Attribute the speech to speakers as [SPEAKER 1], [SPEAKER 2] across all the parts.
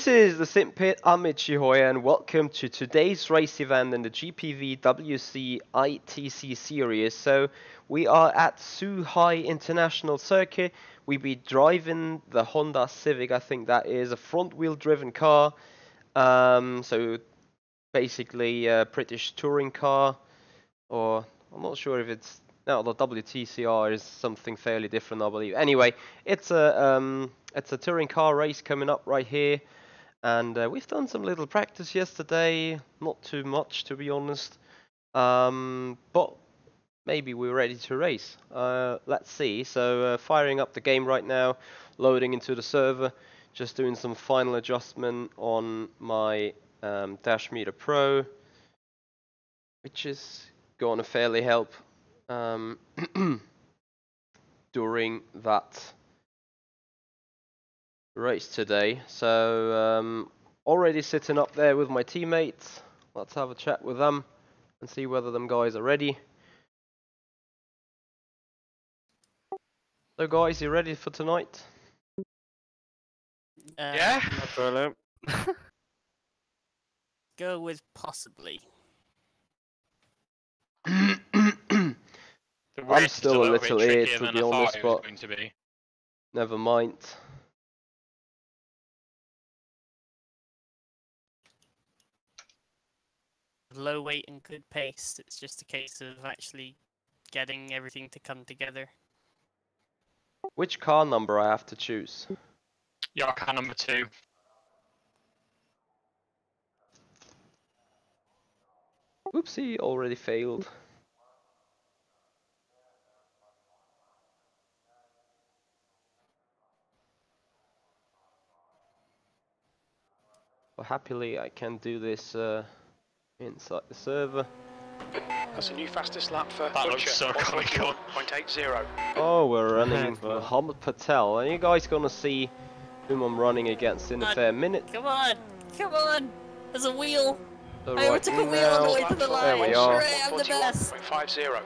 [SPEAKER 1] This is the Sim Pit. I'm Michi and welcome to today's race event in the GPVWC ITC series. So we are at Zhuhai International Circuit. We be driving the Honda Civic. I think that is a front-wheel driven car. So basically a British touring car, or I'm not sure if it's no, the WTCR is something fairly different, I believe. Anyway, it's a touring car race coming up right here. And we've done some little practice yesterday, not too much to be honest, but maybe we're ready to race. Let's see. So firing up the game right now, loading into the server, just doing some final adjustment on my Dash Meter Pro, which is going to fairly help during that race today. So already sitting up there with my teammates. Let's have a chat with them and see whether them guys are ready. So guys, you ready for tonight?
[SPEAKER 2] Yeah.
[SPEAKER 3] No problem.
[SPEAKER 2] Go with possibly.
[SPEAKER 1] I'm still a little weird to be honest, but never mind.
[SPEAKER 2] Low weight and good pace. It's just a case of actually getting everything to come together.
[SPEAKER 1] Which car number I have to choose?
[SPEAKER 3] Your car number 2.
[SPEAKER 1] Oopsie, already failed. Well, happily I can do this inside the server.
[SPEAKER 4] That's a new fastest lap for
[SPEAKER 3] That looks so comical.
[SPEAKER 4] 1:80.
[SPEAKER 1] Oh, we're running Muhammad Patel. Are you guys gonna see whom I'm running against in a fair minute?
[SPEAKER 2] Come on! Come on! There's a wheel!
[SPEAKER 1] So
[SPEAKER 2] I overtook a wheel on the way to the line!
[SPEAKER 1] There we are.
[SPEAKER 2] Hooray, I'm the best!
[SPEAKER 4] 1:41.50.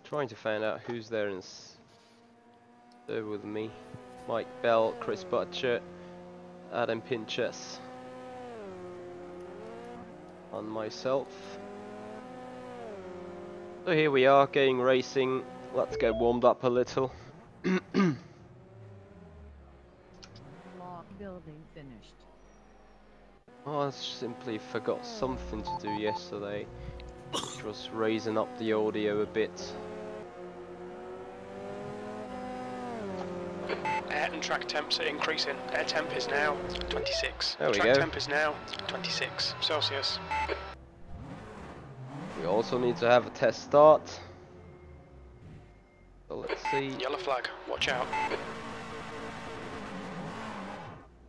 [SPEAKER 1] Trying to find out who's there in server with me. Mike Bell, Chris Butcher, Adam Pinchas, and myself. So here we are, getting racing. Let's get warmed up a little.
[SPEAKER 5] Block building finished.
[SPEAKER 1] Oh, I simply forgot something to do yesterday, which was raising up the audio a bit.
[SPEAKER 4] Air and track temps are increasing. Air temp is now 26.
[SPEAKER 1] There we
[SPEAKER 4] track
[SPEAKER 1] go.
[SPEAKER 4] temp is now 26 Celsius.
[SPEAKER 1] We also need to have a test start. So let's see.
[SPEAKER 4] Yellow flag, watch out.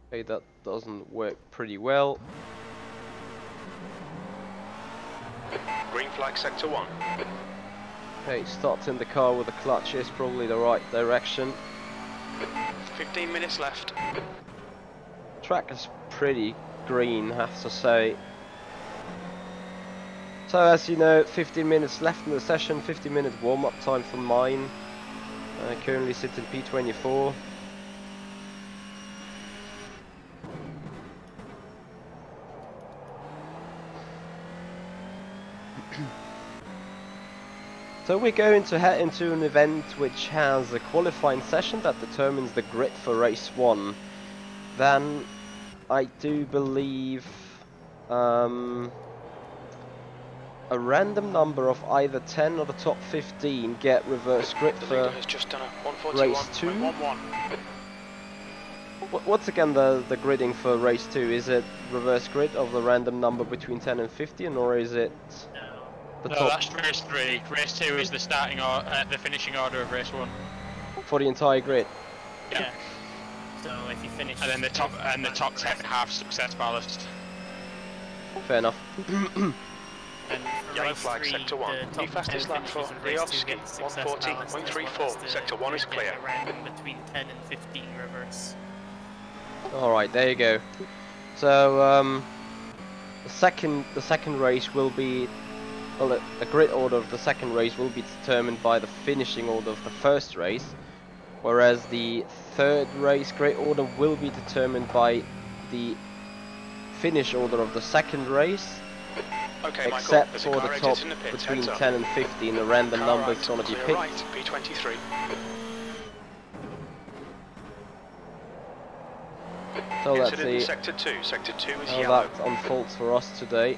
[SPEAKER 1] Okay, that doesn't work pretty well.
[SPEAKER 4] Green flag sector 1.
[SPEAKER 1] Okay, starting the car with a clutch is probably the right direction.
[SPEAKER 4] 15 minutes left.
[SPEAKER 1] Track is pretty green, I have to say. So as you know, 15 minutes left in the session, 15-minute warm-up time for mine. I currently sit in P24. So we're going to head into an event which has a qualifying session that determines the grid for race 1. Then I do believe a random number of either 10 or the top 15 get reverse grid
[SPEAKER 4] The
[SPEAKER 1] for
[SPEAKER 4] leader has just done a
[SPEAKER 1] race 2.
[SPEAKER 4] 1:41.11.
[SPEAKER 1] What's again the gridding for race 2? Is it reverse grid of the random number between 10 and 15, or is it the
[SPEAKER 3] No,
[SPEAKER 1] top
[SPEAKER 3] that's race 3. Race 2 is the starting or the finishing order of race 1.
[SPEAKER 1] for the entire grid?
[SPEAKER 2] Yeah. So if you finish...
[SPEAKER 3] And then the top 10 have success ballast.
[SPEAKER 1] Fair enough.
[SPEAKER 2] And for
[SPEAKER 4] Yellow
[SPEAKER 2] race
[SPEAKER 4] flag
[SPEAKER 2] 3,
[SPEAKER 4] sector 1.
[SPEAKER 2] the
[SPEAKER 4] New
[SPEAKER 2] top
[SPEAKER 4] fastest
[SPEAKER 2] 10
[SPEAKER 4] lap for
[SPEAKER 2] finishes in race 2
[SPEAKER 4] Ryovsky.
[SPEAKER 2] get the success ballast, as well as
[SPEAKER 4] 1:40.34.
[SPEAKER 2] the
[SPEAKER 4] Sector 1 is
[SPEAKER 2] grid
[SPEAKER 4] clear.
[SPEAKER 2] get random between 10 and 15 reverse.
[SPEAKER 1] Alright, there you go. So the second race will be well, the grid order of the second race will be determined by the finishing order of the first race, whereas the third race grid order will be determined by the finish order of the second race.
[SPEAKER 4] Okay,
[SPEAKER 1] Except
[SPEAKER 4] Michael,
[SPEAKER 1] for the top
[SPEAKER 4] in the pit,
[SPEAKER 1] between
[SPEAKER 4] heads up.
[SPEAKER 1] 10 and 15, a random
[SPEAKER 4] Car
[SPEAKER 1] number is
[SPEAKER 4] right,
[SPEAKER 1] going to be
[SPEAKER 4] clear
[SPEAKER 1] picked.
[SPEAKER 4] right, P23.
[SPEAKER 1] So let's
[SPEAKER 4] Incident in
[SPEAKER 1] see
[SPEAKER 4] sector 2. Sector 2 is
[SPEAKER 1] how
[SPEAKER 4] yellow.
[SPEAKER 1] that unfolds for us today.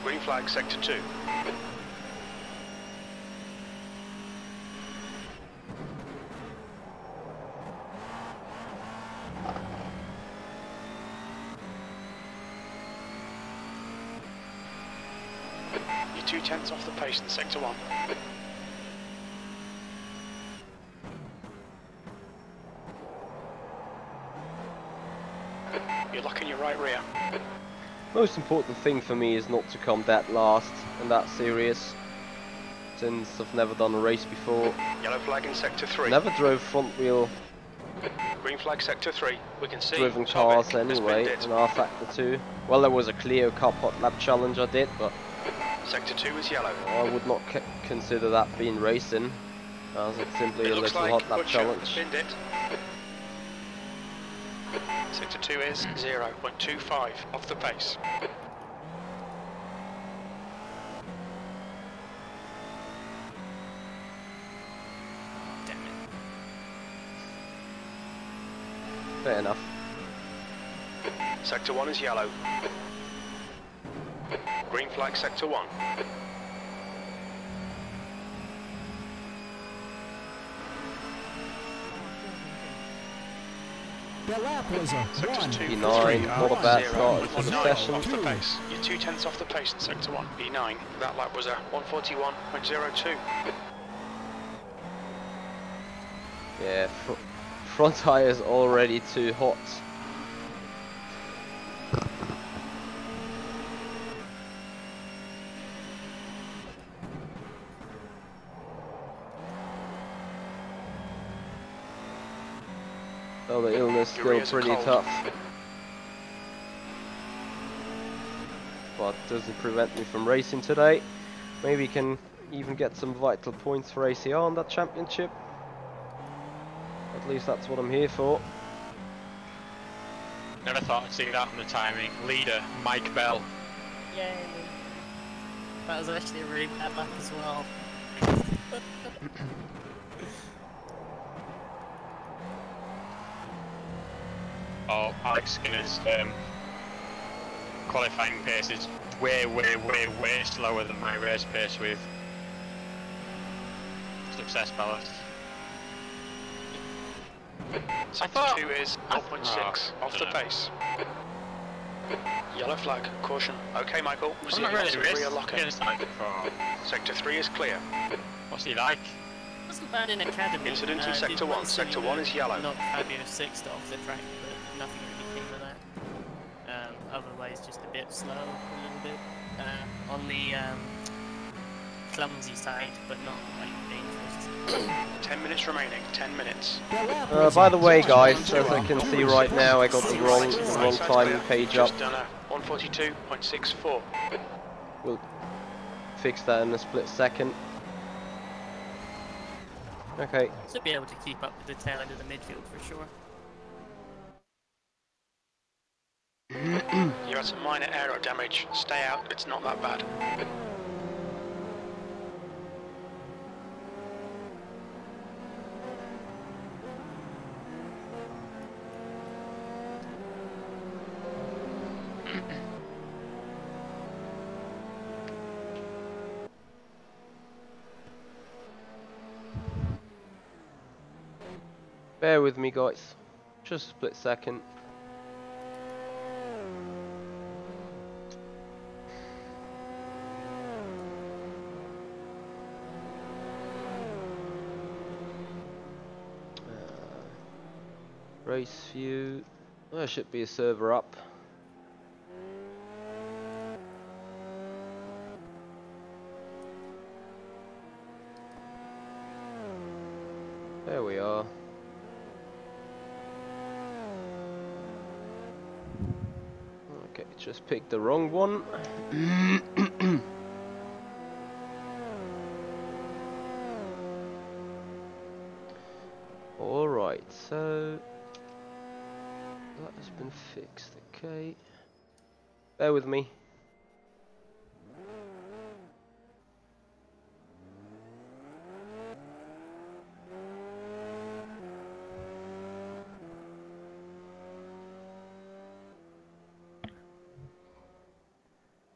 [SPEAKER 4] Green flag, sector 2. You're 2/10 off the pace in sector 1. You're locking your right rear.
[SPEAKER 1] Most important thing for me is not to come dead last and that serious, since I've never done a race before.
[SPEAKER 4] Yellow flag in sector 3.
[SPEAKER 1] Never drove front wheel
[SPEAKER 4] Green flag sector 3. We can see.
[SPEAKER 1] driven
[SPEAKER 4] Civic
[SPEAKER 1] cars
[SPEAKER 4] has
[SPEAKER 1] anyway
[SPEAKER 4] been dit.
[SPEAKER 1] in rFactor 2. Well, there was a Clio Cup hot lap challenge I did, but
[SPEAKER 4] Sector 2 is yellow.
[SPEAKER 1] I would not consider that being racing, as it's simply
[SPEAKER 4] It
[SPEAKER 1] a
[SPEAKER 4] looks
[SPEAKER 1] little
[SPEAKER 4] like
[SPEAKER 1] hot lap
[SPEAKER 4] Butcher has
[SPEAKER 1] challenge.
[SPEAKER 4] been dit. Sector 2 is 0.25 off the pace.
[SPEAKER 2] Damn it.
[SPEAKER 1] Fair enough.
[SPEAKER 4] Sector 1 is yellow. Green flag sector 1.
[SPEAKER 6] The lap was a
[SPEAKER 4] Sectors 2
[SPEAKER 1] E9,
[SPEAKER 4] and 3
[SPEAKER 1] not a
[SPEAKER 4] are
[SPEAKER 1] bad
[SPEAKER 4] 0,
[SPEAKER 1] start for the
[SPEAKER 4] 1.9
[SPEAKER 1] session.
[SPEAKER 4] off the pace. You're 2/10 off the pace in sector 1. E9. That lap was a 141.02.
[SPEAKER 1] Yeah, front tyre's already too hot. So the illness
[SPEAKER 4] Your
[SPEAKER 1] still
[SPEAKER 4] ears are
[SPEAKER 1] pretty
[SPEAKER 4] cold.
[SPEAKER 1] tough. But doesn't prevent me from racing today. Maybe can even get some vital points for ACR on that championship. At least that's what I'm here for.
[SPEAKER 3] Never thought I'd see that on the timing. Leader, Mike Bell.
[SPEAKER 2] Yay! That was actually a really bad lap as well.
[SPEAKER 3] Oh, Alex Skinner's qualifying pace is way slower than my race pace with Success Palace.
[SPEAKER 4] Sector 2 is 0.6 off the pace. Yellow flag, caution. Okay, Michael.
[SPEAKER 3] I'm not really
[SPEAKER 4] rear
[SPEAKER 3] racing
[SPEAKER 4] locker.
[SPEAKER 3] against that before.
[SPEAKER 4] Sector 3 is clear.
[SPEAKER 3] What's he like?
[SPEAKER 2] Wasn't bad in academy.
[SPEAKER 4] Incident in
[SPEAKER 2] did
[SPEAKER 4] sector 1.
[SPEAKER 2] once
[SPEAKER 4] Sector
[SPEAKER 2] and
[SPEAKER 4] 1 is yellow.
[SPEAKER 2] Knocked Fabio sixth off the track, but nothing really came of that. Otherwise, just a bit slow, a little bit on the clumsy side, but not like dangerous.
[SPEAKER 4] 10 minutes remaining. 10 minutes.
[SPEAKER 1] By the way guys, as I can see right now, I got the wrong timing page up.
[SPEAKER 4] Just done a 142.64.
[SPEAKER 1] We'll fix that in a split second. Okay,
[SPEAKER 2] Should be able to keep up with the tail end of the midfield for sure.
[SPEAKER 4] You had some minor aero damage. Stay out, it's not that bad.
[SPEAKER 1] bear with me guys, just a split second. Race view, there should be a server up. There we are. Okay, just picked the wrong one. Alright, so that has been fixed, okay. Bear with me.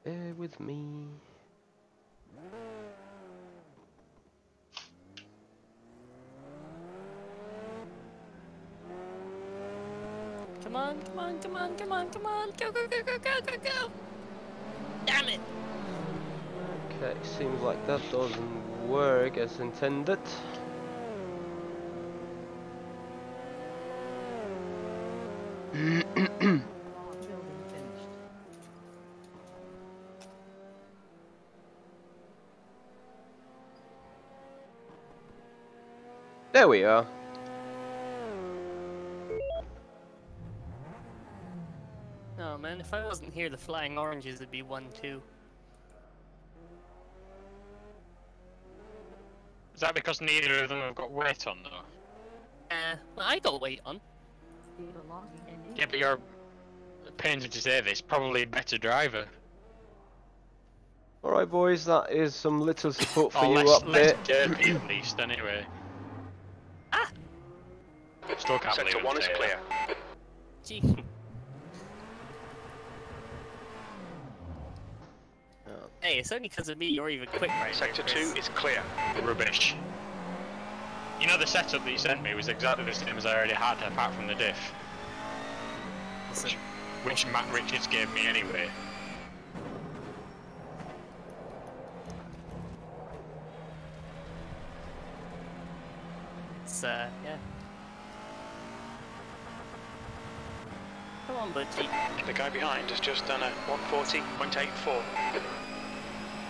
[SPEAKER 1] Bear with me.
[SPEAKER 2] Come on, come on, come on, come on, come on. Go, go, go, go, go, go, go. Damn it.
[SPEAKER 1] Okay, seems like that doesn't work as intended.
[SPEAKER 5] Block building finished.
[SPEAKER 1] There we are.
[SPEAKER 2] Oh man, if I wasn't here, the flying oranges would be 1-2.
[SPEAKER 3] Is that because neither of them have got weight on though?
[SPEAKER 2] Well, I got weight on.
[SPEAKER 5] Data logging enabled.
[SPEAKER 3] Yeah, but you're, pains me to say this, probably a better driver.
[SPEAKER 1] Alright boys, that is some little support for
[SPEAKER 3] Or
[SPEAKER 1] you
[SPEAKER 3] less,
[SPEAKER 1] up
[SPEAKER 3] less
[SPEAKER 1] there.
[SPEAKER 3] derpy at least, anyway.
[SPEAKER 2] Ah!
[SPEAKER 3] Still can't believe
[SPEAKER 4] Sector 1 is
[SPEAKER 3] I'm
[SPEAKER 4] clear.
[SPEAKER 2] Gee. Hey, it's only because of me you're even quick right
[SPEAKER 4] Sector
[SPEAKER 2] there,
[SPEAKER 4] 2
[SPEAKER 2] Chris.
[SPEAKER 4] is clear.
[SPEAKER 3] Rubbish. You know, the setup that you sent me was exactly the same as I already had, apart from the diff,
[SPEAKER 2] Listen,
[SPEAKER 3] which Matt Richards gave me anyway.
[SPEAKER 2] it's, yeah. Come on, Budgie.
[SPEAKER 4] The guy behind has just done a 140.84.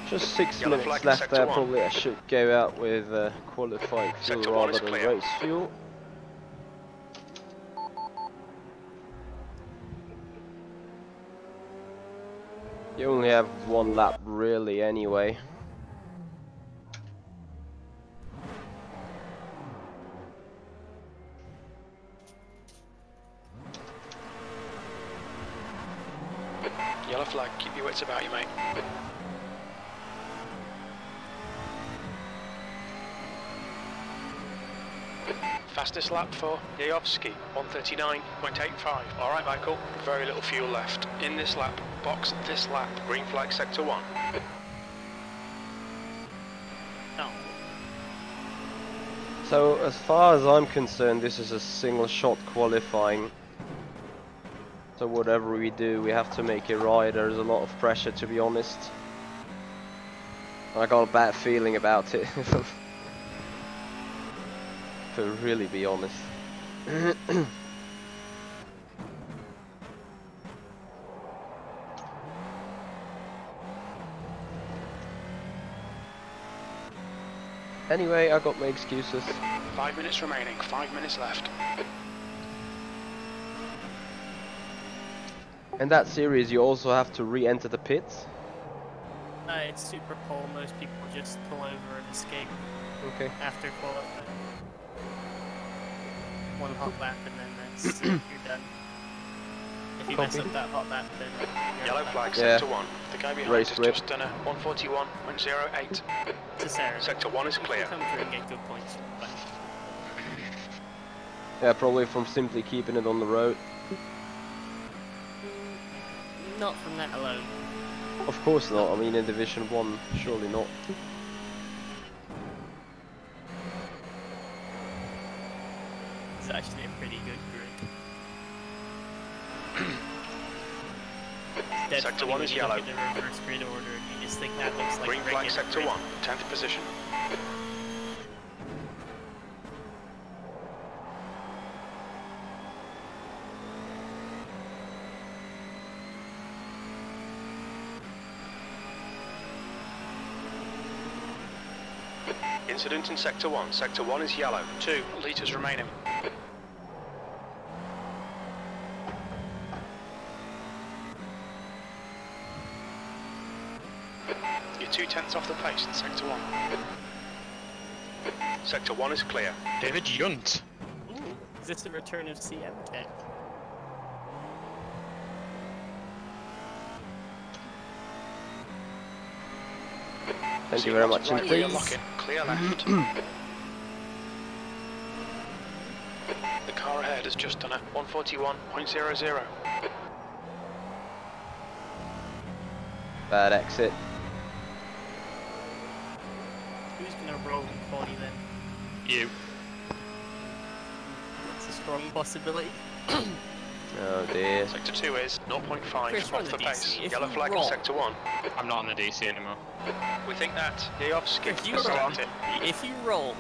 [SPEAKER 1] Just 6
[SPEAKER 4] Yellow
[SPEAKER 1] minutes
[SPEAKER 4] flag,
[SPEAKER 1] left
[SPEAKER 4] sector
[SPEAKER 1] there,
[SPEAKER 4] 1.
[SPEAKER 1] probably I should go out with qualifying fuel
[SPEAKER 4] Sector 1
[SPEAKER 1] rather
[SPEAKER 4] is
[SPEAKER 1] than
[SPEAKER 4] clear.
[SPEAKER 1] race fuel. You only have 1 lap really anyway.
[SPEAKER 4] Yellow flag, keep your wits about you, mate. Fastest lap for Yayovsky, 139.85. Alright, Michael, very little fuel left. In this lap, box this lap, green flag sector 1.
[SPEAKER 2] No.
[SPEAKER 1] So as far as I'm concerned, this is a single shot qualifying. So whatever we do, we have to make it right. There's a lot of pressure, to be honest. I got a bad feeling about it. To really be honest. Anyway, I got my excuses.
[SPEAKER 4] 5 minutes remaining, 5 minutes left.
[SPEAKER 1] In that series, you also have to re-enter the pits.
[SPEAKER 2] It's super pole. Most people just pull over and escape
[SPEAKER 1] Okay.
[SPEAKER 2] after qualifying. One hot lap and then that's you're done. If you mess
[SPEAKER 1] Copy.
[SPEAKER 2] up that hot lap, then you're
[SPEAKER 4] Yellow
[SPEAKER 2] done.
[SPEAKER 4] flag,
[SPEAKER 1] Yeah.
[SPEAKER 4] sector 1. The guy behind
[SPEAKER 1] Race
[SPEAKER 4] has
[SPEAKER 1] rip.
[SPEAKER 4] just done a 141.08.
[SPEAKER 2] To Sarah.
[SPEAKER 4] Sector 1 is clear.
[SPEAKER 2] Come through and get good points. But
[SPEAKER 1] Yeah, probably from simply keeping it on the road.
[SPEAKER 2] not from that alone.
[SPEAKER 1] Of course not. I mean, in Division 1, surely not.
[SPEAKER 2] It's actually a pretty good grid. Dead
[SPEAKER 4] Sector
[SPEAKER 2] funny
[SPEAKER 4] 1
[SPEAKER 2] when
[SPEAKER 4] is
[SPEAKER 2] you look
[SPEAKER 4] yellow.
[SPEAKER 2] at the reverse grid order and you just think that looks like
[SPEAKER 4] Green
[SPEAKER 2] a
[SPEAKER 4] flag
[SPEAKER 2] regular
[SPEAKER 4] sector
[SPEAKER 2] grid.
[SPEAKER 4] 1, 10th position. Incident in sector 1. Sector 1 is yellow. 2 litres remaining. tenths off the pace in Sector 1. Sector 1 is clear.
[SPEAKER 3] David Yunt.
[SPEAKER 2] Ooh, is this the return of CM Tech?
[SPEAKER 1] Thank you very much
[SPEAKER 4] Right,
[SPEAKER 1] indeed.
[SPEAKER 4] lock in. Clear left. The car ahead has just done a 141.00.
[SPEAKER 1] Bad exit.
[SPEAKER 2] Who's gonna roll in quali then?
[SPEAKER 3] You.
[SPEAKER 2] That's a strong possibility.
[SPEAKER 1] Oh dear.
[SPEAKER 4] Sector 2 is 0.5
[SPEAKER 2] Chris, we're on
[SPEAKER 4] off
[SPEAKER 2] the
[SPEAKER 4] the
[SPEAKER 2] DC.
[SPEAKER 4] pace.
[SPEAKER 2] If
[SPEAKER 4] Yellow
[SPEAKER 2] you
[SPEAKER 4] flag in
[SPEAKER 2] roll-
[SPEAKER 4] Sector 1.
[SPEAKER 3] I'm not on the DC anymore.
[SPEAKER 4] We think that Yayovsky
[SPEAKER 2] If you
[SPEAKER 4] has
[SPEAKER 2] roll,
[SPEAKER 4] started.
[SPEAKER 2] if you roll,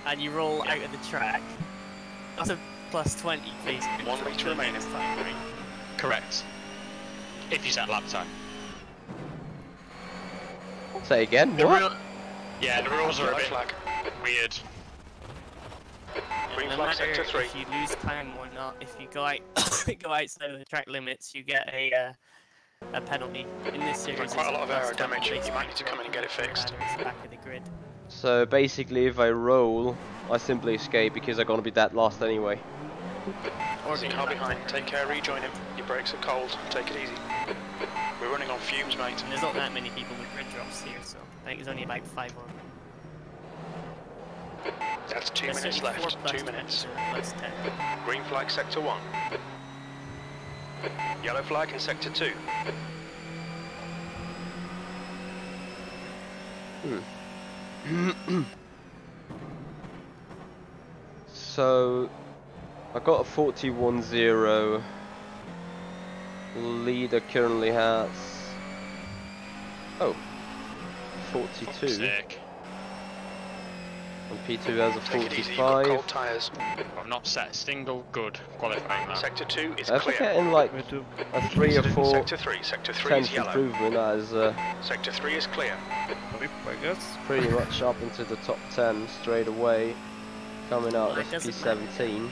[SPEAKER 2] and you roll out of the track, that's a plus 20, please.
[SPEAKER 4] 1 litre remaining.
[SPEAKER 2] Time, right?
[SPEAKER 3] Correct. If you set lap time.
[SPEAKER 1] Say again.
[SPEAKER 3] The
[SPEAKER 1] What?
[SPEAKER 3] yeah, the rules are a
[SPEAKER 4] Yellow
[SPEAKER 3] bit
[SPEAKER 4] flag.
[SPEAKER 3] weird.
[SPEAKER 4] Green
[SPEAKER 2] No
[SPEAKER 4] flag
[SPEAKER 2] matter
[SPEAKER 4] Sector 3.
[SPEAKER 2] if you lose time or not, if you go out, go outside of the track limits, you get a penalty. In this series,
[SPEAKER 4] Quite a
[SPEAKER 2] it's
[SPEAKER 4] lot of
[SPEAKER 2] plus
[SPEAKER 4] aero
[SPEAKER 2] 20
[SPEAKER 4] damage. You
[SPEAKER 2] basically
[SPEAKER 4] might need to come in and get it fixed.
[SPEAKER 2] It's the back of the grid.
[SPEAKER 1] So basically, if I roll, I simply escape because I'm gonna be that last anyway.
[SPEAKER 2] Or
[SPEAKER 4] See
[SPEAKER 2] get
[SPEAKER 4] car
[SPEAKER 2] your
[SPEAKER 4] behind.
[SPEAKER 2] lap
[SPEAKER 4] Take care, rejoin him. Your brakes are cold. Take it easy. We're running on fumes, mate.
[SPEAKER 2] And there's not that many people with grid drops here, so I think there's only about 5 or.
[SPEAKER 4] That's 2
[SPEAKER 2] There's
[SPEAKER 4] minutes
[SPEAKER 2] 34
[SPEAKER 4] left.
[SPEAKER 2] plus
[SPEAKER 4] 2 minutes.
[SPEAKER 2] 20, plus 10.
[SPEAKER 4] Green flag Sector 1. Yellow flag in Sector 2.
[SPEAKER 1] So I got a 41.0. Leader currently has 42,
[SPEAKER 3] Fuck's sake.
[SPEAKER 1] and P2 has a
[SPEAKER 4] Take it easy. You've got
[SPEAKER 1] 45.
[SPEAKER 4] cold tyres.
[SPEAKER 3] I've not set a single good qualifying lap.
[SPEAKER 4] Sector 2 is
[SPEAKER 1] If I
[SPEAKER 4] clear.
[SPEAKER 1] get in like a 3 or
[SPEAKER 4] Incident in
[SPEAKER 1] 4
[SPEAKER 4] Sector 3. Sector 3 is
[SPEAKER 1] tenth
[SPEAKER 4] yellow.
[SPEAKER 1] improvement, that is
[SPEAKER 4] Sector 3 is clear.
[SPEAKER 1] pretty much up into the top 10 straight away. Coming out
[SPEAKER 2] Well,
[SPEAKER 1] of
[SPEAKER 2] it doesn't matter.
[SPEAKER 1] P17.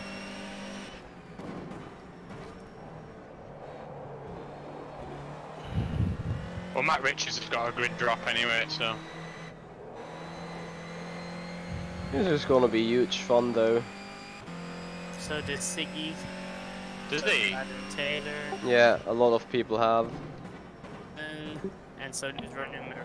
[SPEAKER 3] Well, Matt Richards has got a grid drop anyway, so.
[SPEAKER 1] This is gonna be huge fun though.
[SPEAKER 2] So does Siggy,
[SPEAKER 3] Does he?
[SPEAKER 2] Adam Taylor,
[SPEAKER 1] Yeah, a lot of people have.
[SPEAKER 2] and so does Vernon Murray.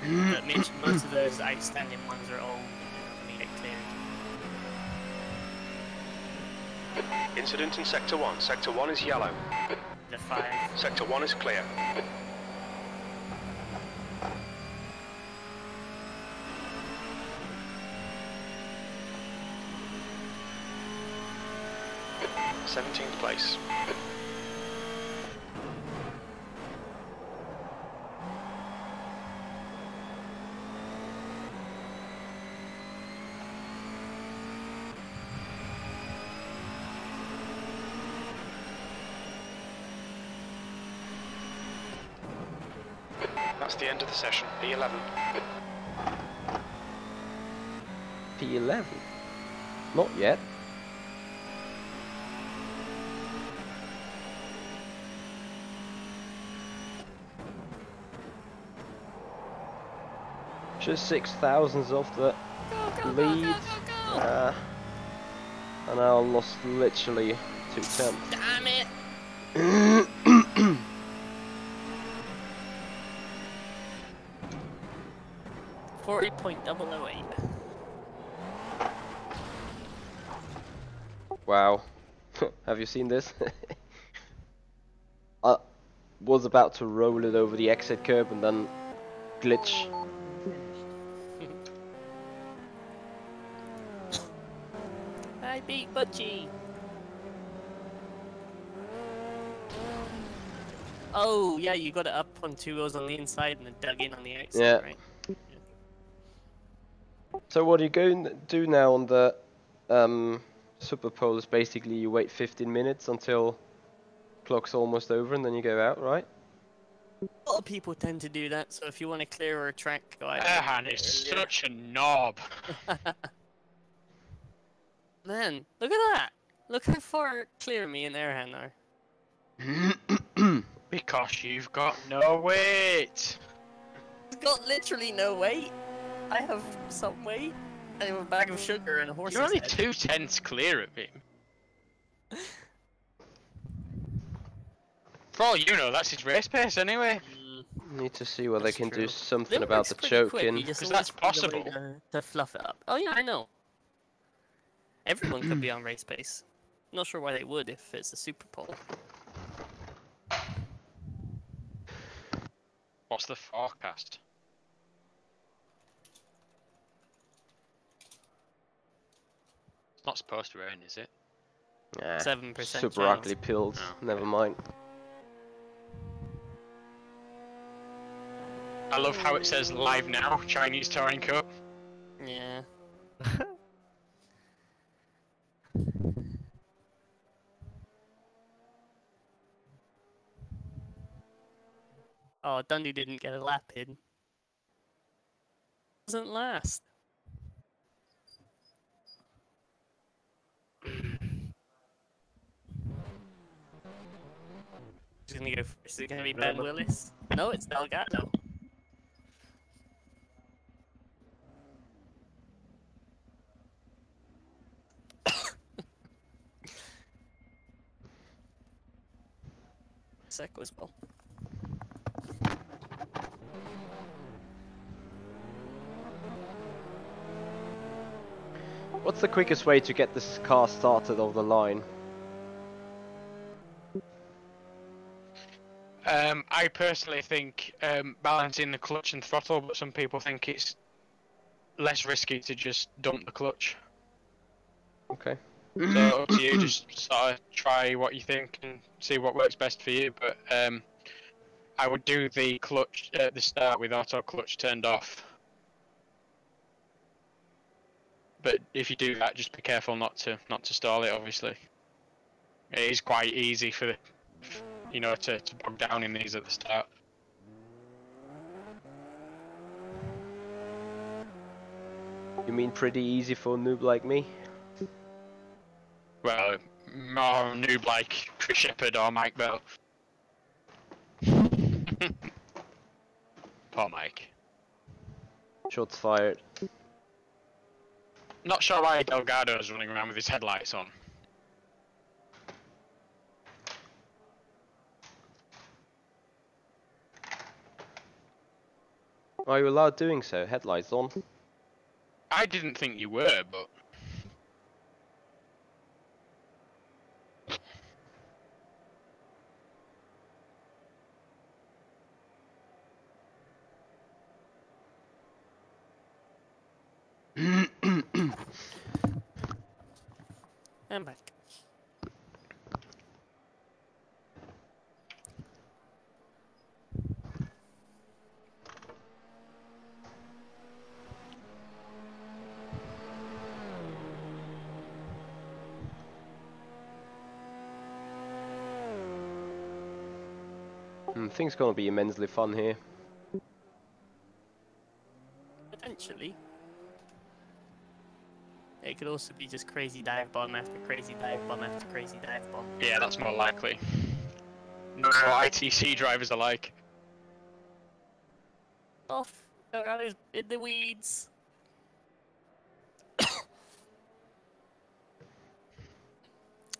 [SPEAKER 2] But Mitch, most of those outstanding ones are all made it clear.
[SPEAKER 4] Incident in Sector 1. Sector 1 is yellow.
[SPEAKER 2] The 5.
[SPEAKER 4] Sector 1 is clear. th place. That's the end of the session. P11.
[SPEAKER 1] P11? Not yet. Just 6,000s off the lead. And I lost literally 2 tenths.
[SPEAKER 2] Damn it! 40.008.
[SPEAKER 1] Wow. Have you seen this? I was about to roll it over the exit curb and then glitch.
[SPEAKER 2] I beat Butchie! Oh, yeah, you got it up on 2 wheels on the inside and then dug in on the outside,
[SPEAKER 1] Yeah.
[SPEAKER 2] right?
[SPEAKER 1] So what are you going to do now on the Super Pole is basically you wait 15 minutes until clock's almost over and then you go out, right?
[SPEAKER 2] A lot of people tend to do that, so if you want to clear a track, go out.
[SPEAKER 3] Erhan is such a knob.
[SPEAKER 2] Man, look at that! Look how far clear me and Erhan are.
[SPEAKER 3] Because you've got no weight.
[SPEAKER 2] I've got literally no weight. I have some weight. I have a bag of sugar and a horse's
[SPEAKER 3] You're only
[SPEAKER 2] head.
[SPEAKER 3] 2/10 clear of him. For all you know, that's his race pace anyway.
[SPEAKER 1] Need to see whether they
[SPEAKER 2] That's
[SPEAKER 1] can do
[SPEAKER 2] true.
[SPEAKER 1] something about the
[SPEAKER 2] Limerick's pretty quick.
[SPEAKER 1] choking.
[SPEAKER 2] You just
[SPEAKER 3] 'Cause
[SPEAKER 2] always
[SPEAKER 3] that's
[SPEAKER 2] find a way
[SPEAKER 3] possible.
[SPEAKER 2] to fluff it up. Oh yeah, I know. Everyone could be on race pace. Not sure why they would if it's a super pole.
[SPEAKER 3] What's the forecast? It's not supposed to rain, is it?
[SPEAKER 1] Nah,
[SPEAKER 2] 7%
[SPEAKER 1] super
[SPEAKER 2] chance.
[SPEAKER 1] ugly pills.
[SPEAKER 3] Oh,
[SPEAKER 1] Never
[SPEAKER 3] okay.
[SPEAKER 1] mind.
[SPEAKER 3] I love how it says live now, Chinese Touring Cup.
[SPEAKER 2] Yeah. Oh, Dundee didn't get a lap in. Doesn't last. Who's gonna go first? Is it gonna be Ben Willis? No, it's Delgado. Seco as well.
[SPEAKER 1] What's the quickest way to get this car started over the line?
[SPEAKER 3] I personally think balancing the clutch and throttle, but some people think it's less risky to just dump the clutch.
[SPEAKER 1] Okay.
[SPEAKER 3] So up to you, just sort of try what you think and see what works best for you. But I would do the clutch at the start with auto clutch turned off. But if you do that, just be careful not to stall it. Obviously, it is quite easy for to bog down in these at the start.
[SPEAKER 1] You mean pretty easy for a noob like me?
[SPEAKER 3] Well, more noob like Chris Shepherd or Mike Bell. Poor Mike.
[SPEAKER 1] Shots fired.
[SPEAKER 3] Not sure why Delgado's running around with his headlights on.
[SPEAKER 1] Are you allowed doing so? Headlights on?
[SPEAKER 3] I didn't think you were, but
[SPEAKER 2] I'm back.
[SPEAKER 1] Things gonna be immensely fun here.
[SPEAKER 2] Potentially. It could also be just crazy dive bomb after crazy dive bomb after crazy dive bomb.
[SPEAKER 3] yeah, that's more likely. Know what ITC drivers are like.
[SPEAKER 2] Off. Delgado's in the weeds.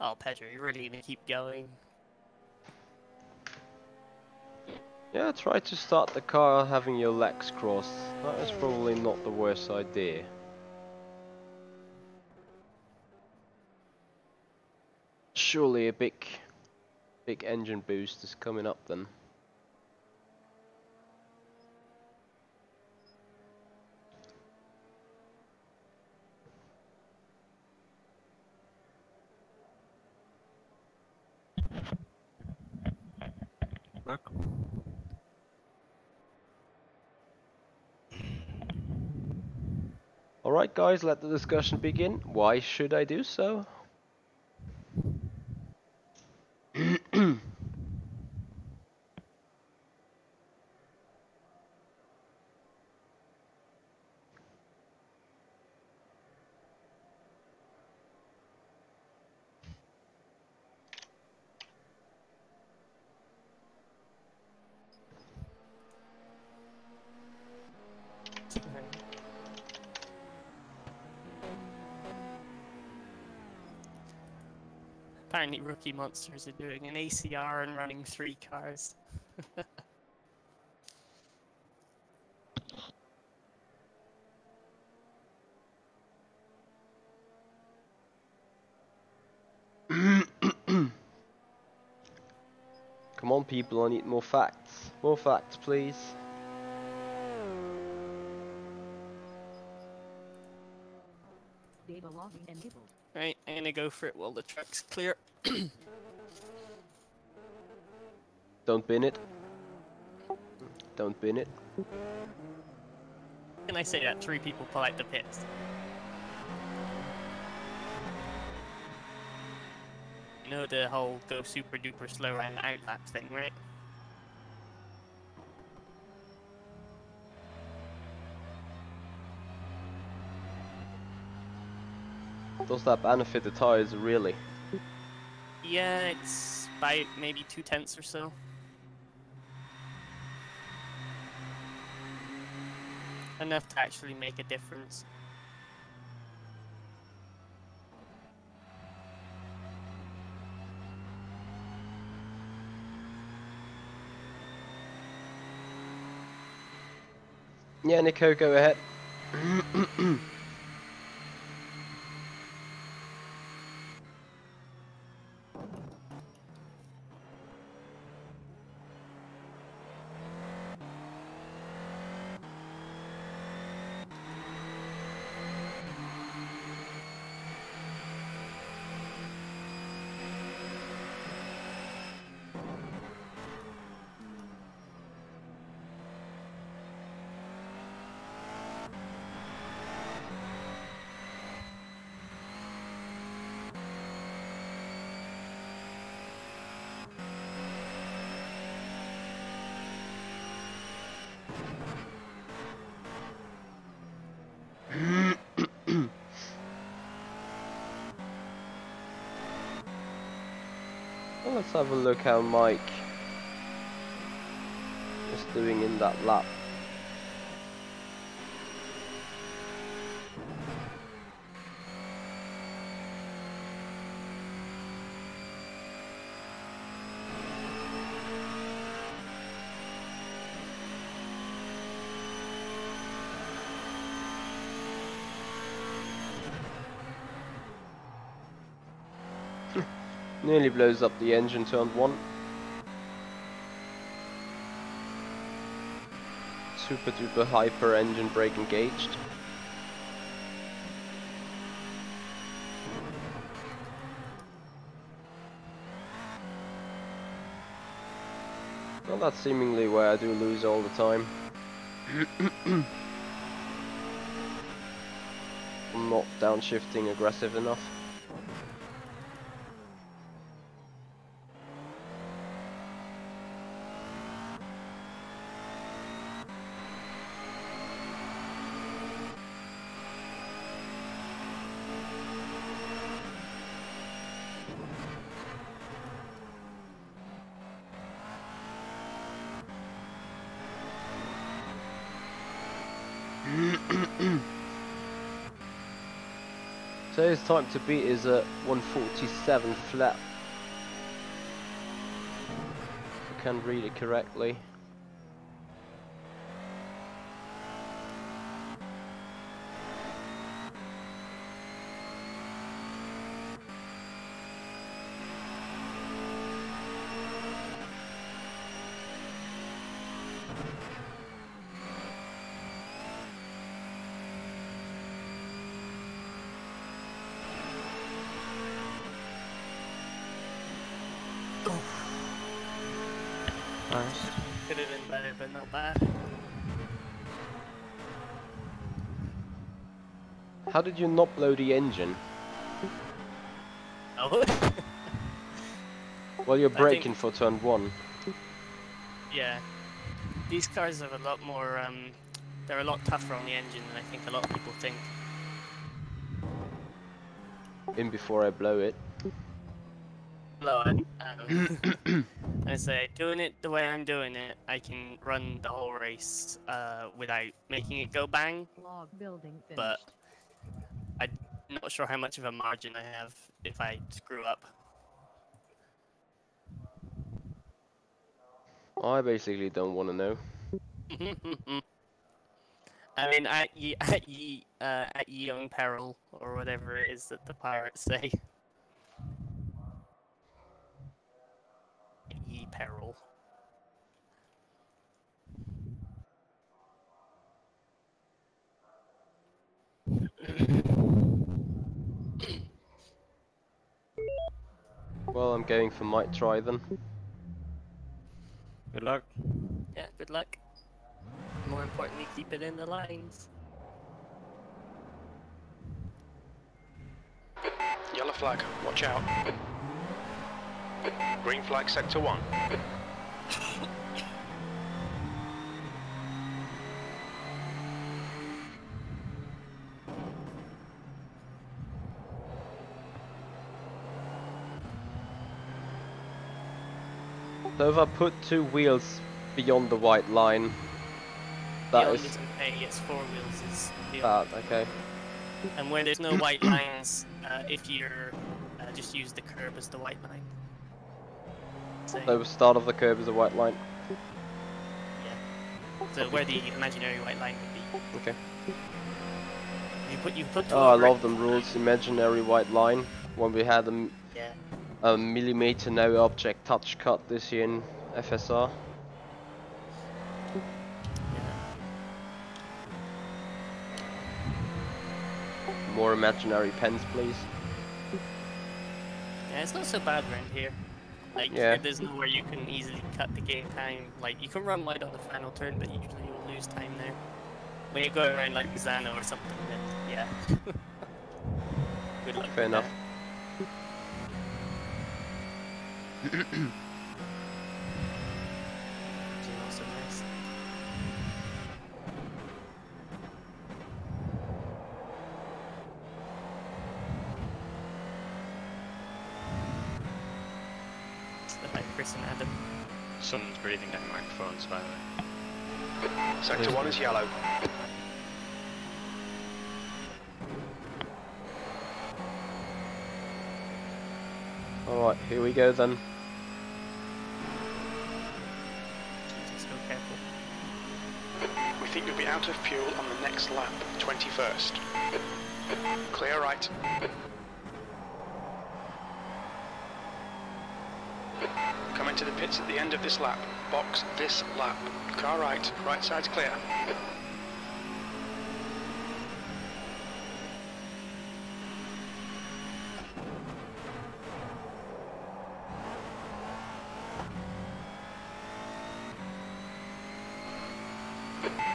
[SPEAKER 2] Oh, Pedro, you're really gonna keep going.
[SPEAKER 1] Yeah, try to start the car having your legs crossed. That is probably not the worst idea. Surely a big engine boost is coming up then. Alright guys, let the discussion begin. Why should I do so?
[SPEAKER 2] apparently rookie monsters are doing an ACR and running 3 cars.
[SPEAKER 1] Come on, people, I need more facts. More facts, please.
[SPEAKER 5] Data logging enabled.
[SPEAKER 2] Right, I'm gonna go for it while the track's clear.
[SPEAKER 1] Don't bin it. Don't bin it.
[SPEAKER 2] Can I say that 3 people pull out the pits? You know the whole go super duper slow and outlap thing, right?
[SPEAKER 1] Does that benefit the tires, really?
[SPEAKER 2] Yeah, it's by maybe 2/10 or so. Enough to actually make a difference.
[SPEAKER 1] Yeah, Nico, go ahead. Well, let's have a look how Mike is doing in that lap. Nearly blows up the engine, turn 1. Super duper hyper engine brake engaged. Well, that's seemingly where I do lose all the time. I'm not downshifting aggressive enough. So his time to beat is at 147 flat. If I can read it correctly.
[SPEAKER 2] Nice. Could have been better, but not bad.
[SPEAKER 1] How did you not blow the engine?
[SPEAKER 2] Oh.
[SPEAKER 1] Well, you're
[SPEAKER 2] I
[SPEAKER 1] braking
[SPEAKER 2] think-
[SPEAKER 1] for turn 1.
[SPEAKER 2] Yeah. These cars are a lot more, they're a lot tougher on the engine than I think a lot of people think.
[SPEAKER 1] In before I blow it.
[SPEAKER 2] Blow it. I say, doing it the way I'm doing it, I can run the whole race without making it go bang,
[SPEAKER 5] Log building finished.
[SPEAKER 2] but I'm not sure how much of a margin I have if I screw up.
[SPEAKER 1] I basically don't want to know.
[SPEAKER 2] I mean, at young peril, or whatever it is that the pirates say. Ye peril.
[SPEAKER 1] Well, I'm going for might try then.
[SPEAKER 7] Good luck.
[SPEAKER 2] Yeah, good luck. More importantly, keep it in the lines.
[SPEAKER 4] Yellow flag, watch out. Green flag, sector 1.
[SPEAKER 1] So if I put 2 wheels beyond the white line, that
[SPEAKER 2] Beyond
[SPEAKER 1] is
[SPEAKER 2] isn't A, it's 4 wheels is beyond.
[SPEAKER 1] that, okay.
[SPEAKER 2] And where there's no white lines, if you're just use the curb as the white line. So,
[SPEAKER 1] So the start of the curve is a white line.
[SPEAKER 2] yeah. So where the imaginary white line would be.
[SPEAKER 1] Okay.
[SPEAKER 2] You put two
[SPEAKER 1] Oh, I
[SPEAKER 2] over it.
[SPEAKER 1] love them rules. Imaginary white line. When we had
[SPEAKER 2] Yeah.
[SPEAKER 1] a millimeter no object touch cut this year in FSR. More imaginary pens, please.
[SPEAKER 2] Yeah, it's not so bad around here. Like,
[SPEAKER 1] Yeah.
[SPEAKER 2] there's nowhere you can easily cut the game time. Like, you can run wide on the final turn, but usually you'll lose time there. When you go around like Zano or something, then yeah. Good luck.
[SPEAKER 1] Fair
[SPEAKER 2] with
[SPEAKER 1] enough.
[SPEAKER 2] that. Which is also nice. It's the hype Chris and Adam.
[SPEAKER 7] Someone's breathing down microphones, by the way.
[SPEAKER 4] Sector 1 is yellow.
[SPEAKER 1] Alright, here we go then.
[SPEAKER 2] Just go careful.
[SPEAKER 4] We think you'll be out of fuel on the next lap, 21st. Clear right. Come into the pits at the end of this lap. Box this lap. Car right. Right side's clear.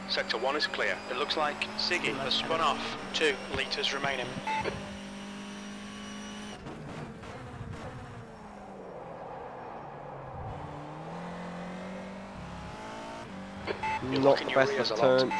[SPEAKER 4] Sector 1 is clear. It looks like Siggy has spun off. 2 litres remaining. You're
[SPEAKER 1] Not
[SPEAKER 4] locking
[SPEAKER 1] the
[SPEAKER 4] your
[SPEAKER 1] best
[SPEAKER 4] rears
[SPEAKER 1] of
[SPEAKER 4] a lot.
[SPEAKER 1] turns.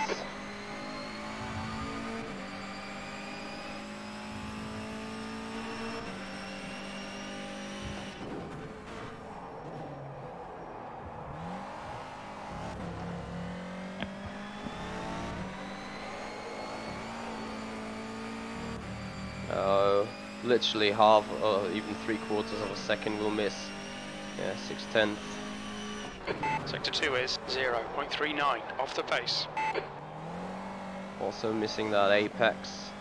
[SPEAKER 1] Literally half or even 3/4 of a second will miss. Yeah, 6/10.
[SPEAKER 4] Sector 2 is 0.39 off the pace.
[SPEAKER 1] Also missing that apex.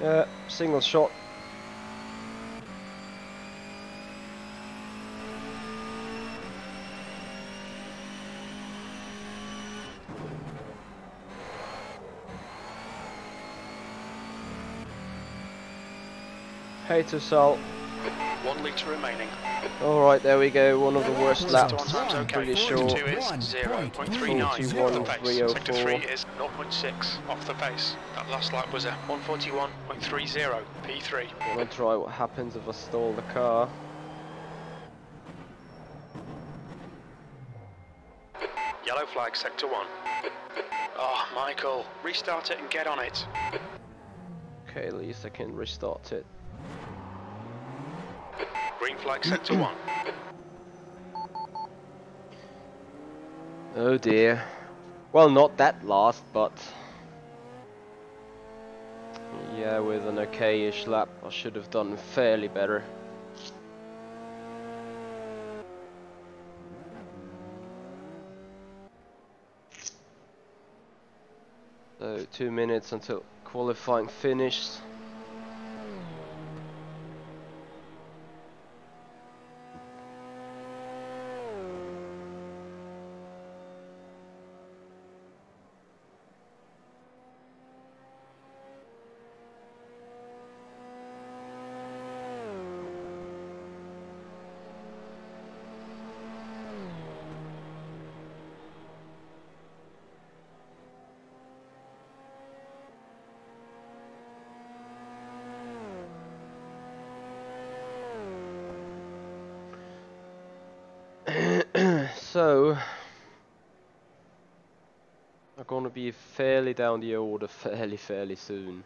[SPEAKER 1] Yeah, single shot. Hey to salt.
[SPEAKER 4] 1 litre remaining.
[SPEAKER 1] Alright, there we go, one of the worst
[SPEAKER 4] Sector
[SPEAKER 1] laps.
[SPEAKER 4] 1 time's
[SPEAKER 1] I'm
[SPEAKER 4] okay.
[SPEAKER 1] pretty
[SPEAKER 4] Sector
[SPEAKER 1] sure.
[SPEAKER 4] 2 is 0.39 off the pace.
[SPEAKER 1] 41.304.
[SPEAKER 4] Sector 3 is 0.6 off the pace. That last lap was a 141.30 P3.
[SPEAKER 1] I'm gonna try what happens if I stall the car.
[SPEAKER 4] Yellow flag, sector 1. Oh, Michael, restart it and get on it.
[SPEAKER 1] Okay, at least I can restart it.
[SPEAKER 4] Green flag, sector 1.
[SPEAKER 1] Oh dear. Well, not that last, but yeah, with an okay-ish lap, I should have done fairly better. So 2 minutes until qualifying finishes. So I'm gonna be fairly down the order fairly soon.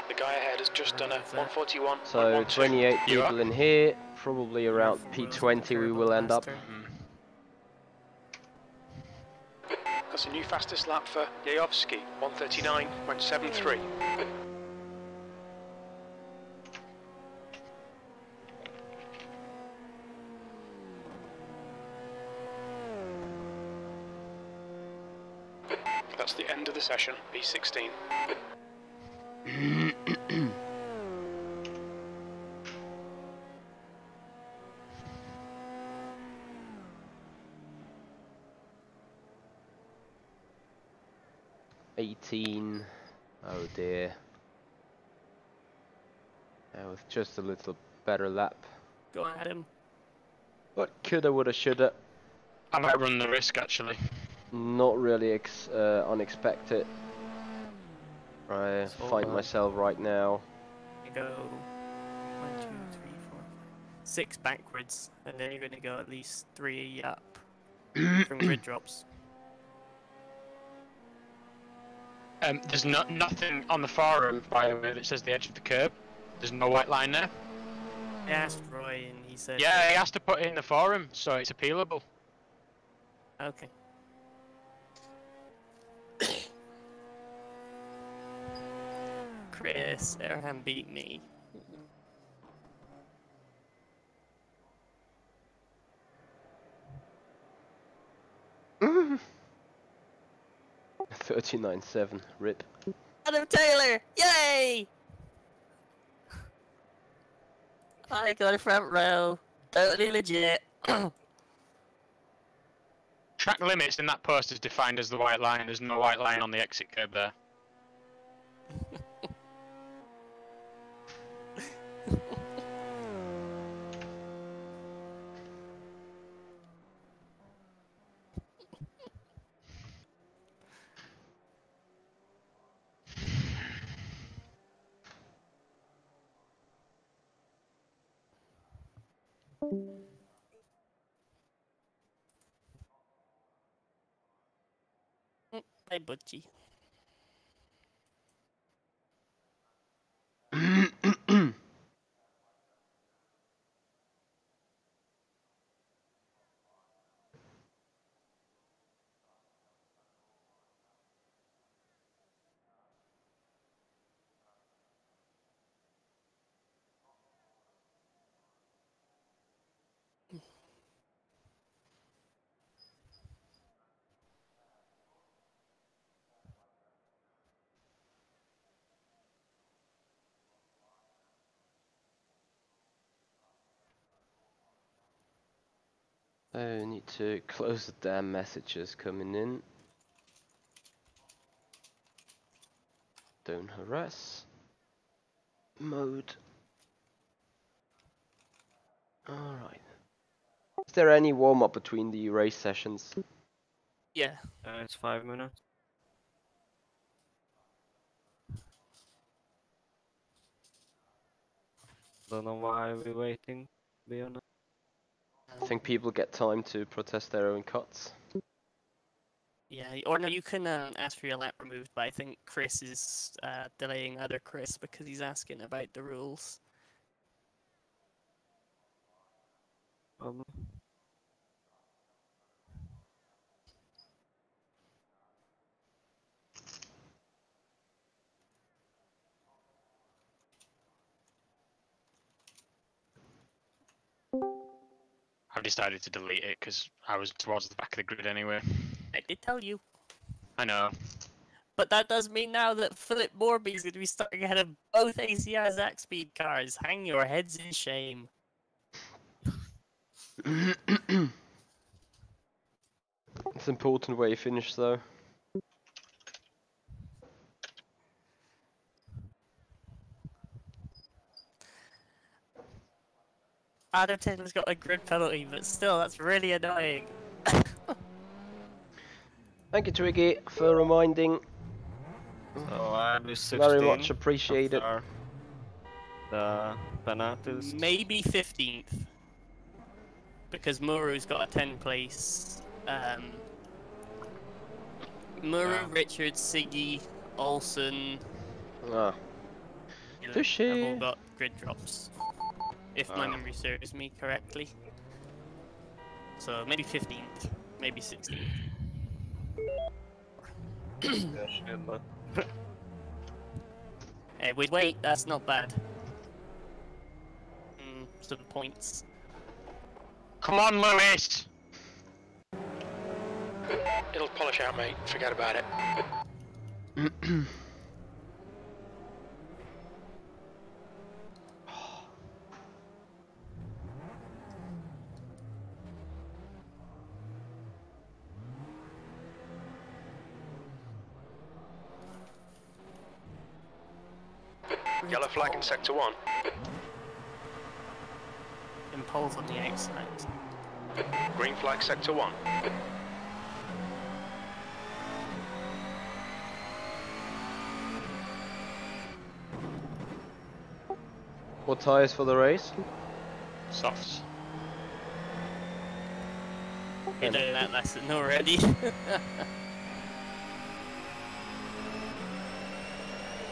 [SPEAKER 4] The guy ahead has just done a 141.
[SPEAKER 1] So 28
[SPEAKER 3] You
[SPEAKER 1] people in here, probably around P20 we will end up.
[SPEAKER 4] That's a new fastest lap for Yayovsky, 139.73. That's the end of the session, P16.
[SPEAKER 1] Oh dear. With just a little better lap.
[SPEAKER 2] Go at him.
[SPEAKER 1] But coulda, woulda, shoulda.
[SPEAKER 3] I might run the risk actually.
[SPEAKER 1] Not really unexpected. I find myself right now.
[SPEAKER 2] You go 1, 2, 3, 4, 5, 6 backwards, and then you're gonna go at least 3 up from grid drops.
[SPEAKER 3] There's nothing on the forum, by the way, that says the edge of the curb. There's no white line there.
[SPEAKER 2] I asked Roy, and he said.
[SPEAKER 3] Yeah, he has to put it in the forum, so it's appealable.
[SPEAKER 2] Okay. Chris, Erhan beat me.
[SPEAKER 1] Mm. 39.7, rip.
[SPEAKER 2] Adam Taylor! Yay! I got a front row. Totally legit.
[SPEAKER 3] Track limits in that post is defined as the white line. There's no white line on the exit curb there.
[SPEAKER 2] Hey, Butchie.
[SPEAKER 1] I need to close the damn messages coming in. Don't harass. Mode. Alright. Is there any warm-up between the race sessions?
[SPEAKER 2] Yeah.
[SPEAKER 8] It's 5 minutes. Don't know why we're waiting, to be honest.
[SPEAKER 1] I think people get time to protest their own cuts.
[SPEAKER 2] Yeah, or no, you can ask for your lap removed, but I think Chris is delaying other Chris because he's asking about the rules.
[SPEAKER 8] Probably.
[SPEAKER 3] I've decided to delete it because I was towards the back of the grid anyway.
[SPEAKER 2] I did tell you.
[SPEAKER 3] I know.
[SPEAKER 2] But that does mean now that Philip Morby is going to be starting ahead of both ACR Zakspeed cars. Hang your heads in shame.
[SPEAKER 1] It's important where you finish though.
[SPEAKER 2] Adam Taylor's got a grid penalty, but still, that's really annoying.
[SPEAKER 1] Thank you, Twiggy, for reminding.
[SPEAKER 8] So I do 16.
[SPEAKER 1] Very much appreciated.
[SPEAKER 8] after the penalties.
[SPEAKER 2] Maybe 15th. Because Muru's got a 10 place. Muru, Richard, Siggy, Olsen.
[SPEAKER 1] Ah.
[SPEAKER 2] You know,
[SPEAKER 1] Fishy.
[SPEAKER 2] have all got grid drops. If my memory serves me correctly. So maybe 15th, maybe 16th. Hey, wait, that's not bad. Some points.
[SPEAKER 3] Come on, Lewis!
[SPEAKER 4] It'll polish out, mate. Forget about it. Yellow flag in sector 1.
[SPEAKER 2] Impulse on the outside.
[SPEAKER 4] Green flag sector 1.
[SPEAKER 1] What tyres for the race?
[SPEAKER 3] Softs.
[SPEAKER 2] You're doing that lesson already.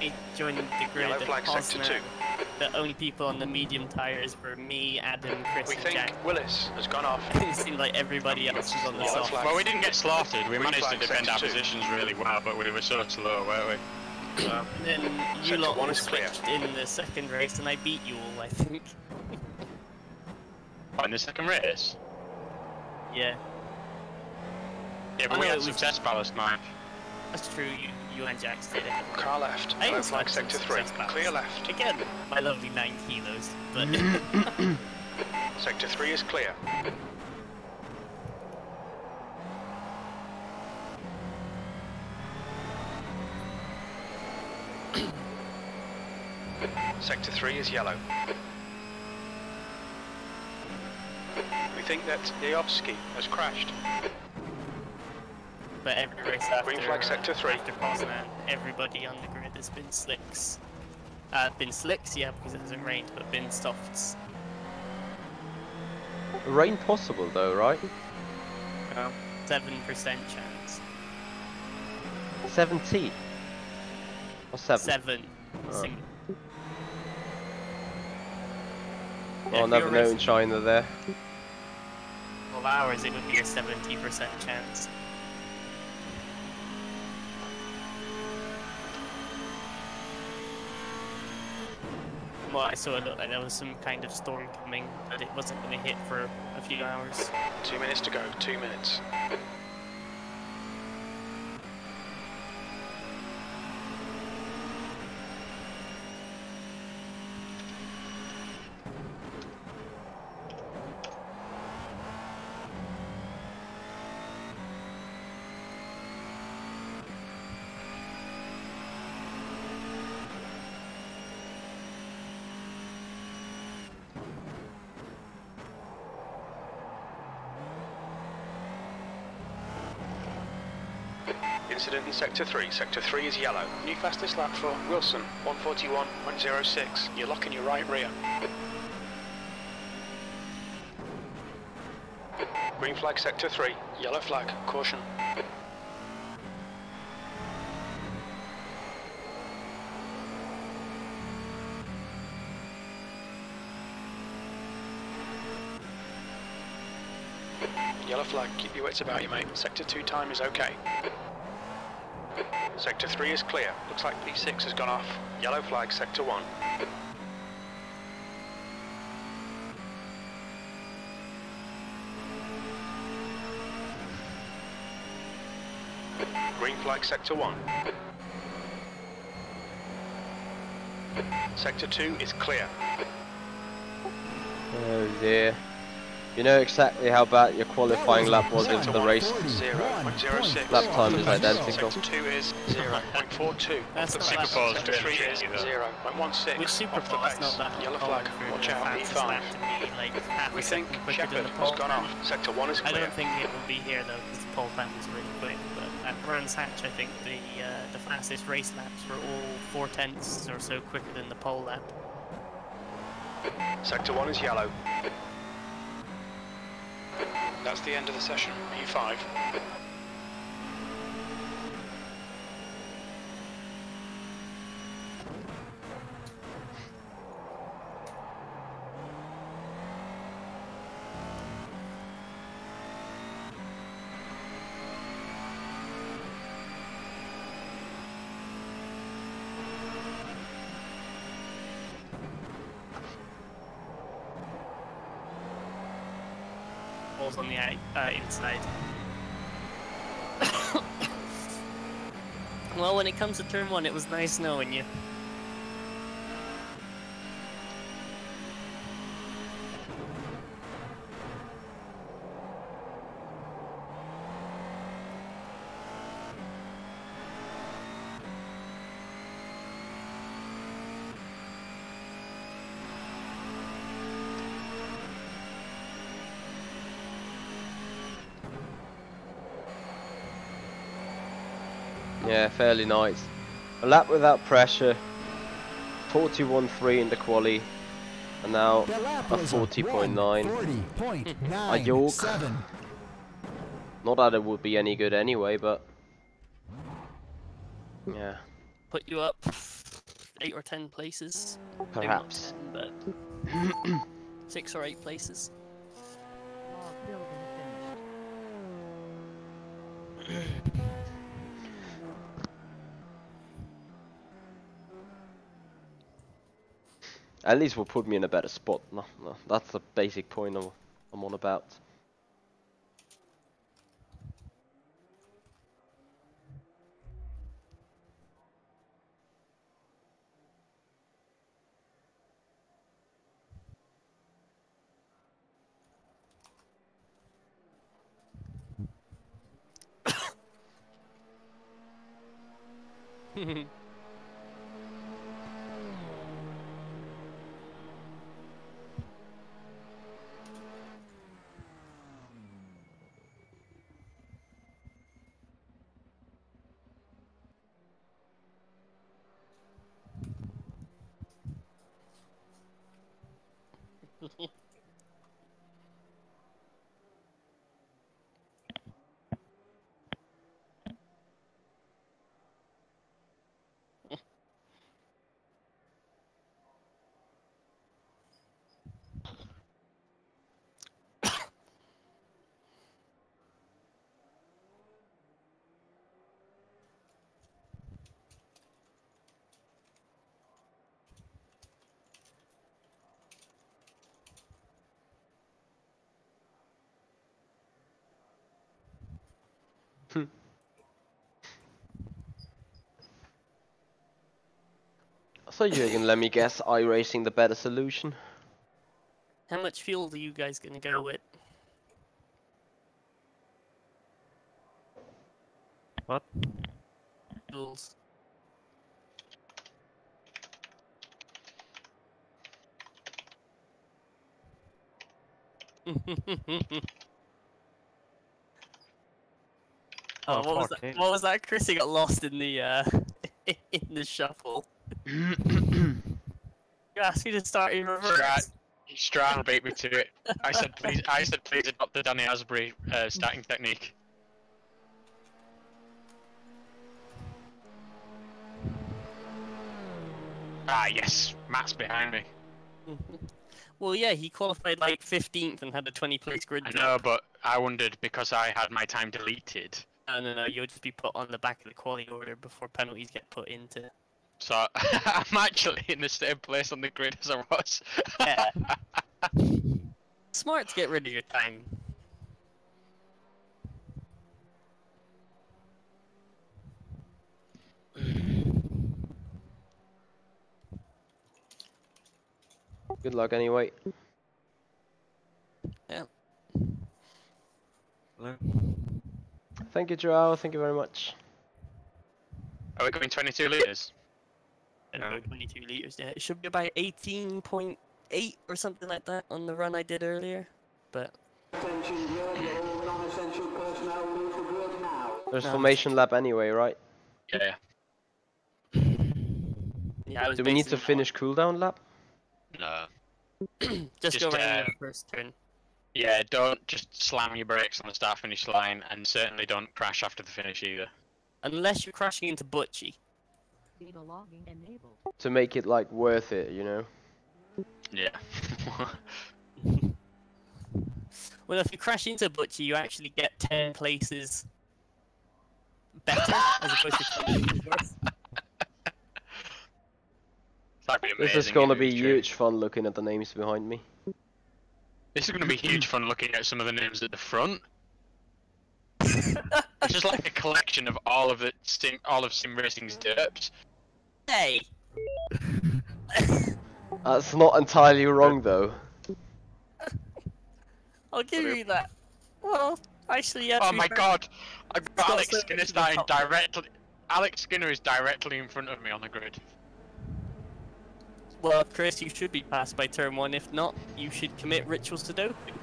[SPEAKER 2] We joined the grid
[SPEAKER 4] Yellow
[SPEAKER 2] at
[SPEAKER 4] flag sector
[SPEAKER 2] Cosner.
[SPEAKER 4] 2.
[SPEAKER 2] The only people on the medium tyres were me, Adam, Chris,
[SPEAKER 4] We
[SPEAKER 2] and
[SPEAKER 4] think
[SPEAKER 2] Jack.
[SPEAKER 4] Willis has gone off.
[SPEAKER 2] It seemed like everybody else was on the
[SPEAKER 4] Yellow
[SPEAKER 2] soft.
[SPEAKER 4] flag.
[SPEAKER 3] Well, we didn't get slaughtered. We
[SPEAKER 4] Green
[SPEAKER 3] managed to
[SPEAKER 4] flag
[SPEAKER 3] defend our
[SPEAKER 4] sector 2.
[SPEAKER 3] positions really well, but we were so slow, weren't we?
[SPEAKER 2] And then you
[SPEAKER 4] Sector
[SPEAKER 2] lot
[SPEAKER 4] 1
[SPEAKER 2] all
[SPEAKER 4] is clear.
[SPEAKER 2] switched in the second race and I beat you all, I think.
[SPEAKER 3] What, in the second race?
[SPEAKER 2] Yeah,
[SPEAKER 3] Yeah,
[SPEAKER 2] I
[SPEAKER 3] but we
[SPEAKER 2] know
[SPEAKER 3] had
[SPEAKER 2] it was-
[SPEAKER 3] success ballast, man.
[SPEAKER 2] that's true, you and Jax did it.
[SPEAKER 4] Car left.
[SPEAKER 2] I
[SPEAKER 4] Yellow
[SPEAKER 2] also
[SPEAKER 4] flag
[SPEAKER 2] had some
[SPEAKER 4] sector 3.
[SPEAKER 2] success battles.
[SPEAKER 4] Clear left.
[SPEAKER 2] Again, my lovely 9 kilos, but
[SPEAKER 4] Sector 3 is clear. Sector 3 is yellow. We think that Yayovsky has crashed.
[SPEAKER 2] but every race after,
[SPEAKER 4] Green flag sector 3.
[SPEAKER 2] after Poznan, everybody on the grid has been slicks. Been slicks, yeah, because it hasn't rained, but been softs.
[SPEAKER 1] Rain possible though, right?
[SPEAKER 2] 7% chance.
[SPEAKER 1] 70 or 7?
[SPEAKER 2] 7.
[SPEAKER 1] Oh.
[SPEAKER 2] Single.
[SPEAKER 1] Well, I'll never know in China there.
[SPEAKER 2] Well, ours it would be a 70% chance. Well, I saw it looked like there was some kind of storm coming, but it wasn't going to hit for a few hours.
[SPEAKER 4] 2 minutes to go. 2 minutes. Incident in Sector 3. Sector 3 is yellow. New fastest lap for Wilson, 141.06. You're locking your right rear. Green flag Sector 3. Yellow flag. Caution. Yellow flag. Keep your wits about you, mate. Sector 2 time is okay. Sector 3 is clear. Looks like P6 has gone off. Yellow flag, Sector 1. Green flag, Sector 1. Sector 2 is clear.
[SPEAKER 1] Oh dear. You know exactly how bad your qualifying lap was into the race.
[SPEAKER 4] 0.06.
[SPEAKER 1] Lap time is identical.
[SPEAKER 4] Sector 2 is 0.42.
[SPEAKER 2] That's
[SPEAKER 4] Off the
[SPEAKER 2] not
[SPEAKER 4] back.
[SPEAKER 2] bad.
[SPEAKER 4] Sector 3 is 0.16.
[SPEAKER 2] With Super
[SPEAKER 4] Off the
[SPEAKER 2] Bowl, it's
[SPEAKER 4] base.
[SPEAKER 2] not that
[SPEAKER 4] Yellow
[SPEAKER 2] hard
[SPEAKER 4] flag.
[SPEAKER 2] for
[SPEAKER 4] Watch
[SPEAKER 2] the
[SPEAKER 4] out,
[SPEAKER 2] fastest
[SPEAKER 4] E5.
[SPEAKER 2] lap to be like half
[SPEAKER 4] We
[SPEAKER 2] a
[SPEAKER 4] think
[SPEAKER 2] second quicker
[SPEAKER 4] Shepard
[SPEAKER 2] than the
[SPEAKER 4] has
[SPEAKER 2] pole
[SPEAKER 4] gone
[SPEAKER 2] time.
[SPEAKER 4] off. Sector 1 is
[SPEAKER 2] I
[SPEAKER 4] clear.
[SPEAKER 2] don't think it will be here though, because the pole time was really quick. But at Brands Hatch, I think the fastest race laps were all 4/10ths or so quicker than the pole lap.
[SPEAKER 4] Sector 1 is yellow. That's the end of the session. E5.
[SPEAKER 2] Balls on the inside. Well, when it comes to turn 1, it was nice knowing you.
[SPEAKER 1] Yeah, fairly nice. A lap without pressure. 41.3 in the quali. And now
[SPEAKER 6] The lap
[SPEAKER 1] a
[SPEAKER 6] was
[SPEAKER 1] 40.9.
[SPEAKER 6] 40.97.
[SPEAKER 1] Not that it would be any good anyway, but yeah,
[SPEAKER 2] Put you up 8 or 10 places. Maybe not
[SPEAKER 1] perhaps.
[SPEAKER 2] 10, but 6 or 8 places.
[SPEAKER 5] Log building finished.
[SPEAKER 1] At least will put me in a better spot. No, that's the basic point I'm on about. So Jürgen, let me guess, iRacing the better solution?
[SPEAKER 2] How much fuel are you guys gonna go with?
[SPEAKER 8] What?
[SPEAKER 2] Fuels. Oh, what was that?
[SPEAKER 8] 14.
[SPEAKER 2] What was that? Chris, he got lost in the in the shuffle. You asked me to start in reverse.
[SPEAKER 3] Strand beat me to it. I said please adopt the Danny Asbury starting technique. Ah yes, Matt's behind me.
[SPEAKER 2] Well, yeah, he qualified like 15th and had a 20-place grid
[SPEAKER 3] I
[SPEAKER 2] drop.
[SPEAKER 3] know, but I wondered because I had my time deleted.
[SPEAKER 2] No, you'll just be put on the back of the quality order before penalties get put into.
[SPEAKER 3] So I'm actually in the same place on the grid as I was.
[SPEAKER 2] Yeah. Smart to get rid of your time.
[SPEAKER 1] Good luck anyway.
[SPEAKER 2] Yeah.
[SPEAKER 1] Thank you, Joao. Thank you very much.
[SPEAKER 7] Are we going 22 litres?
[SPEAKER 2] And about 22 liters. Yeah, it should be about 18.8 or something like that on the run I did earlier. But
[SPEAKER 1] There's
[SPEAKER 2] No.
[SPEAKER 1] formation lap anyway, right?
[SPEAKER 7] Yeah.
[SPEAKER 2] yeah, I was
[SPEAKER 1] Do we need to
[SPEAKER 2] basing
[SPEAKER 1] finish cooldown lap?
[SPEAKER 7] No.
[SPEAKER 2] just go
[SPEAKER 7] just,
[SPEAKER 2] around your first turn.
[SPEAKER 7] Yeah, don't just slam your brakes on the start-finish line, and certainly don't crash after the finish either.
[SPEAKER 2] Unless you're crashing into Butchie.
[SPEAKER 5] Data logging enabled.
[SPEAKER 1] To make it like worth it, you know?
[SPEAKER 7] Yeah.
[SPEAKER 2] Well, if you crash into Butchie, you actually get 10 places better as opposed to 10 places worse.
[SPEAKER 7] That'd be
[SPEAKER 1] This
[SPEAKER 7] amazing
[SPEAKER 1] is gonna
[SPEAKER 7] if it
[SPEAKER 1] be
[SPEAKER 7] was true.
[SPEAKER 1] huge fun looking at the names behind me.
[SPEAKER 7] This is going to be huge fun looking at some of the names at the front. It's just like a collection of all of Sim Racing's derps.
[SPEAKER 2] Hey!
[SPEAKER 1] That's not entirely wrong though.
[SPEAKER 2] I'll give you that. Well, actually, yeah.
[SPEAKER 7] Oh
[SPEAKER 2] to be
[SPEAKER 7] my
[SPEAKER 2] fair,
[SPEAKER 7] god! I've got
[SPEAKER 2] got
[SPEAKER 7] Alex
[SPEAKER 2] so
[SPEAKER 7] Skinner
[SPEAKER 2] much to the
[SPEAKER 7] starting
[SPEAKER 2] top.
[SPEAKER 7] directly. Alex Skinner is directly in front of me on the grid.
[SPEAKER 2] Well, Chris, you should be passed by turn 1. If not, you should commit rituals to doping.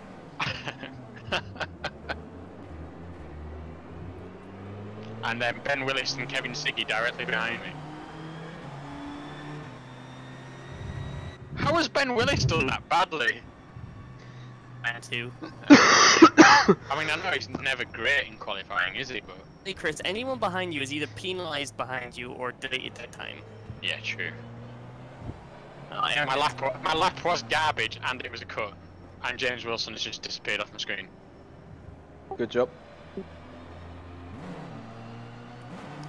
[SPEAKER 7] And then Ben Willis and Kevin Siggy directly behind me. How has Ben Willis done that badly?
[SPEAKER 2] Man, too.
[SPEAKER 7] I mean, I know he's never great in qualifying, is he? But
[SPEAKER 2] Hey, Chris, anyone behind you is either penalized behind you or deleted their time.
[SPEAKER 7] yeah, true.
[SPEAKER 2] I
[SPEAKER 7] My lap was garbage, and it was a cut. And James Wilson has just disappeared off my screen.
[SPEAKER 1] Good job.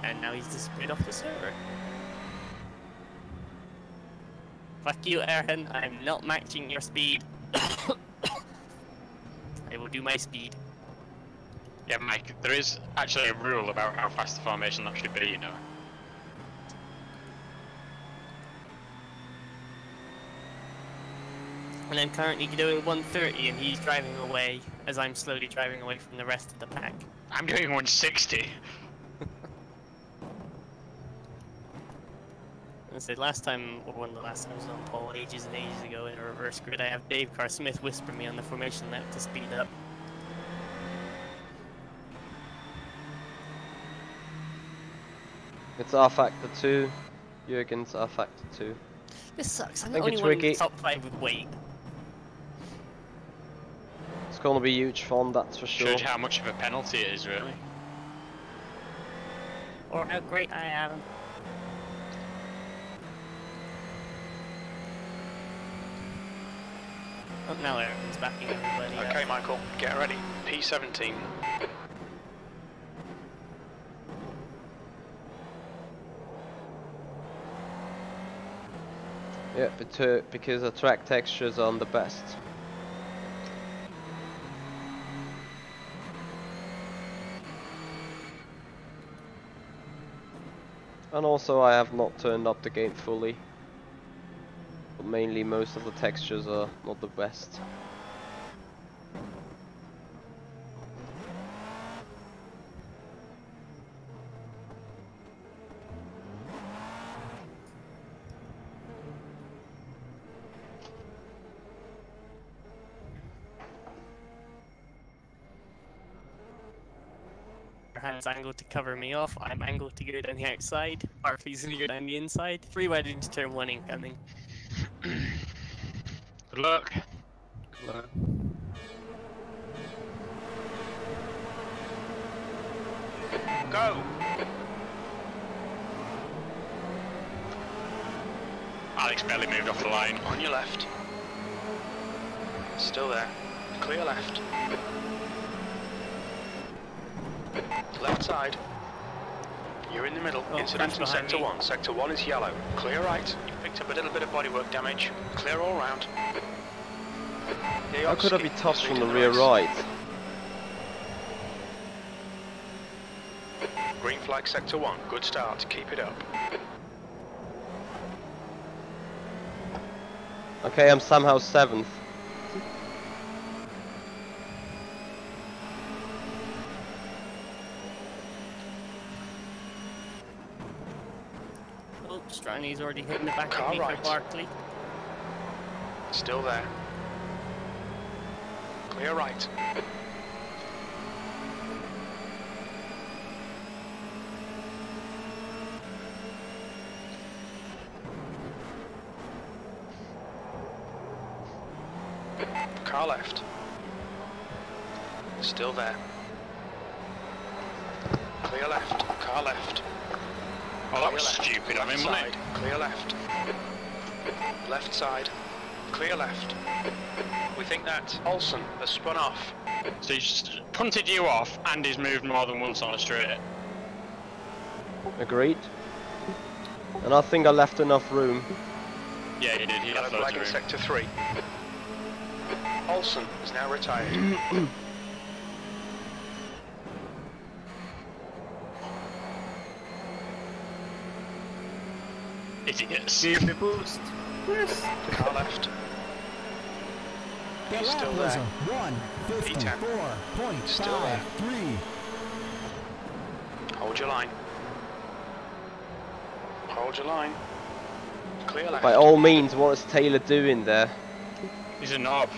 [SPEAKER 2] And now he's disappeared off the server. Fuck you, Erhan. I'm not matching your speed. I will do my speed.
[SPEAKER 7] Yeah, Mike, there is actually a rule about how fast the formation lap should be, you know.
[SPEAKER 2] And I'm currently doing 130 and he's driving away as I'm slowly driving away from the rest of the pack.
[SPEAKER 7] I'm doing 160.
[SPEAKER 2] I said last time, or one of the last times I was on pole ages and ages ago in a reverse grid, I have Dave Carr Smith whisper me on the formation lap to speed up.
[SPEAKER 1] It's rFactor 2. Jürgen's rFactor 2.
[SPEAKER 2] This sucks, I'm the
[SPEAKER 1] Thank you,
[SPEAKER 2] only one in the
[SPEAKER 1] Twiggy.
[SPEAKER 2] top 5 with weight.
[SPEAKER 1] It's gonna be huge fun, that's for sure.
[SPEAKER 7] Shows you how much of a penalty it is, really.
[SPEAKER 2] Or how great I am. Oh, now everyone's backing everybody up.
[SPEAKER 4] Okay, Michael, get ready. P17.
[SPEAKER 1] Yeah, because the track textures aren't the best. And also I have not turned up the game fully. But mainly most of the textures are not the best.
[SPEAKER 2] Hands angled to cover me off, I'm angled to go down the outside, Barclay's gonna go down the inside, 3 wide into turn 1 incoming.
[SPEAKER 7] Good luck.
[SPEAKER 8] Good luck.
[SPEAKER 4] Go!
[SPEAKER 7] Alex barely moved off the line.
[SPEAKER 4] On your left. Still there. Clear left. Left side. You're in the middle.
[SPEAKER 2] Oh,
[SPEAKER 4] Incident in
[SPEAKER 2] crash behind
[SPEAKER 4] sector
[SPEAKER 2] me.
[SPEAKER 4] 1. Sector 1 is yellow. Clear right. You picked up a little bit of bodywork damage. Clear all round.
[SPEAKER 1] How could I be touched from the rear right?
[SPEAKER 4] Green flag sector 1. Good start. Keep it up.
[SPEAKER 1] Okay, I'm somehow 7th.
[SPEAKER 2] Oh, Strani's already hitting the back
[SPEAKER 4] Car
[SPEAKER 2] of me
[SPEAKER 4] right.
[SPEAKER 2] for Barkley.
[SPEAKER 4] Still there. Clear right. Car left. Still there. Clear left. Car left.
[SPEAKER 7] Oh, that
[SPEAKER 4] Clear
[SPEAKER 7] was
[SPEAKER 4] left.
[SPEAKER 7] stupid of
[SPEAKER 4] Left
[SPEAKER 7] him, wasn't it?
[SPEAKER 4] side. Clear left. Left side. Clear left. We think that Olsen has spun off.
[SPEAKER 7] So he's punted you off and he's moved more than once on a straight.
[SPEAKER 1] Agreed. And I think I left enough room.
[SPEAKER 7] Yeah, he did. He
[SPEAKER 4] Got
[SPEAKER 7] left
[SPEAKER 4] a
[SPEAKER 7] loads
[SPEAKER 4] flag
[SPEAKER 7] of
[SPEAKER 4] in
[SPEAKER 7] room.
[SPEAKER 4] sector 3. Olsen is now retired.
[SPEAKER 7] Idiots.
[SPEAKER 8] Give me boost.
[SPEAKER 4] Car left.
[SPEAKER 6] The
[SPEAKER 4] He's
[SPEAKER 6] lap
[SPEAKER 4] still
[SPEAKER 6] was
[SPEAKER 4] there.
[SPEAKER 6] a
[SPEAKER 4] Still there.
[SPEAKER 6] 1:54.53.
[SPEAKER 4] Hold your line. Hold your line. Clear left.
[SPEAKER 1] By all means, what is Taylor doing there?
[SPEAKER 7] He's a knob.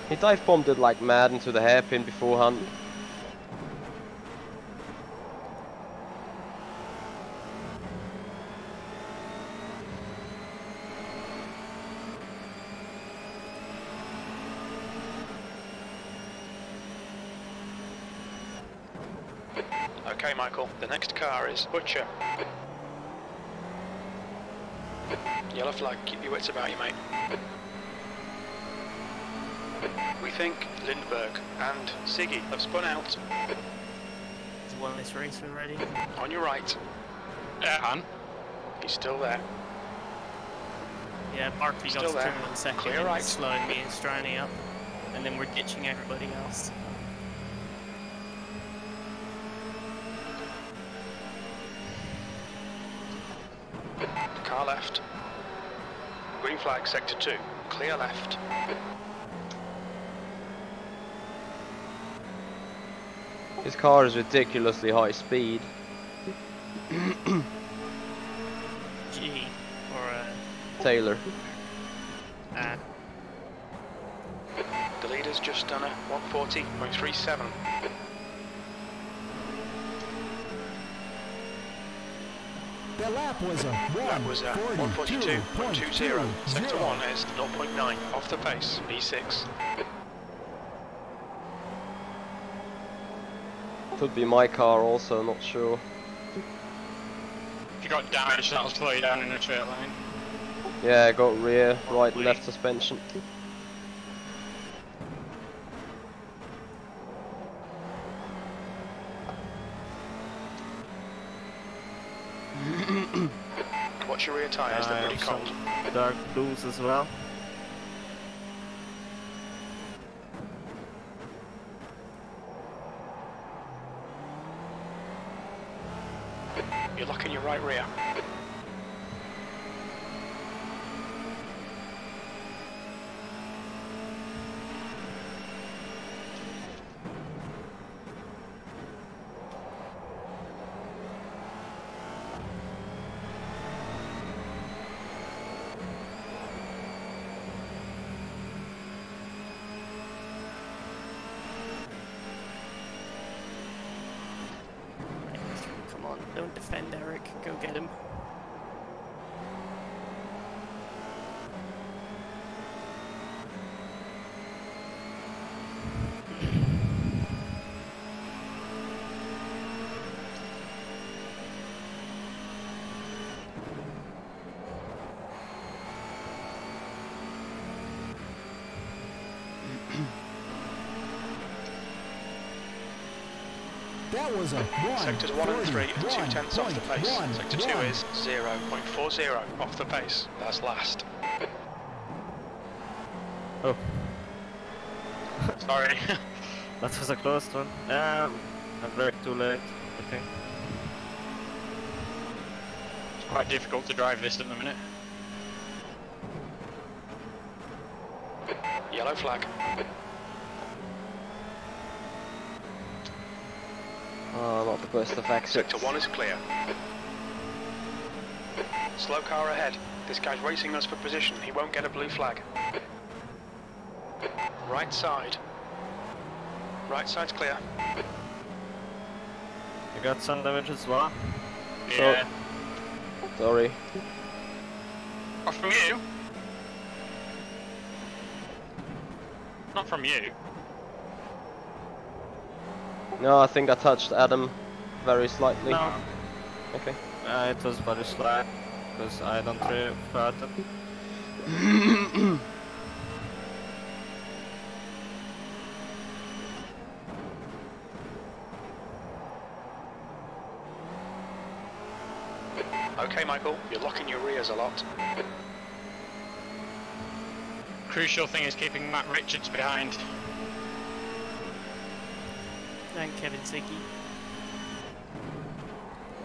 [SPEAKER 1] He dive bombed it like mad into the hairpin beforehand.
[SPEAKER 4] Okay, Michael. The next car is Butcher. Yellow flag. Keep your wits about you, mate. We think Lindbergh and Siggy have spun out.
[SPEAKER 2] He's won this race already.
[SPEAKER 4] On your right.
[SPEAKER 7] Yeah, man.
[SPEAKER 4] He's still there.
[SPEAKER 2] Yeah, Barkley got
[SPEAKER 4] Still
[SPEAKER 2] to
[SPEAKER 4] there.
[SPEAKER 2] turn 1 second
[SPEAKER 4] Clear
[SPEAKER 2] and
[SPEAKER 4] right.
[SPEAKER 2] slowing me and Strani up. And then we're ditching everybody else.
[SPEAKER 4] Car left. Green flag, sector 2. Clear left.
[SPEAKER 1] His car is ridiculously high speed.
[SPEAKER 2] G or
[SPEAKER 1] Taylor.
[SPEAKER 4] The leader's just done a 140.37.
[SPEAKER 6] The lap was a
[SPEAKER 4] That was a 142.20. Sector 1 is 0.9 off the pace. B6.
[SPEAKER 1] Could be my car also, not sure.
[SPEAKER 7] If you got damage, that'll slow you down in a straight line.
[SPEAKER 1] Yeah, I got rear, right and left suspension.
[SPEAKER 4] Watch your rear tyres, they're pretty
[SPEAKER 8] some
[SPEAKER 4] cold.
[SPEAKER 8] dark blues as well.
[SPEAKER 4] You're locking your right rear.
[SPEAKER 2] come on, don't defend Eric, go get him.
[SPEAKER 6] That was a
[SPEAKER 4] Sectors 1 and 3 are 2/10 off the pace. Sector 2
[SPEAKER 6] 1:41.
[SPEAKER 4] is 0.40 off the pace. That's last.
[SPEAKER 8] Oh,
[SPEAKER 7] Sorry.
[SPEAKER 8] that was a close one. I braked too late, I think.
[SPEAKER 7] quite difficult to drive this at the minute.
[SPEAKER 4] Yellow flag.
[SPEAKER 1] Oh, not the best of exits.
[SPEAKER 4] Sector 1 is clear. Slow car ahead. This guy's racing us for position. He won't get a blue flag. Right side. Right side's clear.
[SPEAKER 8] You got some damage as well?
[SPEAKER 7] Yeah.
[SPEAKER 1] Sorry.
[SPEAKER 7] Oh, from you? Not from you.
[SPEAKER 1] No, I think I touched Adam very slightly.
[SPEAKER 8] No.
[SPEAKER 1] Okay.
[SPEAKER 8] It was very slight, because I don't really hurt it.
[SPEAKER 4] Okay, Michael, you're locking your rears a lot.
[SPEAKER 7] Crucial thing is keeping Matt Richards behind.
[SPEAKER 2] And Kevin Ziggy.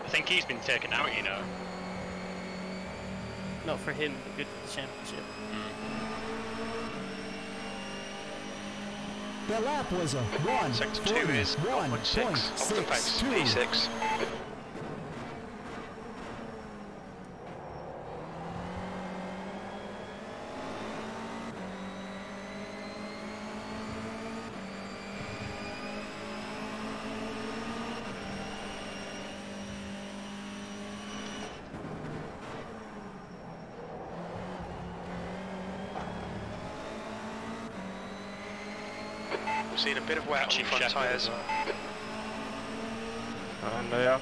[SPEAKER 7] I think he's been taken out, you know.
[SPEAKER 2] Not for him, but good for the championship.
[SPEAKER 6] The lap was a 1.
[SPEAKER 4] Sector 2 is 0.6 off the pace. P6. We've seen a bit of wet on the front tyres.
[SPEAKER 8] And yeah.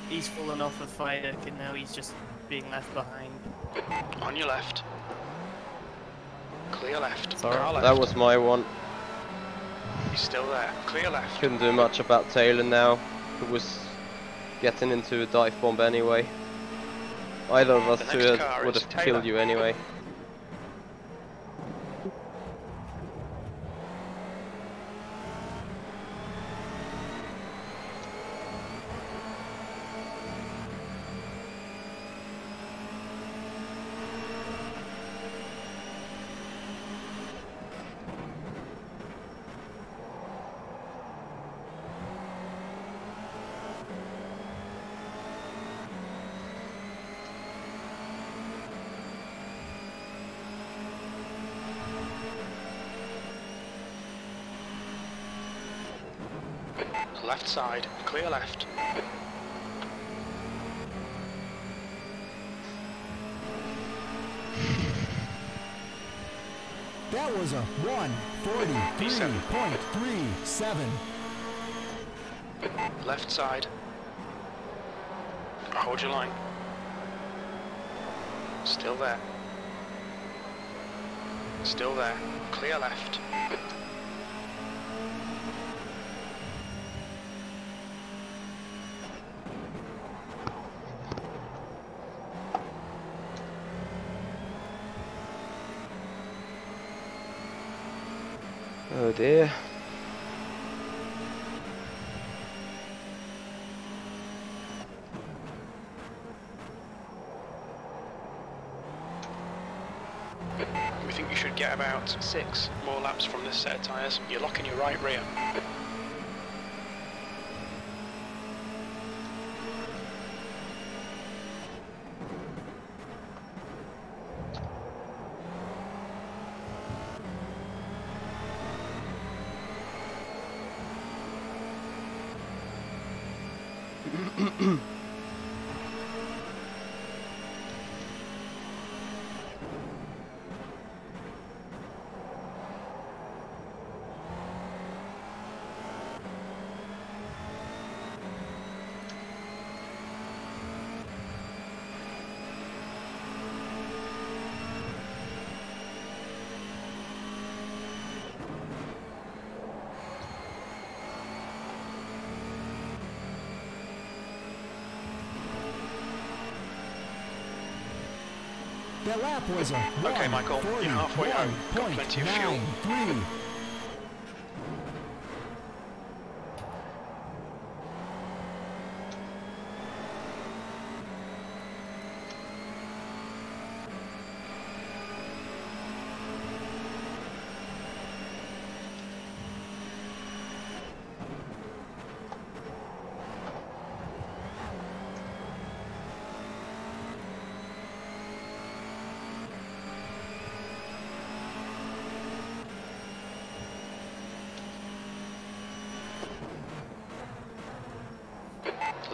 [SPEAKER 2] He's fallen off of Viaduct and now he's just being left behind.
[SPEAKER 4] On your left. Clear left.
[SPEAKER 8] Sorry.
[SPEAKER 4] Car left.
[SPEAKER 1] That was my one.
[SPEAKER 4] He's still there. Clear left.
[SPEAKER 1] Couldn't do much about Taylor now, who was getting into a dive bomb anyway. Either of us
[SPEAKER 4] The
[SPEAKER 1] two
[SPEAKER 4] next car
[SPEAKER 1] would
[SPEAKER 4] is
[SPEAKER 1] have
[SPEAKER 4] Taylor.
[SPEAKER 1] killed you anyway.
[SPEAKER 4] Left side. Clear left.
[SPEAKER 6] That was a 1:43.37.
[SPEAKER 4] Left side. Hold your line. Still there. Still there. Clear left.
[SPEAKER 1] Oh dear.
[SPEAKER 4] We think you should get about 6 more laps from this set of tyres. You're locking your right rear.
[SPEAKER 6] That lap was a
[SPEAKER 4] Okay, Michael, you're halfway home. Got plenty of fuel.
[SPEAKER 6] 1:41.93.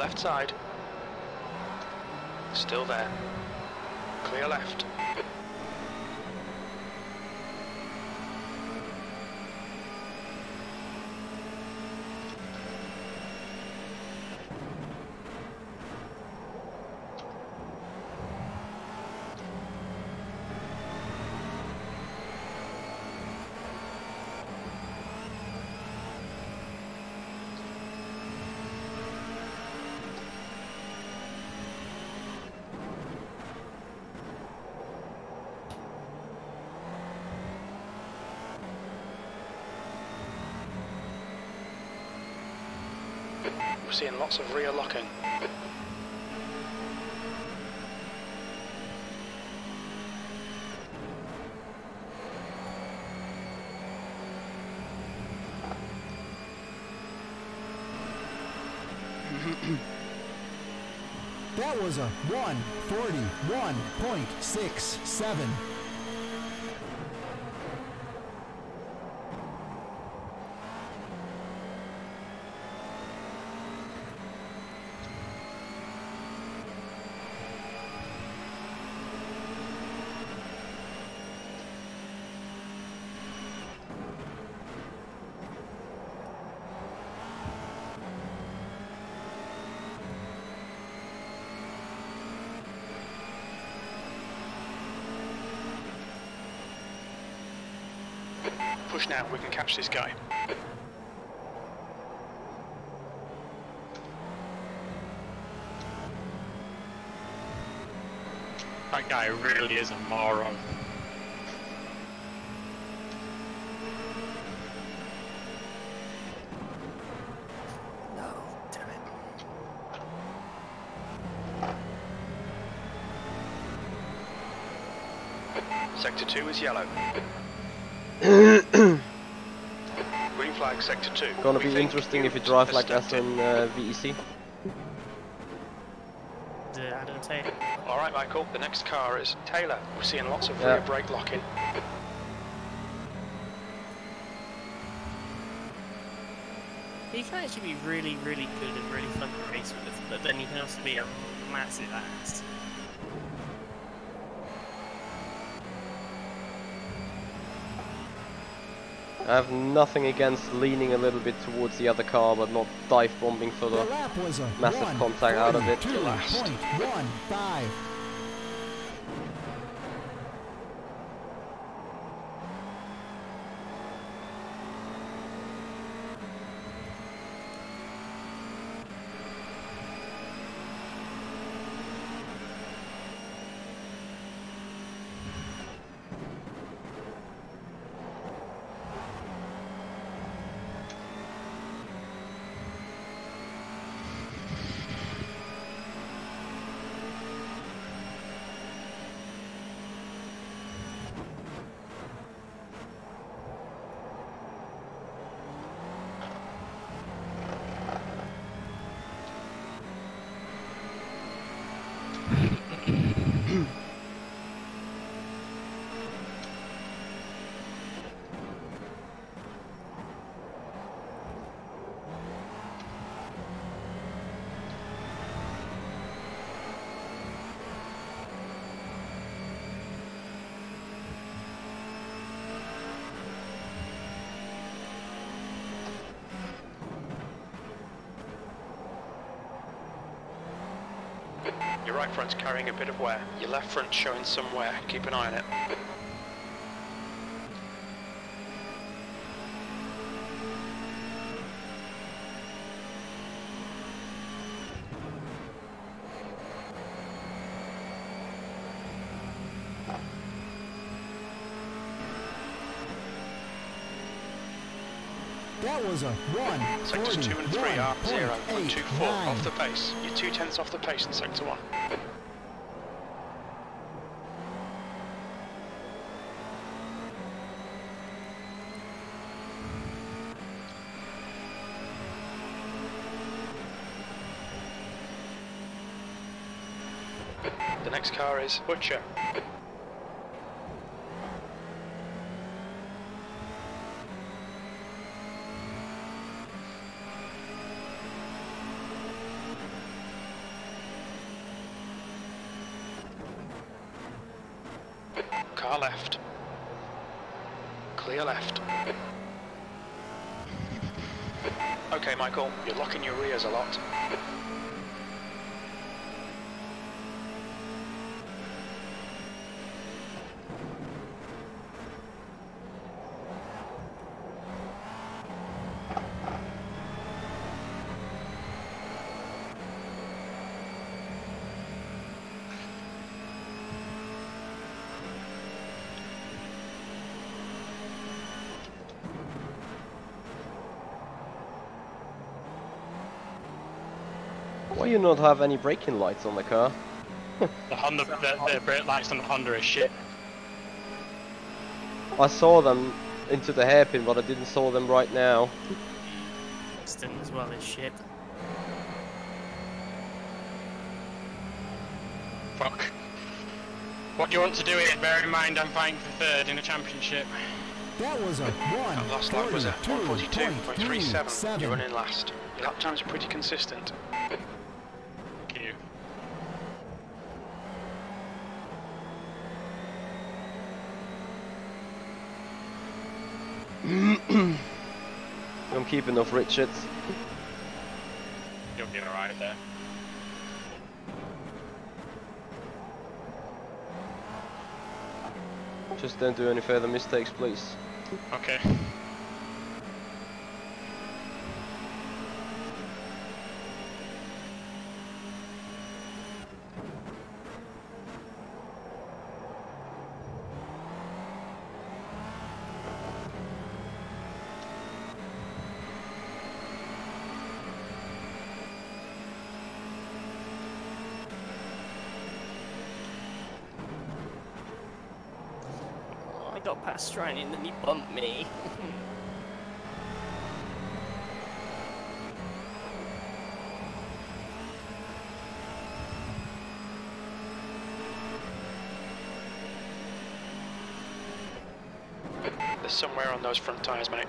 [SPEAKER 4] Left side. Still there. Clear left. We're seeing lots of rear locking.
[SPEAKER 6] That was a 1:41.67.
[SPEAKER 4] Push now, we can catch this guy.
[SPEAKER 3] That guy really is a moron.
[SPEAKER 2] No, damn it.
[SPEAKER 4] Sector 2 is yellow. Green flag, sector 2.
[SPEAKER 1] Gonna be interesting if you drive like us in VEC.
[SPEAKER 2] I don't take it.
[SPEAKER 4] Alright Michael, the next car is Taylor. We're seeing lots of rear brake locking.
[SPEAKER 2] He can actually be really, really good and really fun to race with, but then he can also be a massive ass.
[SPEAKER 1] I have nothing against leaning a little bit towards the other car, but not dive bombing for
[SPEAKER 6] The
[SPEAKER 1] the
[SPEAKER 6] lap was a
[SPEAKER 1] massive contact out of it.
[SPEAKER 6] 1:42.15.
[SPEAKER 4] Your right front's carrying a bit of wear. Your left front's showing some wear. Keep an eye on it.
[SPEAKER 6] That was a
[SPEAKER 4] Sectors 2 and 3 are 0 and 2-4 off
[SPEAKER 6] 1:40.89.
[SPEAKER 4] the pace. You're 2/10 off the pace in sector 1. The next car is Butcher. car left. Clear left. Okay, Michael, you're locking your rears a lot.
[SPEAKER 1] Why you not have any braking lights on the car?
[SPEAKER 3] The Honda, the brake lights on the Honda is shit.
[SPEAKER 1] I saw them into the hairpin, but I didn't saw them right now.
[SPEAKER 2] Instant as well as shit.
[SPEAKER 3] Fuck. What do you want to do here? Bear in mind I'm fighting for third in a championship.
[SPEAKER 6] That was a
[SPEAKER 4] That last lap was at 1:42.37.
[SPEAKER 6] 1:42.37.
[SPEAKER 4] You're running last. Your lap times are pretty consistent.
[SPEAKER 3] Thank you.
[SPEAKER 1] I'm keeping off Richards.
[SPEAKER 3] You'll be alright there.
[SPEAKER 1] Just don't do any further mistakes, please.
[SPEAKER 3] Okay.
[SPEAKER 2] Oh, I got past Ryan and then he bumped me.
[SPEAKER 4] There's somewhere on those front tyres, mate.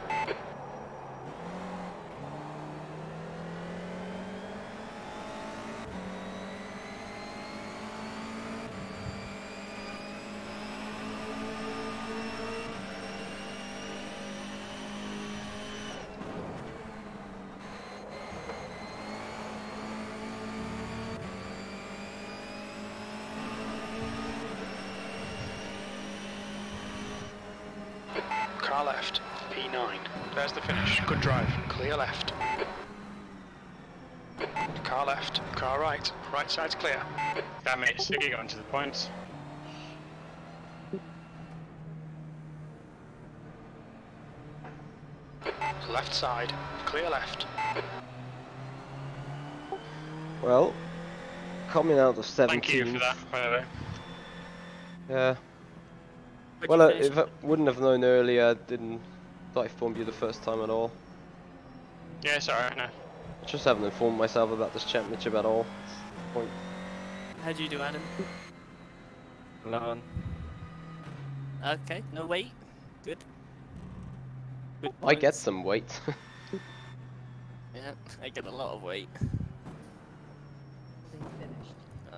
[SPEAKER 4] Car left, P9. There's the finish. Good drive. Clear left. Car left, car right. Right side's clear.
[SPEAKER 3] Damn it, Siggy got into the points.
[SPEAKER 4] Left side, clear left.
[SPEAKER 1] Well, coming out of 17th.
[SPEAKER 3] Thank you for that, by the way.
[SPEAKER 1] Yeah.
[SPEAKER 2] Where'd
[SPEAKER 1] Well,
[SPEAKER 2] you finish?
[SPEAKER 1] if I wouldn't have known earlier, I didn't dive bomb you the first time at all.
[SPEAKER 3] Yeah, it's alright now.
[SPEAKER 1] I just haven't informed myself about this championship at all. That's the point.
[SPEAKER 2] How'd you do, Adam?
[SPEAKER 8] 11.
[SPEAKER 2] Okay, no weight. Good. Good
[SPEAKER 1] I get
[SPEAKER 2] points.
[SPEAKER 1] some weight.
[SPEAKER 2] Yeah, I get a lot of weight.
[SPEAKER 5] They finished.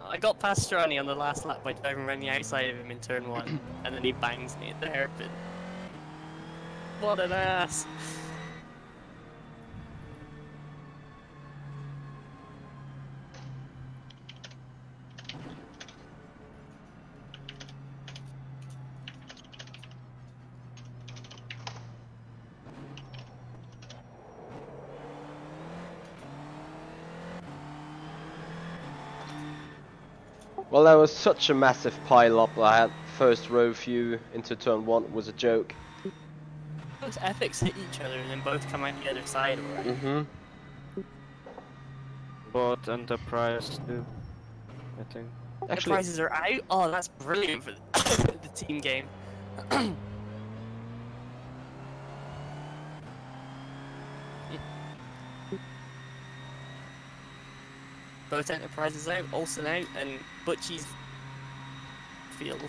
[SPEAKER 2] I got past Strani on the last lap by driving around the outside of him in turn 1, and then he bangs me at the hairpin. What an ass!
[SPEAKER 1] Well, there was such a massive pile up. I had first row view into turn 1 was a joke.
[SPEAKER 2] Those epics hit each other and then both come out the other side, alright?
[SPEAKER 1] Mm-hmm.
[SPEAKER 8] Both Enterprise too, I think.
[SPEAKER 2] The
[SPEAKER 1] Actually,
[SPEAKER 2] prizes are out? Oh, that's brilliant for the team game. Both Enterprises out, Olsen out, and Butchie's field.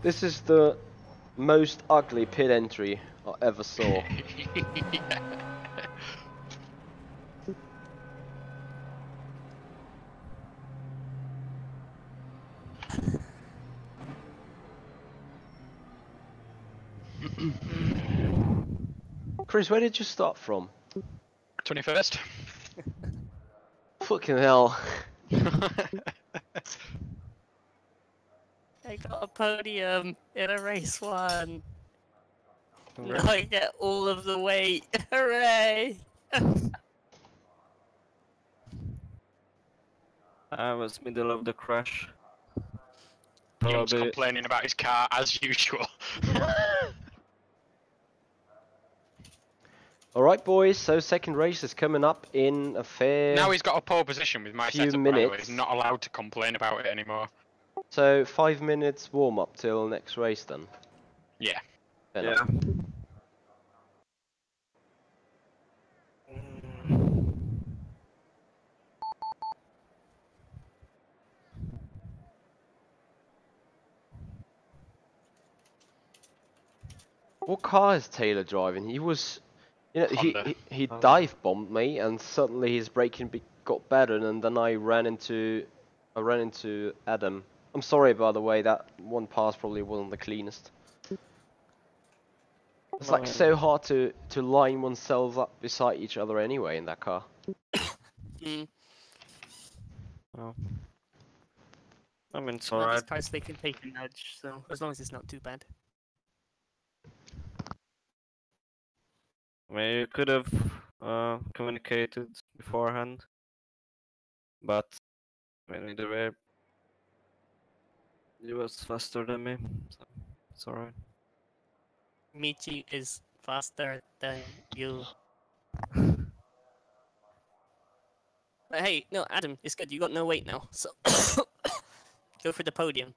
[SPEAKER 1] this is the most ugly pit entry I ever saw. Chris, where did you start from?
[SPEAKER 3] 21st.
[SPEAKER 1] Fucking hell.
[SPEAKER 2] I got a podium in a race one. Now I get all of the weight. Hooray!
[SPEAKER 8] I was middle of the crash.
[SPEAKER 3] Young's
[SPEAKER 8] Probably.
[SPEAKER 3] complaining about his car as usual.
[SPEAKER 1] Alright boys, so second race is coming up in a fair
[SPEAKER 3] Now he's got a pole position with my
[SPEAKER 1] few
[SPEAKER 3] setup, by the way.
[SPEAKER 1] minutes.
[SPEAKER 3] He's not allowed to complain about it anymore.
[SPEAKER 1] So 5 minutes warm up till next race then.
[SPEAKER 3] Yeah.
[SPEAKER 1] Fair
[SPEAKER 8] Yeah.
[SPEAKER 1] enough. What car is Taylor driving? He was, you know,
[SPEAKER 3] Honda.
[SPEAKER 1] he dive bombed me, and suddenly his braking got better, and then I ran into Adam. I'm sorry, by the way, that one pass probably wasn't the cleanest. It's like so hard to line oneself up beside each other anyway in that car.
[SPEAKER 2] Mm.
[SPEAKER 8] Oh. I mean, it's
[SPEAKER 2] Well, these
[SPEAKER 8] alright.
[SPEAKER 2] cars, they can take a nudge, so as long as it's not too bad.
[SPEAKER 8] I mean, you could have communicated beforehand, but I mean, either way, he was faster than me, so it's alright.
[SPEAKER 2] Michi is faster than you. But hey, no, Adam, it's good. You got no weight now, so go for the podium.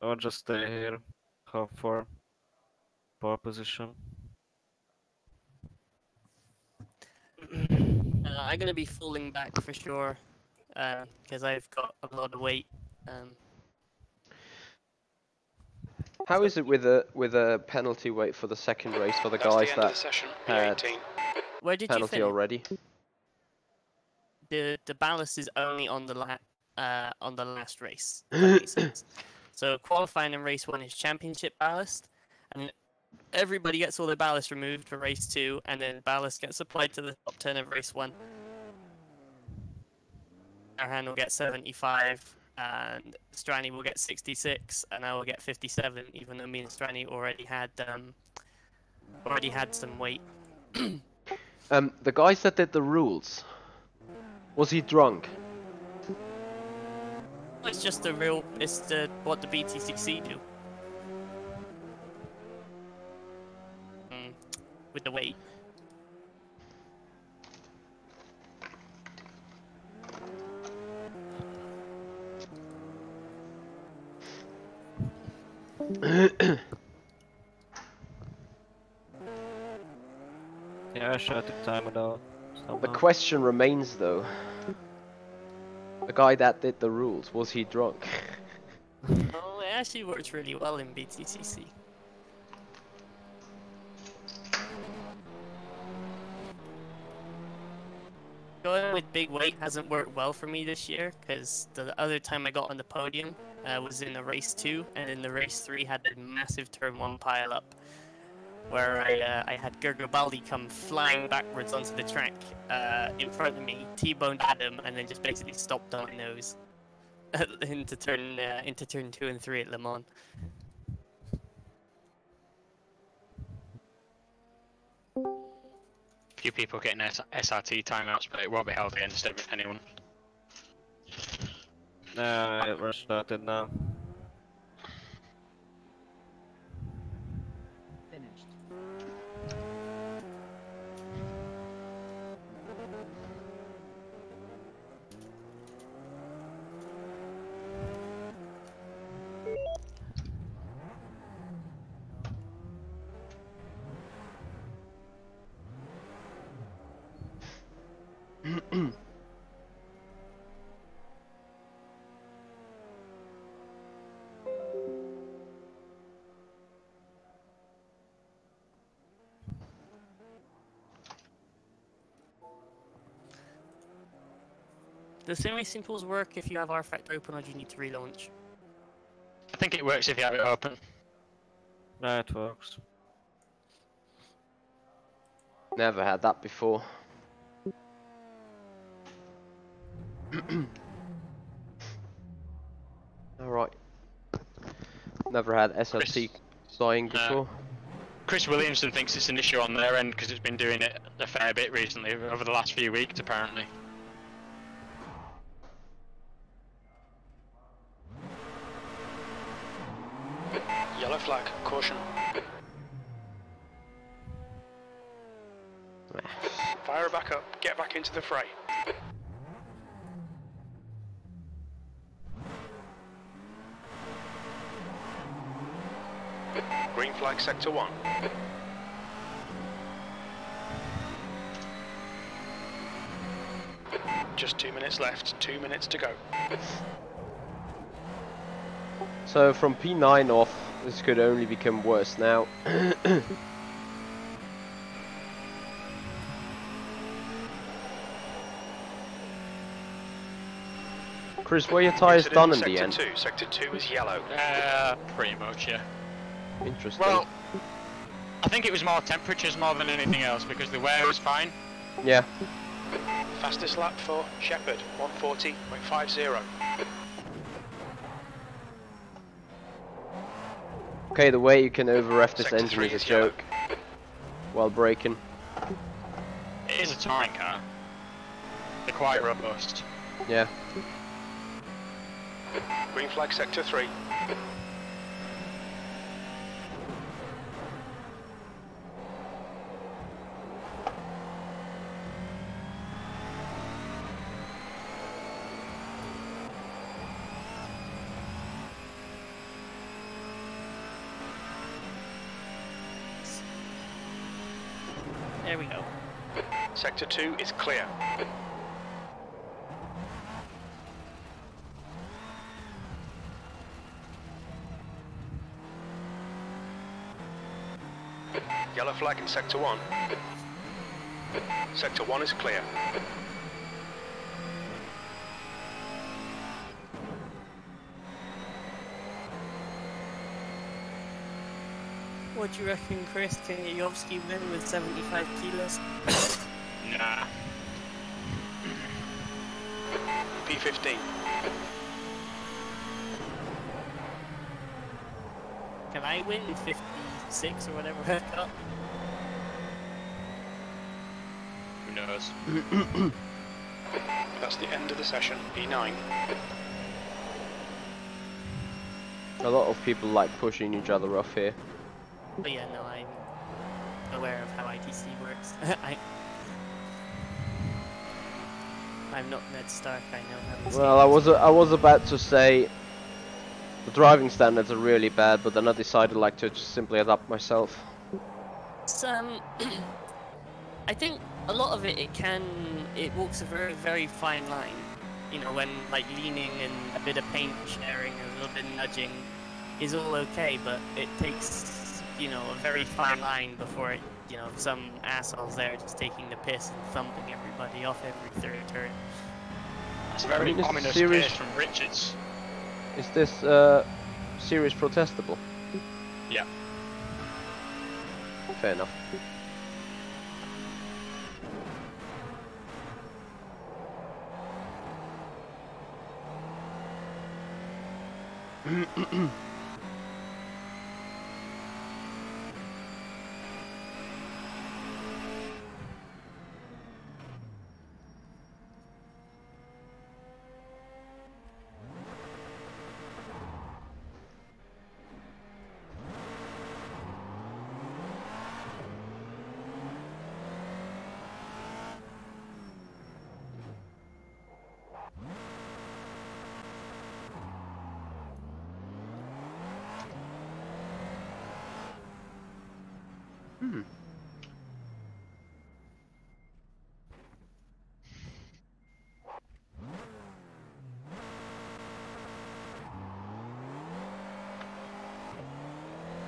[SPEAKER 8] I'll just stay here, half for pole position.
[SPEAKER 2] I'm gonna be falling back for sure, because I've got a lot of weight.
[SPEAKER 1] How is it with a penalty weight for the second race for the
[SPEAKER 4] That's
[SPEAKER 1] guys
[SPEAKER 4] the end of the
[SPEAKER 1] that
[SPEAKER 4] session.
[SPEAKER 1] had
[SPEAKER 4] P18.
[SPEAKER 2] Where did you
[SPEAKER 1] penalty
[SPEAKER 2] finish?
[SPEAKER 1] already?
[SPEAKER 2] The ballast is only on the last race. If that makes sense. So qualifying in race 1 is championship ballast, and everybody gets all their ballast removed for race 2, and then ballast gets applied to the top 10 of race 1. Arhan will get 75, and Strani will get 66, and I will get 57, even though me and Strani already had some weight.
[SPEAKER 1] The guys that did the rules, was he drunk?
[SPEAKER 2] It's just what the BTCC do. With the weight.
[SPEAKER 8] Yeah, I tried to time it out somehow.
[SPEAKER 1] The question remains though. The guy that did the rules, was he drunk?
[SPEAKER 2] Oh, it actually works really well in BTCC. Going with big weight hasn't worked well for me this year, because the other time I got on the podium was in the race 2, and in the race 3 had a massive turn 1 pile up, where I had Gurgabaldi come flying backwards onto the track in front of me, T-boned Adam, and then just basically stopped on my nose into turn 2 and 3 at Le Mans.
[SPEAKER 3] Few people getting SRT timeouts, but it won't be held against anyone.
[SPEAKER 8] Nah, we're started now.
[SPEAKER 5] Finished.
[SPEAKER 2] Does simracing pools work if you have rFactor open, or do you need to relaunch?
[SPEAKER 3] I think
[SPEAKER 7] think it works if you have it open.
[SPEAKER 8] That works.
[SPEAKER 1] Never had that before. Alright. Never had SLT flying before.
[SPEAKER 7] Chris Williamson thinks it's an issue on their end because it's been doing it a fair bit recently, over the last few weeks apparently.
[SPEAKER 4] Yellow flag, caution. Fire her back up, get back into the fray. Green flag, sector 1. Just 2 minutes left, 2 minutes to go.
[SPEAKER 1] So from P9 off, this could only become worse now. Chris, were your tyres done in the end?
[SPEAKER 4] Sector 2 is yellow.
[SPEAKER 7] Pretty much, yeah.
[SPEAKER 1] Interesting.
[SPEAKER 7] Well, I think it was more temperatures more than anything else because the wear was fine.
[SPEAKER 1] Yeah.
[SPEAKER 4] Fastest lap for Shepherd, 140.50.
[SPEAKER 1] Okay, the way you can over-ref this
[SPEAKER 4] Sector
[SPEAKER 1] engine
[SPEAKER 4] 3
[SPEAKER 1] is a
[SPEAKER 4] is yellow.
[SPEAKER 1] joke. While braking.
[SPEAKER 7] It is a touring car. They're quite robust.
[SPEAKER 1] Yeah.
[SPEAKER 4] Green flag, sector 3.
[SPEAKER 2] There we go.
[SPEAKER 4] Sector 2 is clear. Yellow flag in sector 1. Sector 1 is clear.
[SPEAKER 2] What do you reckon, Chris? Can Yovsky win with 75 kilos?
[SPEAKER 7] Nah.
[SPEAKER 4] P15.
[SPEAKER 2] Can I win with 56 or whatever I've got?
[SPEAKER 7] Who knows?
[SPEAKER 4] That's the end of the session, P9.
[SPEAKER 1] A lot of people like pushing each other off here.
[SPEAKER 2] But yeah, no, I'm aware of how ITC works. I'm not Ned Stark, I know how this
[SPEAKER 1] Well, I was about to say the driving standards are really bad, but then I decided like to just simply adapt myself.
[SPEAKER 2] It's, I think a lot of it walks a very, very fine line. You know, when like leaning and a bit of paint sharing and a little bit of nudging is all okay, but it takes, you know, a very fine line before it, you know, some assholes there just taking the piss and thumping everybody off every third turn.
[SPEAKER 7] That's a very
[SPEAKER 1] it's
[SPEAKER 7] ominous
[SPEAKER 1] serious.
[SPEAKER 7] case from Richards.
[SPEAKER 1] Is this serious protestable?
[SPEAKER 7] Yeah.
[SPEAKER 1] Fair enough.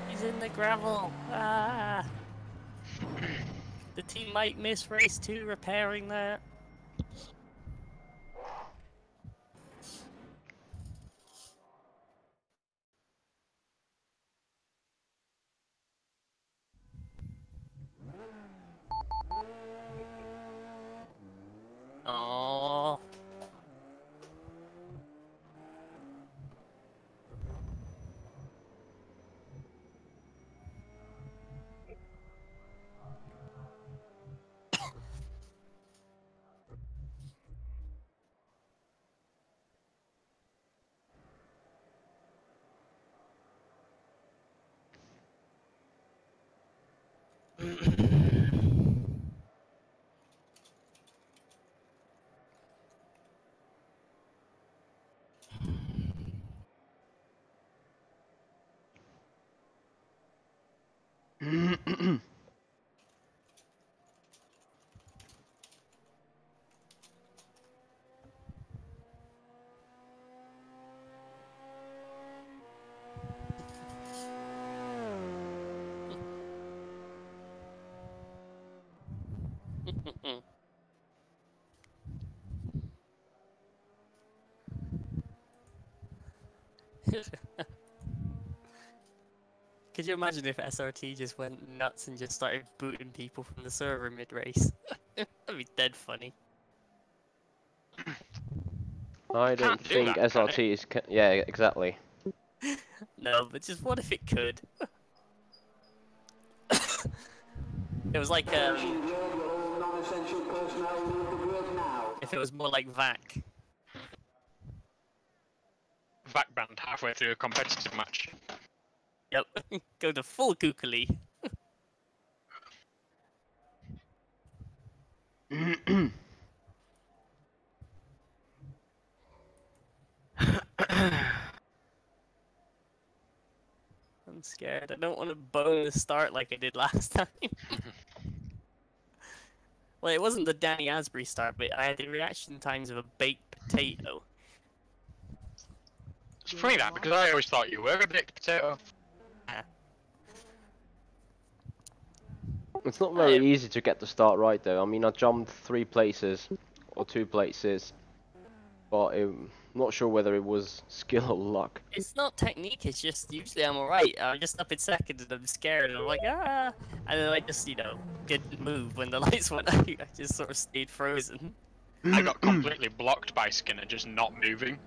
[SPEAKER 2] He's in the gravel. Ah. The team might miss race 2 repairing that. Could you imagine if SRT just went nuts and just started booting people from the server mid-race? That'd be dead funny.
[SPEAKER 1] I don't
[SPEAKER 7] Can't do
[SPEAKER 1] think
[SPEAKER 7] that, can
[SPEAKER 1] SRT is. Yeah, exactly.
[SPEAKER 2] No, but just what if it could? It was like if it was more like VAC.
[SPEAKER 7] VAC banned halfway through a competitive match.
[SPEAKER 2] Yep, go to full kookily. I'm scared. I don't want to bone the start like I did last time. Well, it wasn't the Danny Asbury start, but I had the reaction times of a baked potato.
[SPEAKER 7] It's funny that, because I always thought you were a baked potato.
[SPEAKER 1] It's not very easy to get the start right though. I mean, I jumped 3 places or 2 places, but I'm not sure whether it was skill or luck.
[SPEAKER 2] It's not technique, it's just usually I'm alright. I'm just up in second and I'm scared and I'm like, ah! And then I just, you know, didn't move when the lights went out. I just sort of stayed frozen.
[SPEAKER 7] I got completely blocked by Skinner, just not moving.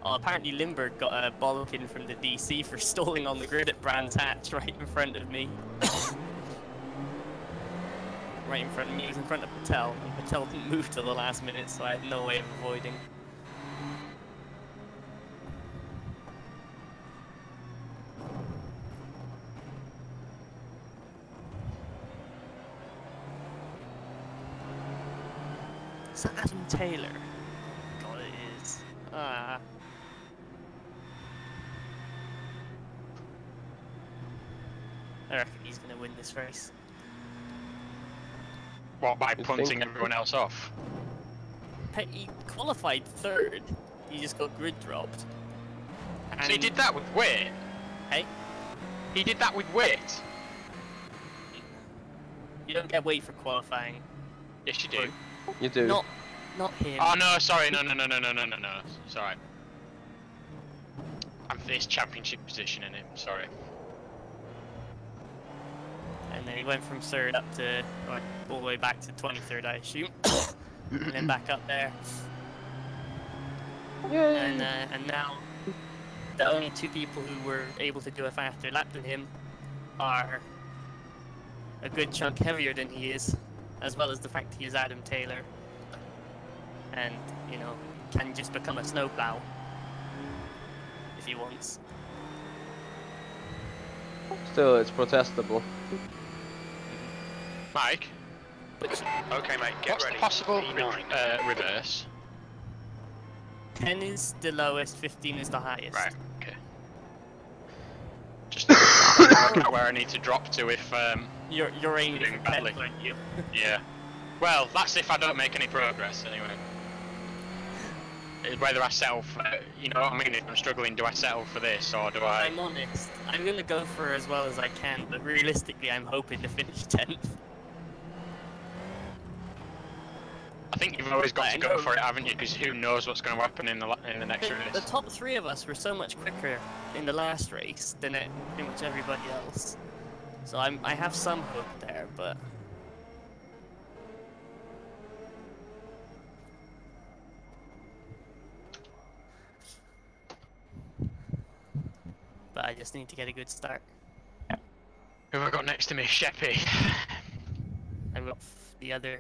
[SPEAKER 2] Oh, apparently Limburg got a bollocking from the DC for stalling on the grid at Brands Hatch right in front of me. Right in front of me, he was in front of Patel, and Patel didn't move till the last minute, so I had no way of avoiding. Is that Adam Taylor? God, it is. Ah. I reckon he's gonna win this race.
[SPEAKER 7] What, by
[SPEAKER 1] You
[SPEAKER 7] punting
[SPEAKER 1] think?
[SPEAKER 7] everyone else off?
[SPEAKER 2] He qualified 3rd, he just got grid dropped.
[SPEAKER 7] So he
[SPEAKER 2] And-
[SPEAKER 7] did that with weight?
[SPEAKER 2] Hey?
[SPEAKER 7] He did that with weight?
[SPEAKER 2] You don't get weight for qualifying.
[SPEAKER 7] Yes, you do.
[SPEAKER 1] You do.
[SPEAKER 2] Not him.
[SPEAKER 7] Oh no, sorry, no. Sorry. I'm this championship position in him, sorry.
[SPEAKER 2] And then he went from 3rd up to, or all the way back to 23rd, I assume. And then back up there. And now, the only 2 people who were able to do a faster lap than him are a good chunk heavier than he is, as well as the fact he is Adam Taylor. And, you know, can just become a snowplow if he wants.
[SPEAKER 1] Still, it's protestable.
[SPEAKER 7] Mike,
[SPEAKER 4] Okay, mate, get
[SPEAKER 7] what's
[SPEAKER 4] ready.
[SPEAKER 7] the possible
[SPEAKER 4] P9.
[SPEAKER 7] reverse?
[SPEAKER 2] 10 is the lowest, 15 is the highest.
[SPEAKER 7] Right, okay. Just trying to work out where I need to drop to if,
[SPEAKER 2] You're aiming
[SPEAKER 7] doing
[SPEAKER 2] for 10,
[SPEAKER 7] badly.
[SPEAKER 2] aren't you?
[SPEAKER 7] yeah. Well, that's if I don't make any progress, anyway. Whether I settle for, you know what I mean, if I'm struggling, do I settle for this, or do I...
[SPEAKER 2] I'm honest. I'm gonna go for as well as I can, but realistically, I'm hoping to finish 10th.
[SPEAKER 7] I think you've always got
[SPEAKER 2] I
[SPEAKER 7] to go
[SPEAKER 2] know.
[SPEAKER 7] for it, haven't you? Because who knows what's going to happen in the next
[SPEAKER 2] The
[SPEAKER 7] race.
[SPEAKER 2] top 3 of us were so much quicker in the last race than pretty much everybody else. So I have some hope there, but... But I just need to get a good start.
[SPEAKER 7] Who have I got next to me? Sheppy.
[SPEAKER 2] I've got the other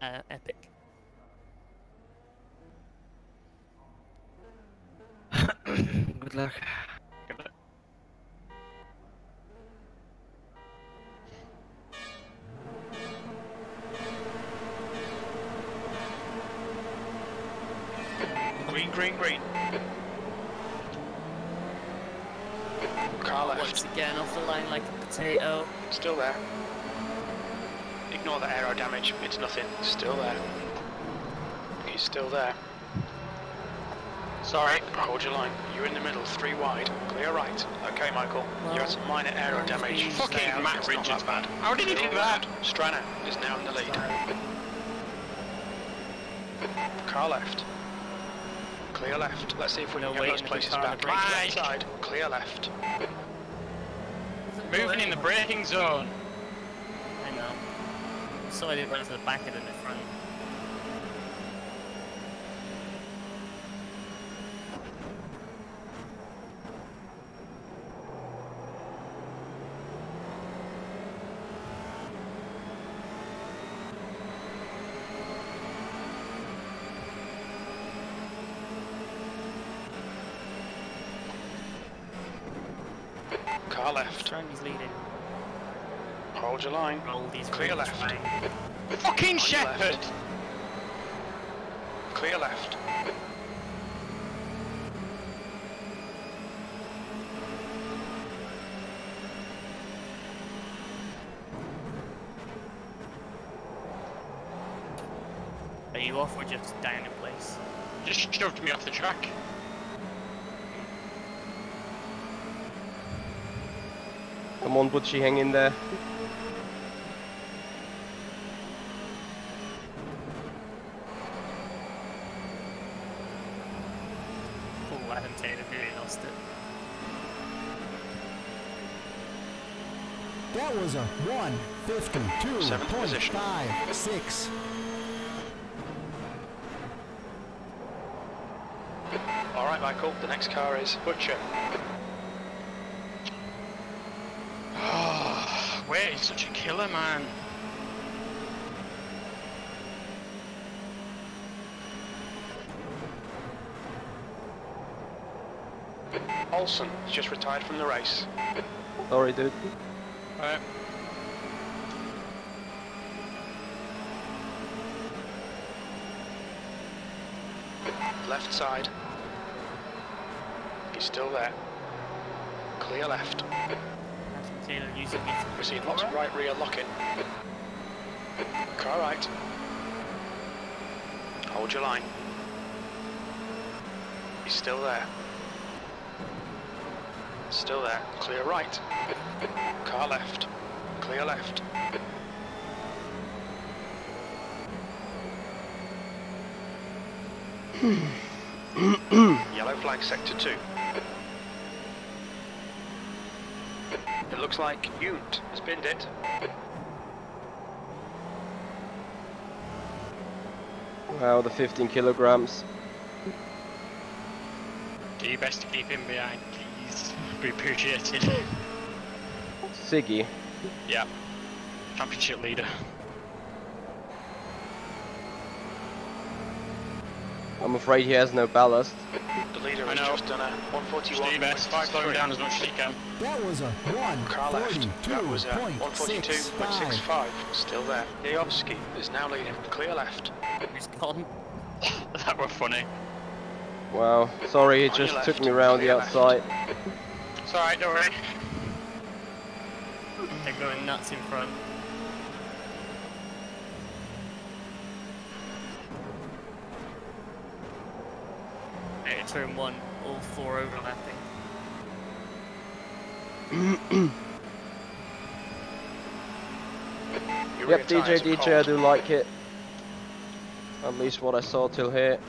[SPEAKER 2] Epic.
[SPEAKER 8] Good luck.
[SPEAKER 4] Green, green, green. Car
[SPEAKER 2] Once
[SPEAKER 4] left.
[SPEAKER 2] again off the line like a potato.
[SPEAKER 4] Still there. Ignore the aero damage. It's nothing. Still there. He's still there.
[SPEAKER 3] Sorry.
[SPEAKER 4] Hold your line. You're in the middle, 3 wide. Clear right. Okay, Michael. You had some minor aero damage.
[SPEAKER 3] Fucking Matt
[SPEAKER 4] It's not
[SPEAKER 3] Richards,
[SPEAKER 4] that
[SPEAKER 3] man.
[SPEAKER 4] bad.
[SPEAKER 3] How did he do that?
[SPEAKER 4] Strana is now in the lead. Car left. Clear left. Let's see if we
[SPEAKER 2] No
[SPEAKER 4] can get those
[SPEAKER 2] waiting for
[SPEAKER 4] places
[SPEAKER 2] car to
[SPEAKER 4] back.
[SPEAKER 2] brake.
[SPEAKER 4] Left side. Clear left.
[SPEAKER 3] Moving in the braking zone.
[SPEAKER 2] I know. So I didn't run to the back of the front.
[SPEAKER 4] Car left.
[SPEAKER 2] Strana's leading.
[SPEAKER 4] Hold your line.
[SPEAKER 2] Roll these
[SPEAKER 4] Clear
[SPEAKER 2] roads
[SPEAKER 4] left.
[SPEAKER 2] fine.
[SPEAKER 3] Fucking
[SPEAKER 4] On your
[SPEAKER 3] Shepherd!
[SPEAKER 4] left. Clear left.
[SPEAKER 2] Are you off or just down in place?
[SPEAKER 3] Just shoved me off the track.
[SPEAKER 1] Come on, Butchie, hang in there.
[SPEAKER 2] Oh, Adam Taylor really lost it.
[SPEAKER 6] That was a
[SPEAKER 4] 7th position.
[SPEAKER 6] 1:52.56.
[SPEAKER 4] Alright, Michael. The next car is Butcher.
[SPEAKER 3] Oh, wait, he's such a killer, man.
[SPEAKER 4] Olsen has just retired from the race.
[SPEAKER 1] Sorry, dude.
[SPEAKER 3] Right.
[SPEAKER 4] Left side. He's still there. Clear left.
[SPEAKER 2] Adam Taylor using me.
[SPEAKER 4] We're seeing lots of right rear locking. Car right. Hold your line. He's still there. Still there. Clear right. Car left. Clear left. Yellow flag sector 2. It looks like Unt has binned it.
[SPEAKER 1] Wow, the 15 kilograms.
[SPEAKER 3] Do your best to keep him behind, please. Be appreciated.
[SPEAKER 1] Siggy.
[SPEAKER 3] Yeah. Championship leader.
[SPEAKER 1] I'm afraid he has no ballast.
[SPEAKER 4] The leader
[SPEAKER 3] I
[SPEAKER 4] has
[SPEAKER 3] know.
[SPEAKER 4] just done a
[SPEAKER 3] Just do your best. Slow him
[SPEAKER 4] 141.53.
[SPEAKER 3] down as much as you can.
[SPEAKER 6] That was a
[SPEAKER 4] Car left. That was a
[SPEAKER 6] 1:42.65.
[SPEAKER 4] 142.65. Still there. Yovsky is now leading. Clear left.
[SPEAKER 2] He's gone.
[SPEAKER 3] That were funny.
[SPEAKER 1] Wow, sorry, he
[SPEAKER 4] On your
[SPEAKER 1] just
[SPEAKER 4] left,
[SPEAKER 1] took me round the
[SPEAKER 4] clear left.
[SPEAKER 1] outside.
[SPEAKER 3] It's alright, don't worry.
[SPEAKER 2] They're going nuts in front. Yeah, turn 1, all 4 overlapping.
[SPEAKER 4] Your
[SPEAKER 1] Yep,
[SPEAKER 4] rear tyres
[SPEAKER 1] DJ,
[SPEAKER 4] are
[SPEAKER 1] DJ, I
[SPEAKER 4] cold.
[SPEAKER 1] do like it. At least what I saw till here.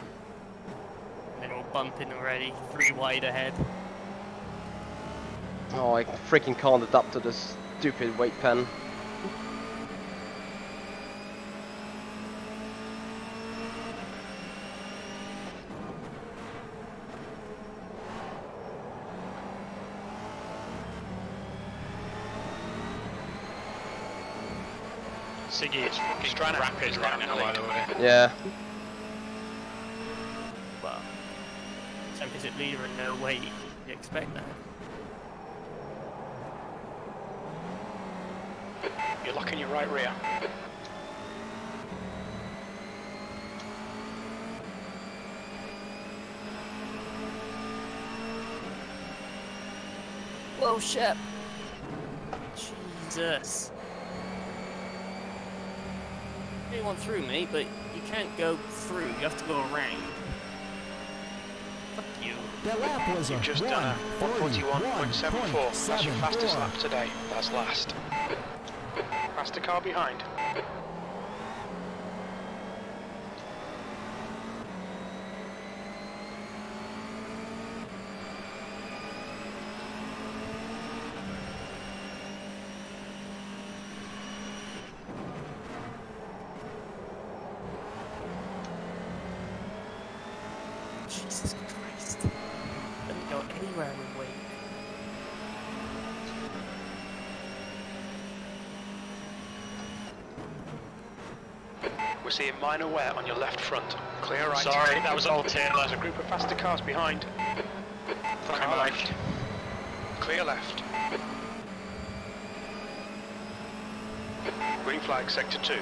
[SPEAKER 2] And they're all bumping already, 3 wide ahead.
[SPEAKER 1] Oh, I freaking can't adapt to this stupid weight pen.
[SPEAKER 3] Siggy is fucking
[SPEAKER 4] Strana
[SPEAKER 3] rapid
[SPEAKER 4] is
[SPEAKER 3] right
[SPEAKER 4] now
[SPEAKER 3] now,
[SPEAKER 4] in the
[SPEAKER 3] by the way.
[SPEAKER 1] Yeah.
[SPEAKER 2] Well, championship leader in no way you expect that.
[SPEAKER 4] You're locking your right rear.
[SPEAKER 2] Whoa, Shep! Jesus. You want through me, but you can't go through, you have to go around. Fuck you.
[SPEAKER 6] The lap was a
[SPEAKER 4] You've just done a 141.74. That's your fastest
[SPEAKER 6] 141.74.
[SPEAKER 4] lap today. That's last. Faster car behind.
[SPEAKER 2] Jesus Christ. Doesn't go anywhere with weight.
[SPEAKER 4] We're seeing minor wear on your left front. Clear right.
[SPEAKER 7] Sorry, that was all Taylor.
[SPEAKER 4] There's a group of faster cars behind.
[SPEAKER 7] Front
[SPEAKER 4] Car
[SPEAKER 7] and back.
[SPEAKER 4] left. Clear left. Green flag, sector 2.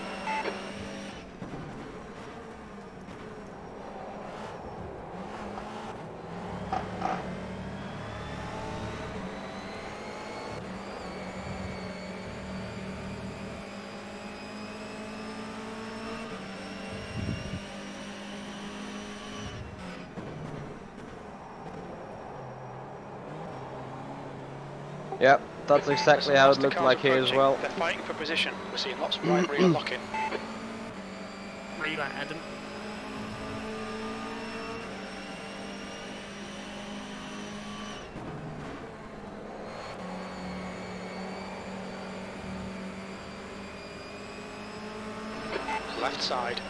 [SPEAKER 1] Yep, that's exactly how it looked like here as well.
[SPEAKER 4] They're fighting for position. We're seeing lots of right rear locking.
[SPEAKER 2] Where are you at, Adam?
[SPEAKER 4] Left side.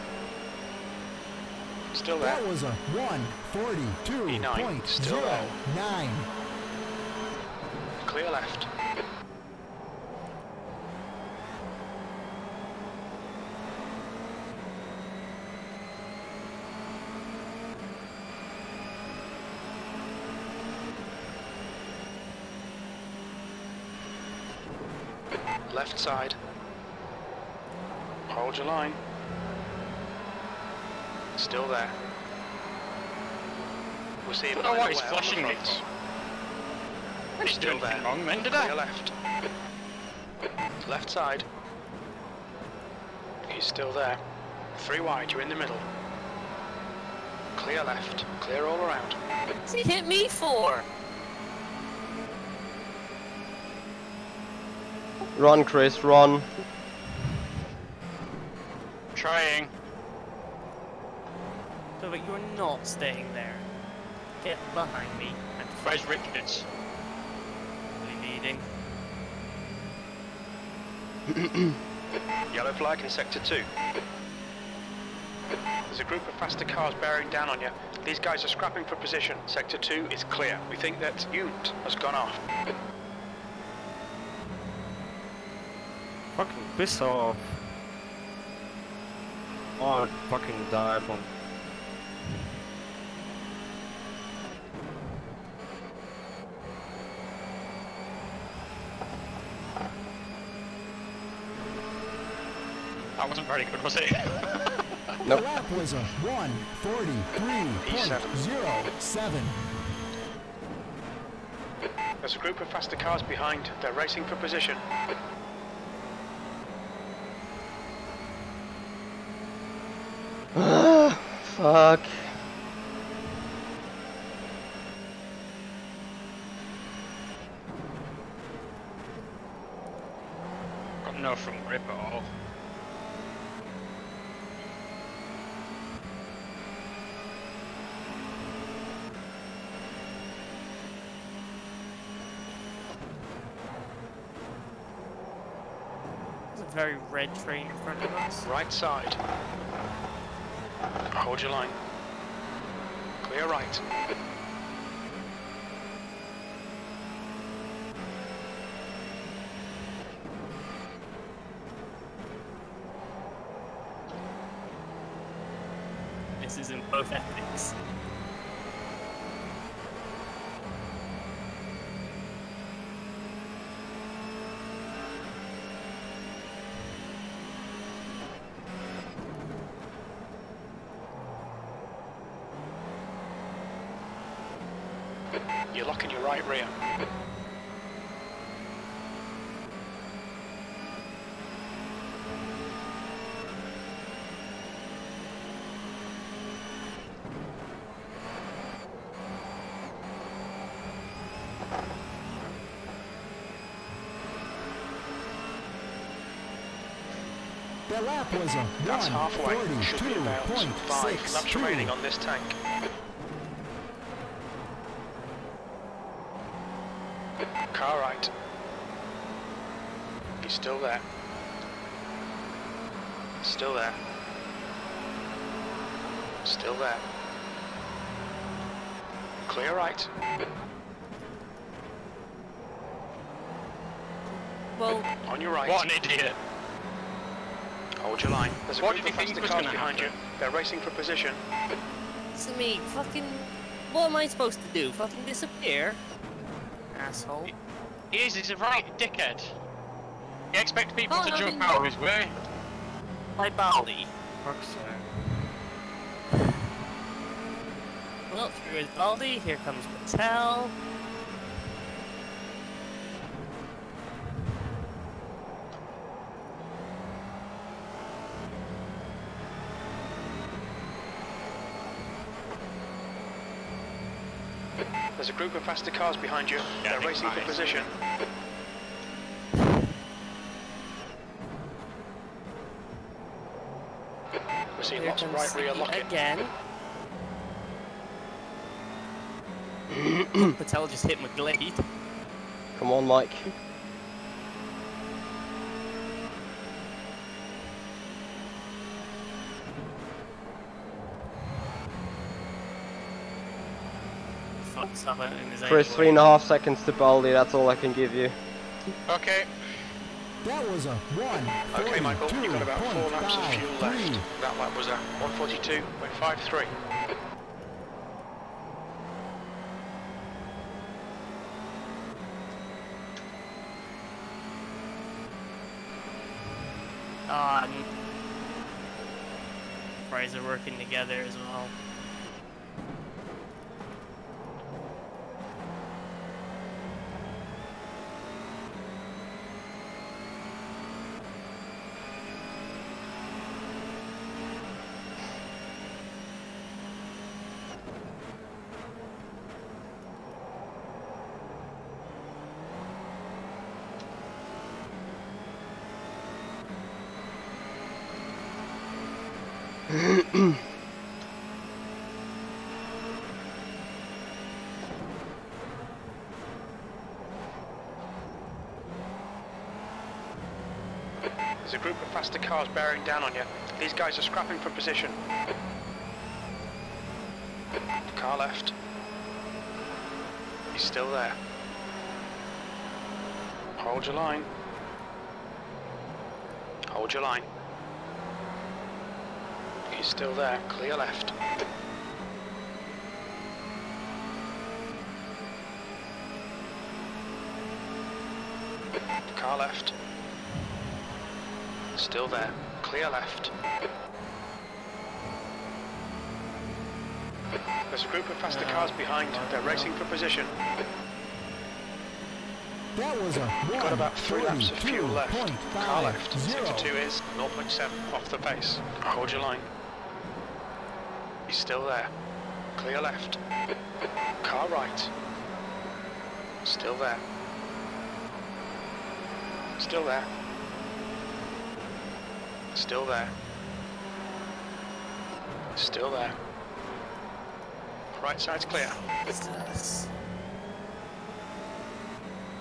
[SPEAKER 4] Still there.
[SPEAKER 6] That was a 142.09.
[SPEAKER 4] Still there. Clear left. Left side. Hold your line. Still there. We're seeing
[SPEAKER 7] I don't know what he's
[SPEAKER 4] minor wear on the
[SPEAKER 7] flashing me
[SPEAKER 4] fronts.
[SPEAKER 7] for. I didn't do
[SPEAKER 4] Still
[SPEAKER 7] anything
[SPEAKER 4] there.
[SPEAKER 7] wrong then, did
[SPEAKER 4] Clear
[SPEAKER 7] I?
[SPEAKER 4] left. Left side. He's still there. 3 wide, you're in the middle. Clear left. Clear all around.
[SPEAKER 2] What's he hit me for?
[SPEAKER 1] Run, Chris, run.
[SPEAKER 7] Trying.
[SPEAKER 2] So, but you're not staying there. Get behind me and
[SPEAKER 7] Where's Richards?
[SPEAKER 2] leading.
[SPEAKER 4] Yellow flag in sector 2. There's a group of faster cars bearing down on you. These guys are scrapping for position. Sector 2 is clear. We think that Unt has gone off.
[SPEAKER 8] Fucking piss off. Oh, fucking dive on.
[SPEAKER 7] That wasn't very good, was it?
[SPEAKER 6] The lap was a 143.07.
[SPEAKER 4] There's a group of faster cars behind. They're racing for position.
[SPEAKER 1] Fuck.
[SPEAKER 7] Got no front grip at all.
[SPEAKER 2] There's a very red train in front of us.
[SPEAKER 4] Right side. Hold your line. Clear right.
[SPEAKER 2] This is in both ethics.
[SPEAKER 4] You're locking your right rear.
[SPEAKER 6] The lap was a
[SPEAKER 4] That's halfway. Should be about 5 laps remaining on this tank. Car right. He's still there. Still there. Still there. Clear right.
[SPEAKER 2] Well,
[SPEAKER 4] On your right.
[SPEAKER 7] What an idiot.
[SPEAKER 4] Hold your line. There's a
[SPEAKER 7] What
[SPEAKER 4] group
[SPEAKER 7] did
[SPEAKER 4] of
[SPEAKER 7] you think
[SPEAKER 4] faster
[SPEAKER 7] was
[SPEAKER 4] cars
[SPEAKER 7] gonna
[SPEAKER 4] behind you.
[SPEAKER 7] happen?
[SPEAKER 4] They're racing for position.
[SPEAKER 2] to me, fucking... What am I supposed to do? Fucking disappear? Asshole.
[SPEAKER 7] He's a right dickhead. He expects people
[SPEAKER 2] Oh,
[SPEAKER 7] to
[SPEAKER 2] no,
[SPEAKER 7] jump
[SPEAKER 2] no.
[SPEAKER 7] out of his way.
[SPEAKER 2] My Baldy.
[SPEAKER 8] Fuck's sake.
[SPEAKER 2] Well, here is Baldy, here comes Patel.
[SPEAKER 4] There's a group of faster cars behind you.
[SPEAKER 7] Yeah,
[SPEAKER 4] They're racing for
[SPEAKER 7] nice.
[SPEAKER 4] position. We're seeing
[SPEAKER 2] Here
[SPEAKER 4] lots of
[SPEAKER 2] comes
[SPEAKER 4] right rear
[SPEAKER 2] Ziggy
[SPEAKER 4] lock-in.
[SPEAKER 2] again. Patel just hit McGlade.
[SPEAKER 1] Come on, Mike.
[SPEAKER 2] Fucks up in his
[SPEAKER 1] Chris,
[SPEAKER 2] own way.
[SPEAKER 1] 3.5 seconds to Baldy, that's all I can give you.
[SPEAKER 7] Okay.
[SPEAKER 6] That was a 1.
[SPEAKER 4] Okay, Michael, you've got about 4 laps of fuel left. That lap was a 1:42.53.
[SPEAKER 2] And Fraser working together as well.
[SPEAKER 4] There's a group of faster cars bearing down on you. These guys are scrapping for position. Car left. He's still there. Hold your line. Hold your line. He's still there. Clear left. Car left. Still there. Clear left. There's a group of faster cars behind. They're racing for position.
[SPEAKER 6] That was a 1.
[SPEAKER 4] You've got about 3 laps of fuel left. Car left. 62 is 0.7 off the pace. Hold your line. He's still there. Clear left. Car right. Still there. Still there. Still there. Still there. Right side's clear.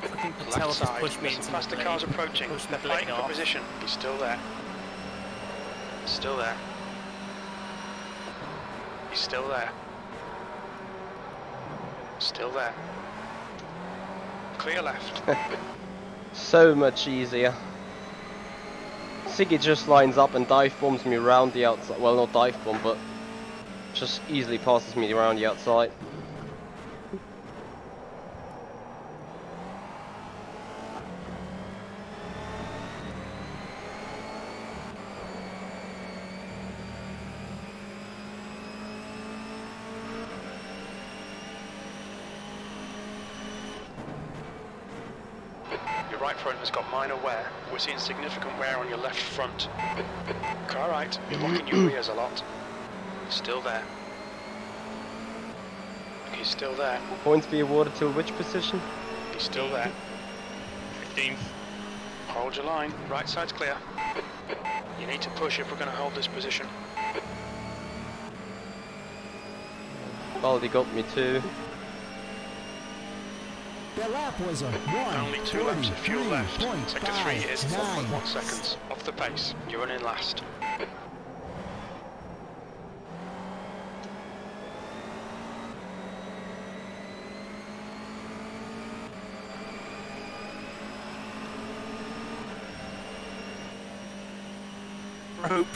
[SPEAKER 2] Fucking Patel
[SPEAKER 4] Left
[SPEAKER 2] just
[SPEAKER 4] side.
[SPEAKER 2] pushed me
[SPEAKER 4] Some
[SPEAKER 2] into
[SPEAKER 4] faster
[SPEAKER 2] McGlade.
[SPEAKER 4] cars approaching.
[SPEAKER 2] Pushed
[SPEAKER 4] They're
[SPEAKER 2] McGlade
[SPEAKER 4] fighting for
[SPEAKER 2] off.
[SPEAKER 4] position. He's still there. Still there. He's still there. Still there. Clear left.
[SPEAKER 1] So much easier. Ziggy just lines up and dive bombs me around the outside. Well, not dive bomb, but just easily passes me around the outside.
[SPEAKER 4] Your right front has got minor wear. We're seeing significant wear on your left front. Car right, you're locking your rears a lot. Still there. He's still there.
[SPEAKER 1] Points be awarded to which position?
[SPEAKER 4] He's still there.
[SPEAKER 7] 15th.
[SPEAKER 4] Hold your line. Right side's clear. You need to push if we're going to hold this position.
[SPEAKER 1] Baldy got me too.
[SPEAKER 6] The lap was a 1.
[SPEAKER 4] Only 2 laps of fuel left. Sector 3 is 4.1 seconds off the pace. You're running last.
[SPEAKER 2] Rope.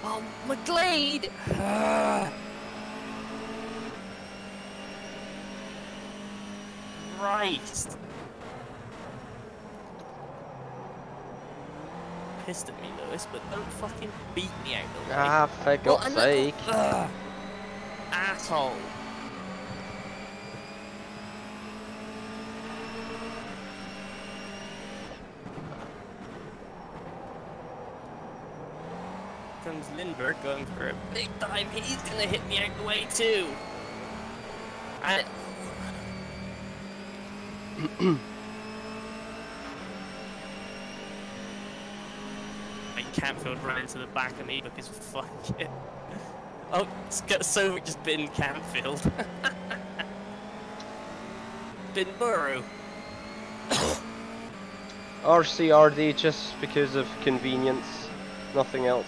[SPEAKER 2] Oh, McGlade! Christ! Pissed at me, Lewis, but don't fucking beat me out the way.
[SPEAKER 1] Ah, for God's sake.
[SPEAKER 2] Asshole! Comes Lindbergh going for a big dive. He's gonna hit me out the way too. I Campfield ran into the back of me because fuck it. Oh, Civic just been Campfield. Been Burrow.
[SPEAKER 1] RCRD just because of convenience, nothing else.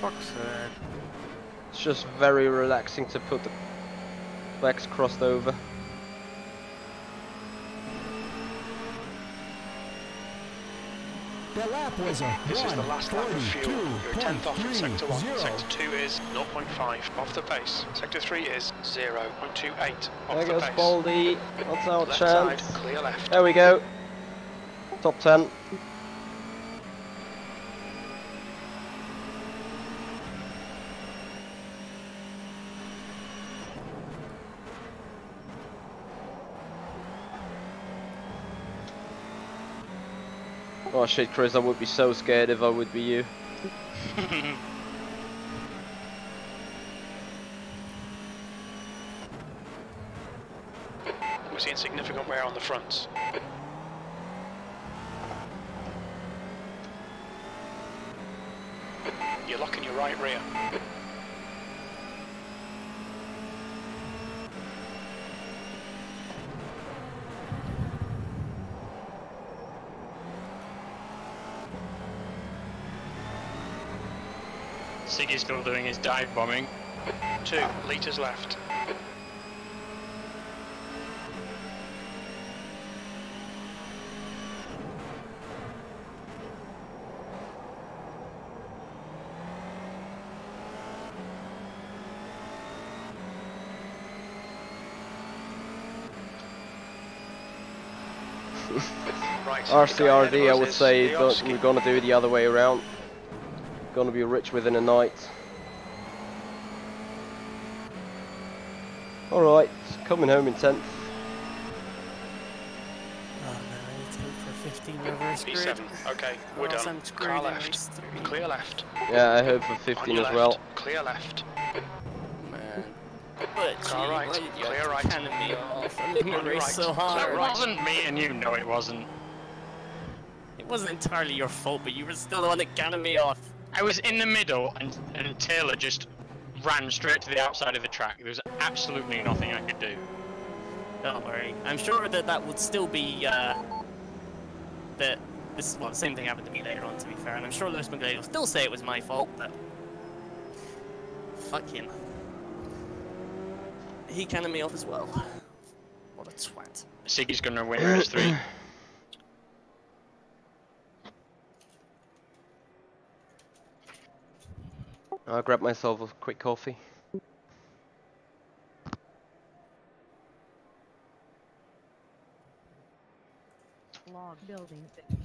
[SPEAKER 8] Fuck's sake.
[SPEAKER 1] It's just very relaxing to put the legs crossed over.
[SPEAKER 6] The lap was a 1.
[SPEAKER 4] This is the last lap of fuel. You're 10th off in Sector 1. Sector 2 is 0.5 off the pace. Sector 3 is 0.28 off
[SPEAKER 1] There
[SPEAKER 4] the
[SPEAKER 1] goes
[SPEAKER 4] pace.
[SPEAKER 1] Baldy. That's our
[SPEAKER 4] Left
[SPEAKER 1] chance.
[SPEAKER 4] side, clear left.
[SPEAKER 1] There we go. Top 10. Oh shit, Chris, I would be so scared if I would be you.
[SPEAKER 4] We're seeing significant wear on the fronts. You're locking your right rear.
[SPEAKER 7] Siggy's still doing his dive bombing.
[SPEAKER 4] 2 litres left. Right,
[SPEAKER 1] RCRD, I would
[SPEAKER 4] is
[SPEAKER 1] say
[SPEAKER 4] Leoski.
[SPEAKER 1] we're gonna do it the other way around. Gonna be rich within a night. Alright, coming home in 10th.
[SPEAKER 2] Oh no, I need to look for 15 reverse grid.
[SPEAKER 4] B7, okay, we're
[SPEAKER 2] Or else
[SPEAKER 4] done.
[SPEAKER 2] I'm screwed
[SPEAKER 4] Car
[SPEAKER 2] in
[SPEAKER 4] left,
[SPEAKER 2] race 3.
[SPEAKER 4] clear left.
[SPEAKER 1] Yeah, I hope for
[SPEAKER 4] On
[SPEAKER 1] 15
[SPEAKER 4] your
[SPEAKER 1] as
[SPEAKER 4] left,
[SPEAKER 1] well.
[SPEAKER 4] clear left.
[SPEAKER 2] Man. But
[SPEAKER 4] Car
[SPEAKER 2] gee,
[SPEAKER 4] right,
[SPEAKER 2] why did you
[SPEAKER 4] clear
[SPEAKER 2] have to
[SPEAKER 4] right.
[SPEAKER 2] cannon me off? I made my
[SPEAKER 4] On your
[SPEAKER 2] race
[SPEAKER 4] right,
[SPEAKER 2] so
[SPEAKER 4] clear
[SPEAKER 2] hard.
[SPEAKER 7] It
[SPEAKER 4] right.
[SPEAKER 7] wasn't me and you know it wasn't.
[SPEAKER 2] It wasn't entirely your fault, but you were still the one that cannoned me off.
[SPEAKER 7] I was in the middle and Taylor just ran straight to the outside of the track. There was absolutely nothing I could do.
[SPEAKER 2] Don't worry. I'm sure that that would still be, that this, well, the same thing happened to me later on, to be fair, and I'm sure Lewis McGlade will still say it was my fault, but fuck him. He cannoned me off as well. What a twat.
[SPEAKER 7] Siggy's gonna win race 3.
[SPEAKER 1] I'll grab myself a quick coffee.
[SPEAKER 5] Log building finished.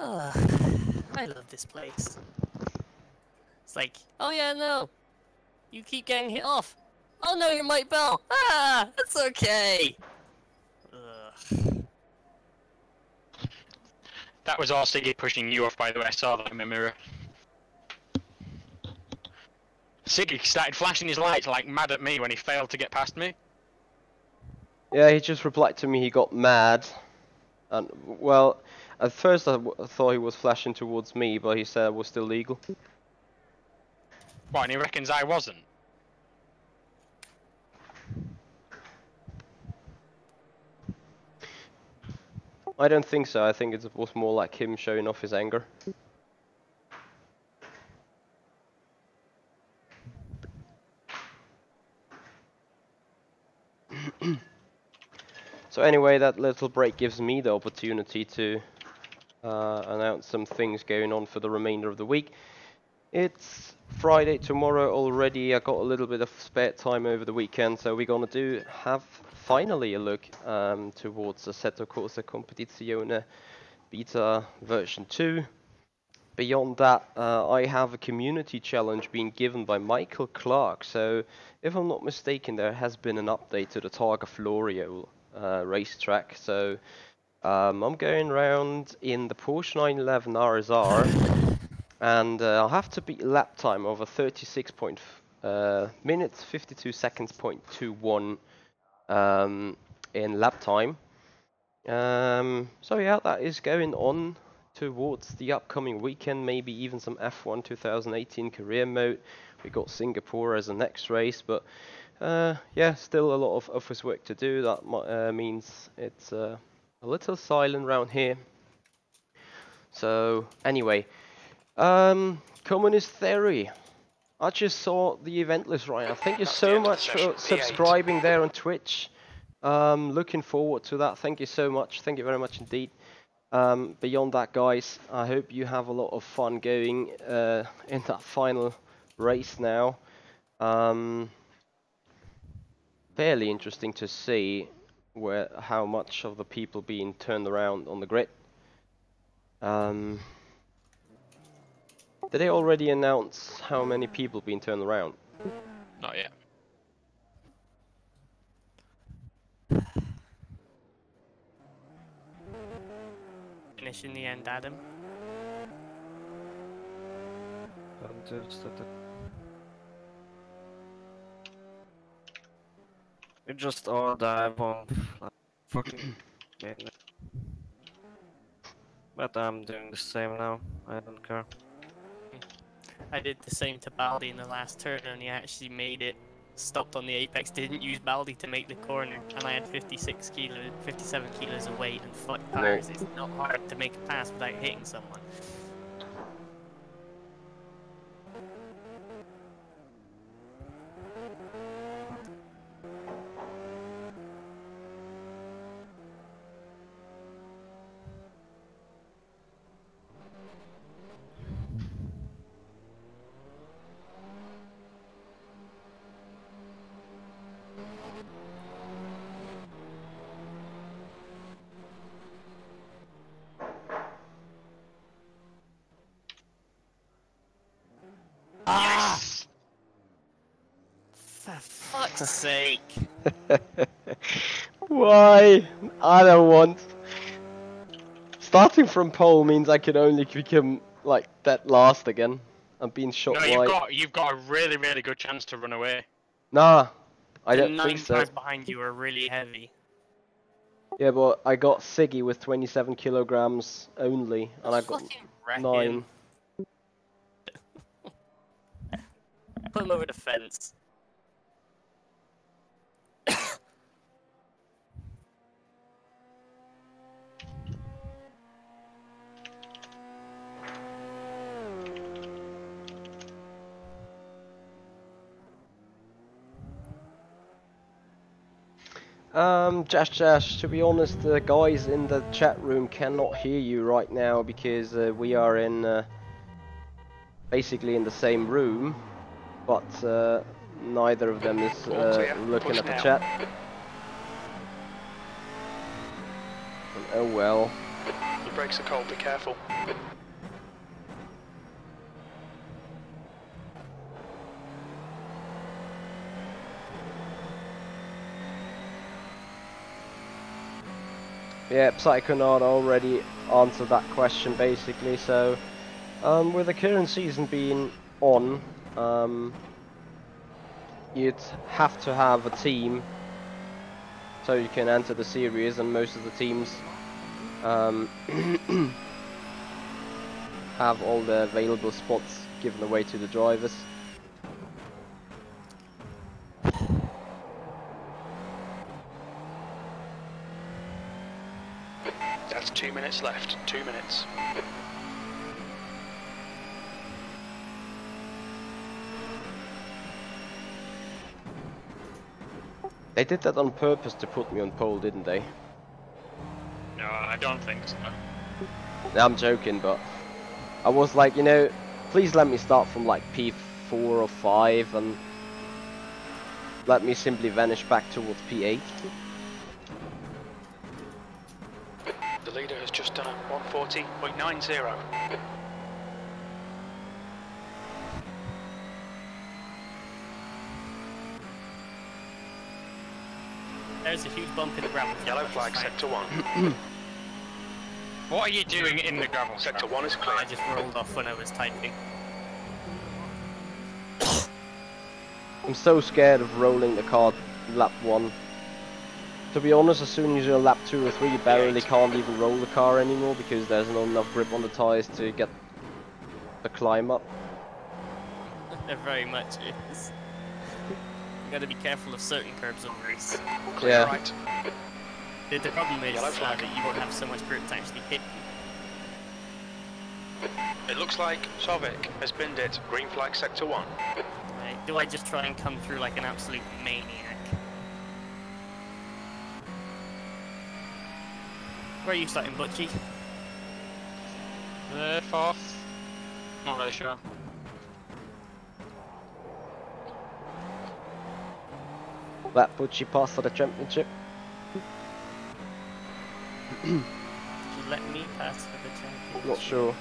[SPEAKER 2] I love this place. It's like, oh yeah, no, you keep getting hit off. Oh no, you're Mike Bell. Ah, that's okay. Ugh.
[SPEAKER 7] That was all Siggy pushing you off, by the way. I saw that in my mirror. Siggy started flashing his lights like mad at me when he failed to get past me.
[SPEAKER 1] Yeah, he just replied to me he got mad. And, well, at first I thought he was flashing towards me, but he said it was still legal.
[SPEAKER 7] What, and he reckons I wasn't?
[SPEAKER 1] I don't think so. I think it was more like him showing off his anger. So anyway, that little break gives me the opportunity to announce some things going on for the remainder of the week. It's Friday tomorrow already. I got a little bit of spare time over the weekend, so we're gonna have finally a look towards Assetto Corsa Competizione Beta version 2. Beyond that, I have a community challenge being given by Michael Clark. So, if I'm not mistaken, there has been an update to the Targa Florio racetrack. So, I'm going around in the Porsche 911 RSR, and I'll have to beat a lap time of a 36 minutes 52 seconds .21 in lap time. So yeah, that is going on towards the upcoming weekend, maybe even some F1 2018 career mode. We got Singapore as the next race, but yeah, still a lot of office work to do. That means it's a little silent around here. So anyway, Communist Theory. I just saw the event list right now. Thank you so much for subscribing there on Twitch. Looking forward to that. Thank you so much. Thank you very much indeed. Beyond that, guys, I hope you have a lot of fun going in that final race now. Fairly interesting to see how much of the people being turned around on the grid. Did they already announce how many people being turned around?
[SPEAKER 7] Not yet.
[SPEAKER 2] Finish in the end, Adam.
[SPEAKER 8] You just all dive on fucking minute. But I'm doing the same now. I don't care.
[SPEAKER 2] I did the same to Baldi in the last turn, and he actually made it. Stopped on the apex, didn't use Baldi to make the corner, and I had 57 kilos of weight, and fuck Paris, it's not hard to make a pass without hitting someone.
[SPEAKER 7] Yes!
[SPEAKER 2] For fuck's sake.
[SPEAKER 1] Why? I don't want. Starting from pole means I can only become like that last again. I'm being shot
[SPEAKER 7] No, you've got a really, really good chance to run away.
[SPEAKER 1] Nah, I
[SPEAKER 2] The
[SPEAKER 1] don't
[SPEAKER 2] 9
[SPEAKER 1] think so.
[SPEAKER 2] cars behind you are really heavy.
[SPEAKER 1] Yeah, but I got Siggy with 27 kilograms only, and I got
[SPEAKER 2] Fucking wreck
[SPEAKER 1] 9.
[SPEAKER 2] him. Put him over the fence.
[SPEAKER 1] Jash, to be honest, the guys in the chat room cannot hear you right now because we are in basically in the same room, but neither of them is looking at the chat. And oh well.
[SPEAKER 4] The brakes are cold, be careful.
[SPEAKER 1] Yeah, Psychonaut already answered that question basically. So, with the current season being on, you'd have to have a team so you can enter the series, and most of the teams have all the available spots given away to the drivers.
[SPEAKER 4] That's 2 minutes left. 2 minutes.
[SPEAKER 1] They did that on purpose to put me on pole, didn't they?
[SPEAKER 7] No, I don't think so.
[SPEAKER 1] No, I'm joking, but I was like, you know, please let me start from like P4 or 5 and let me simply vanish back towards P8.
[SPEAKER 4] The leader has just done a 140.90.
[SPEAKER 2] There's a huge bump in the gravel.
[SPEAKER 4] Yellow flag, sector 1.
[SPEAKER 7] What are you doing in the gravel?
[SPEAKER 4] Sector 1 is clear.
[SPEAKER 2] I just rolled off when I was typing.
[SPEAKER 1] I'm so scared of rolling the car lap 1. To be honest, as soon as you're lap 2 or 3, you barely can't even roll the car anymore because there's not enough grip on the tyres to get the climb up.
[SPEAKER 2] There very much is. You gotta be careful of certain curbs on race.
[SPEAKER 4] Clear
[SPEAKER 1] Yeah.
[SPEAKER 4] right.
[SPEAKER 2] The problem is
[SPEAKER 4] Yellow flag.
[SPEAKER 2] that you won't have so much grip to actually hit you.
[SPEAKER 4] It looks like Sovic has binned it. Green flag, sector 1.
[SPEAKER 2] Right? Do I just try and come through like an absolute maniac? Where are you starting, Butchie?
[SPEAKER 7] Fourth. Not really sure.
[SPEAKER 1] That Butchie pass for the championship.
[SPEAKER 2] Just let me pass for the championship.
[SPEAKER 1] Not sure.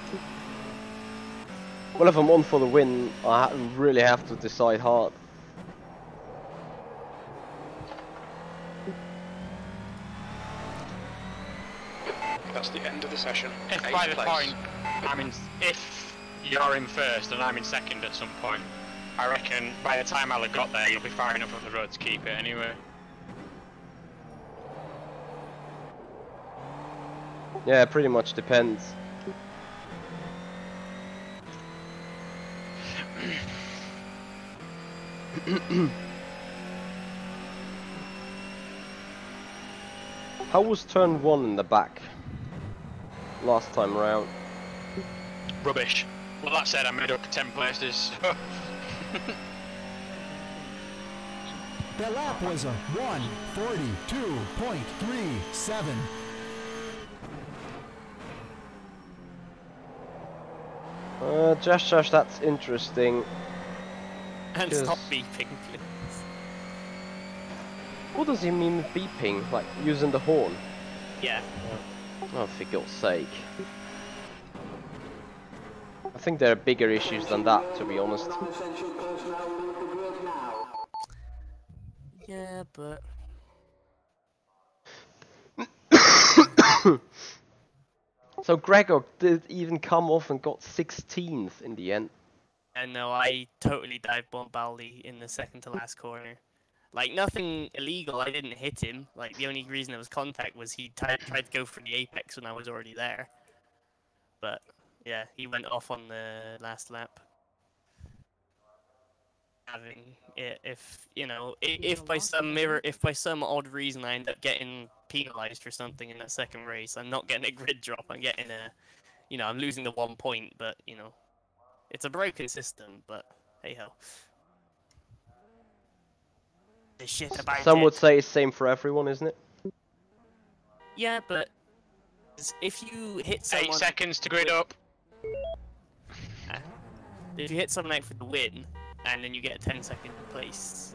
[SPEAKER 1] Well, if I'm on for the win, I really have to decide hard.
[SPEAKER 4] That's the end of the session.
[SPEAKER 7] If
[SPEAKER 4] Eighth
[SPEAKER 7] by the
[SPEAKER 4] place.
[SPEAKER 7] point, if you're in first and I'm in second at some point, I reckon by the time I'll have got there, you'll be far enough on the road to keep it anyway.
[SPEAKER 1] Yeah, pretty much depends. How was turn 1 in the back last time round?
[SPEAKER 7] Rubbish. Well, that said, I made up 10 places. So.
[SPEAKER 6] The lap was a 1:42.37.
[SPEAKER 1] Josh, that's interesting.
[SPEAKER 2] And
[SPEAKER 1] Yes.
[SPEAKER 2] stop beeping, please.
[SPEAKER 1] What does he mean with beeping? Like using the horn?
[SPEAKER 2] Yeah.
[SPEAKER 1] Oh, for God's sake. I think there are bigger issues than that, to be honest.
[SPEAKER 2] Yeah, but...
[SPEAKER 1] So Gregor did even come off and got 16th in the end.
[SPEAKER 2] And no, I totally dive bombed Baldi in the second to last corner. Like, nothing illegal, I didn't hit him. Like, the only reason there was contact was he tried to go for the apex when I was already there. But, yeah, he went off on the last lap. Having it, if, you know, if by some odd reason I end up getting penalised for something in that second race, I'm not getting a grid drop, I'm getting a, you know, I'm losing the 1 point, but, you know, it's a broken system, but hey-ho. The shit about
[SPEAKER 1] Some
[SPEAKER 2] it.
[SPEAKER 1] would say it's same for everyone, isn't it?
[SPEAKER 2] Yeah, but if you hit someone...
[SPEAKER 7] 8 seconds to grid up.
[SPEAKER 2] If you hit someone out for the win, and then you get a 10 place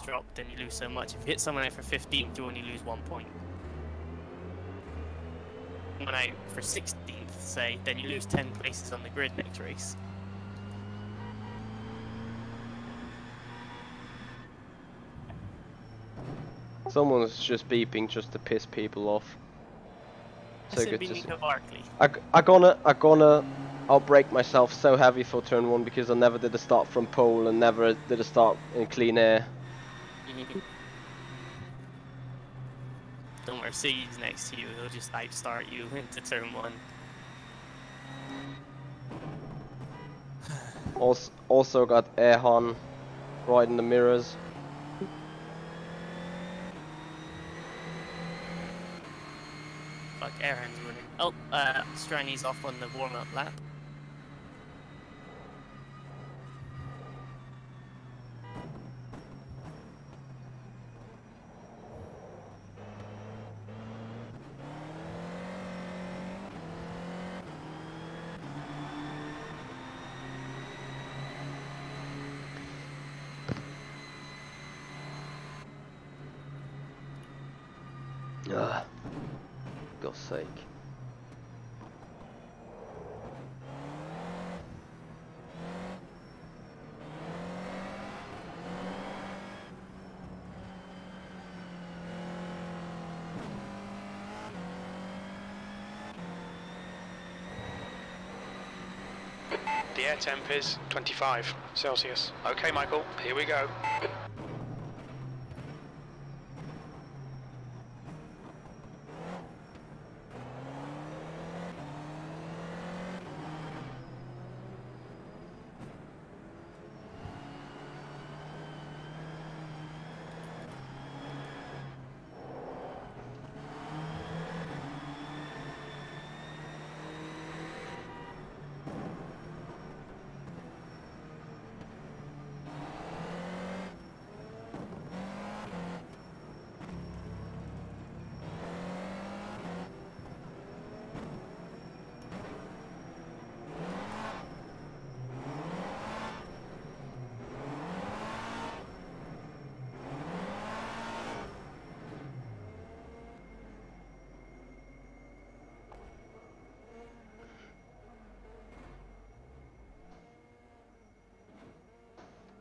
[SPEAKER 2] drop, then you lose so much. If you hit someone out for 15th, you only lose 1 point. went out for 16th, say, then you lose 10 places on the grid next race.
[SPEAKER 1] Someone's just beeping just to piss people off. So good to see. I'll break myself so heavy for turn 1 because I never did a start from pole and never did a start in clean air.
[SPEAKER 2] Don't worry, C's next to you, he'll just outstart you into turn 1.
[SPEAKER 1] Also got Erhan right in the mirrors.
[SPEAKER 2] Fuck, Erhan's running. Oh, Strani's off on the warm-up lap.
[SPEAKER 1] Ugh. God's sake.
[SPEAKER 4] The air temp is 25 Celsius. Okay, Michael, here we go.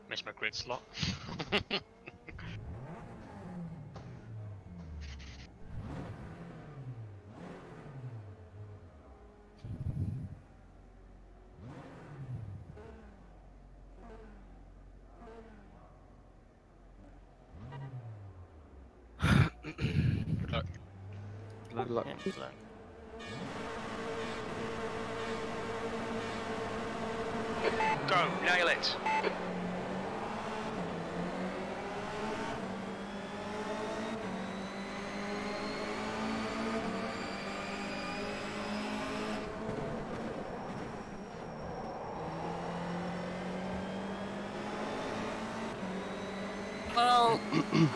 [SPEAKER 7] Missed my grid slot. Good luck.
[SPEAKER 1] Good luck.
[SPEAKER 2] Yeah, good luck.
[SPEAKER 4] Go, nail it.
[SPEAKER 2] Well,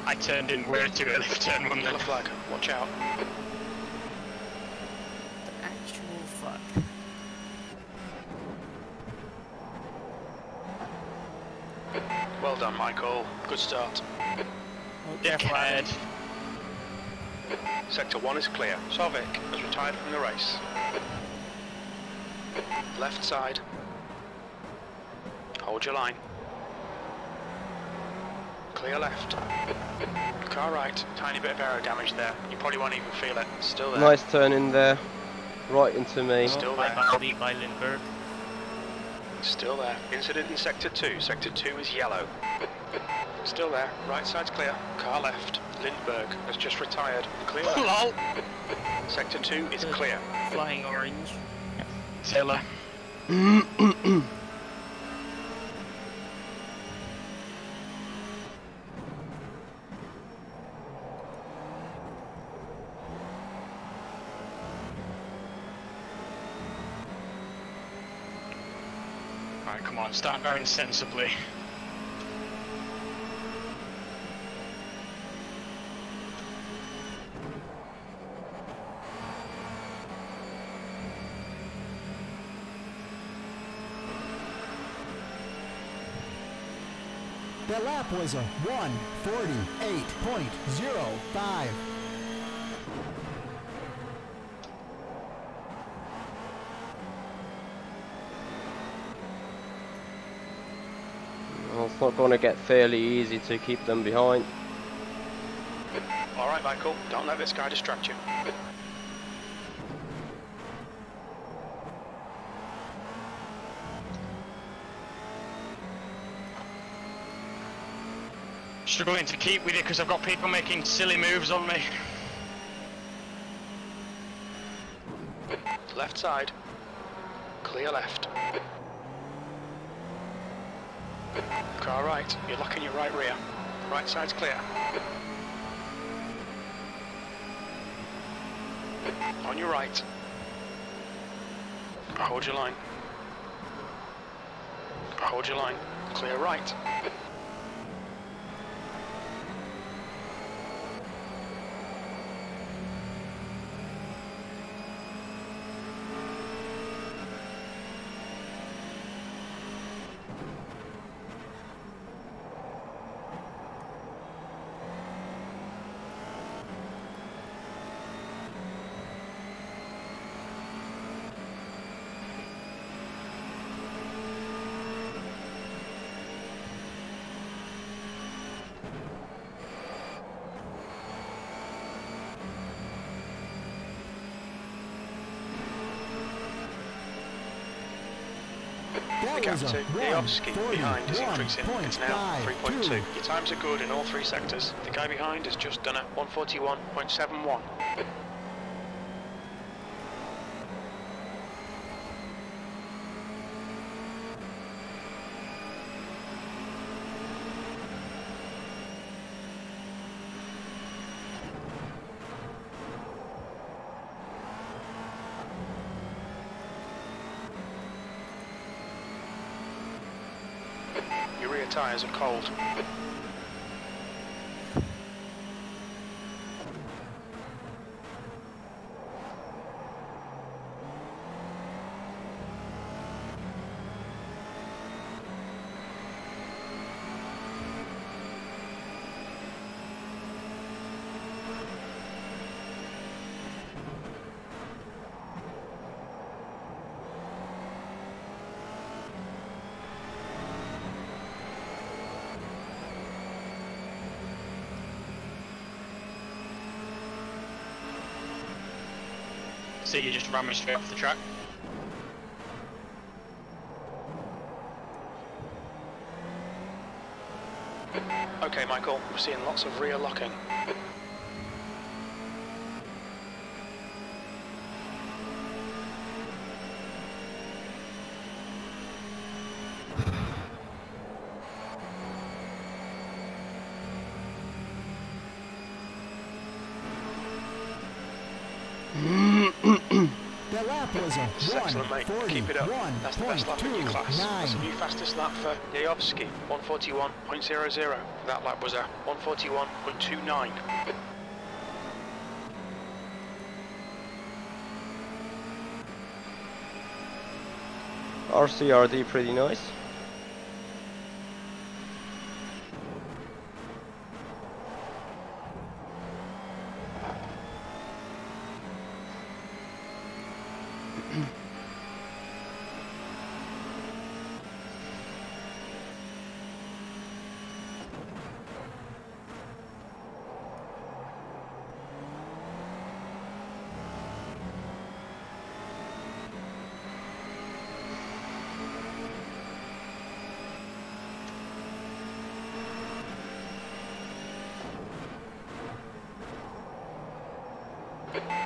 [SPEAKER 7] I turned in way too early for turn 1 then.
[SPEAKER 4] Yellow flag, watch out.
[SPEAKER 2] the actual fuck.
[SPEAKER 4] Well done, Michael. Good start.
[SPEAKER 2] Oh, careful,
[SPEAKER 7] Dickhead.
[SPEAKER 4] Sector 1 is clear. Sovic has retired from the race. Left side. Hold your line. Clear left. Car right. Tiny bit of aero damage there. You probably won't even feel it. Still there.
[SPEAKER 1] Nice turn in there. Right into me.
[SPEAKER 4] Still
[SPEAKER 2] by
[SPEAKER 4] there.
[SPEAKER 2] Baldi, by Lindbergh.
[SPEAKER 4] Still there. Incident in Sector 2. Sector 2 is yellow. Still there. Right side's clear. Car left. Lindbergh has just retired. Clear left.
[SPEAKER 7] Lol.
[SPEAKER 4] Sector 2 is clear.
[SPEAKER 2] Flying orange.
[SPEAKER 7] Taylor. Right, come on, start going sensibly.
[SPEAKER 6] The lap was a 1:48.05.
[SPEAKER 1] not going to get fairly easy to keep them behind.
[SPEAKER 4] Alright, Michael, don't let this guy distract you.
[SPEAKER 7] Struggling to keep with it because I've got people making silly moves on me.
[SPEAKER 4] Left side. Clear left. Car right, you're locking your right rear. Right side's clear. On your right. Hold your line. Hold your line. Clear right. The gap to Zakspeed behind is increasing. It's now 3.2. Your times are good in all three sectors. The guy behind has just done a 141.71. Your rear tyres are cold.
[SPEAKER 7] So you just ran me straight off the track.
[SPEAKER 4] Okay, Michael, we're seeing lots of rear locking.
[SPEAKER 6] That lap was a
[SPEAKER 4] Excellent, mate. Keep it up. That's the best lap in your class. That's the new fastest lap for Zakspeed, 141.00. That lap was a 141.29.
[SPEAKER 1] RCRD pretty nice.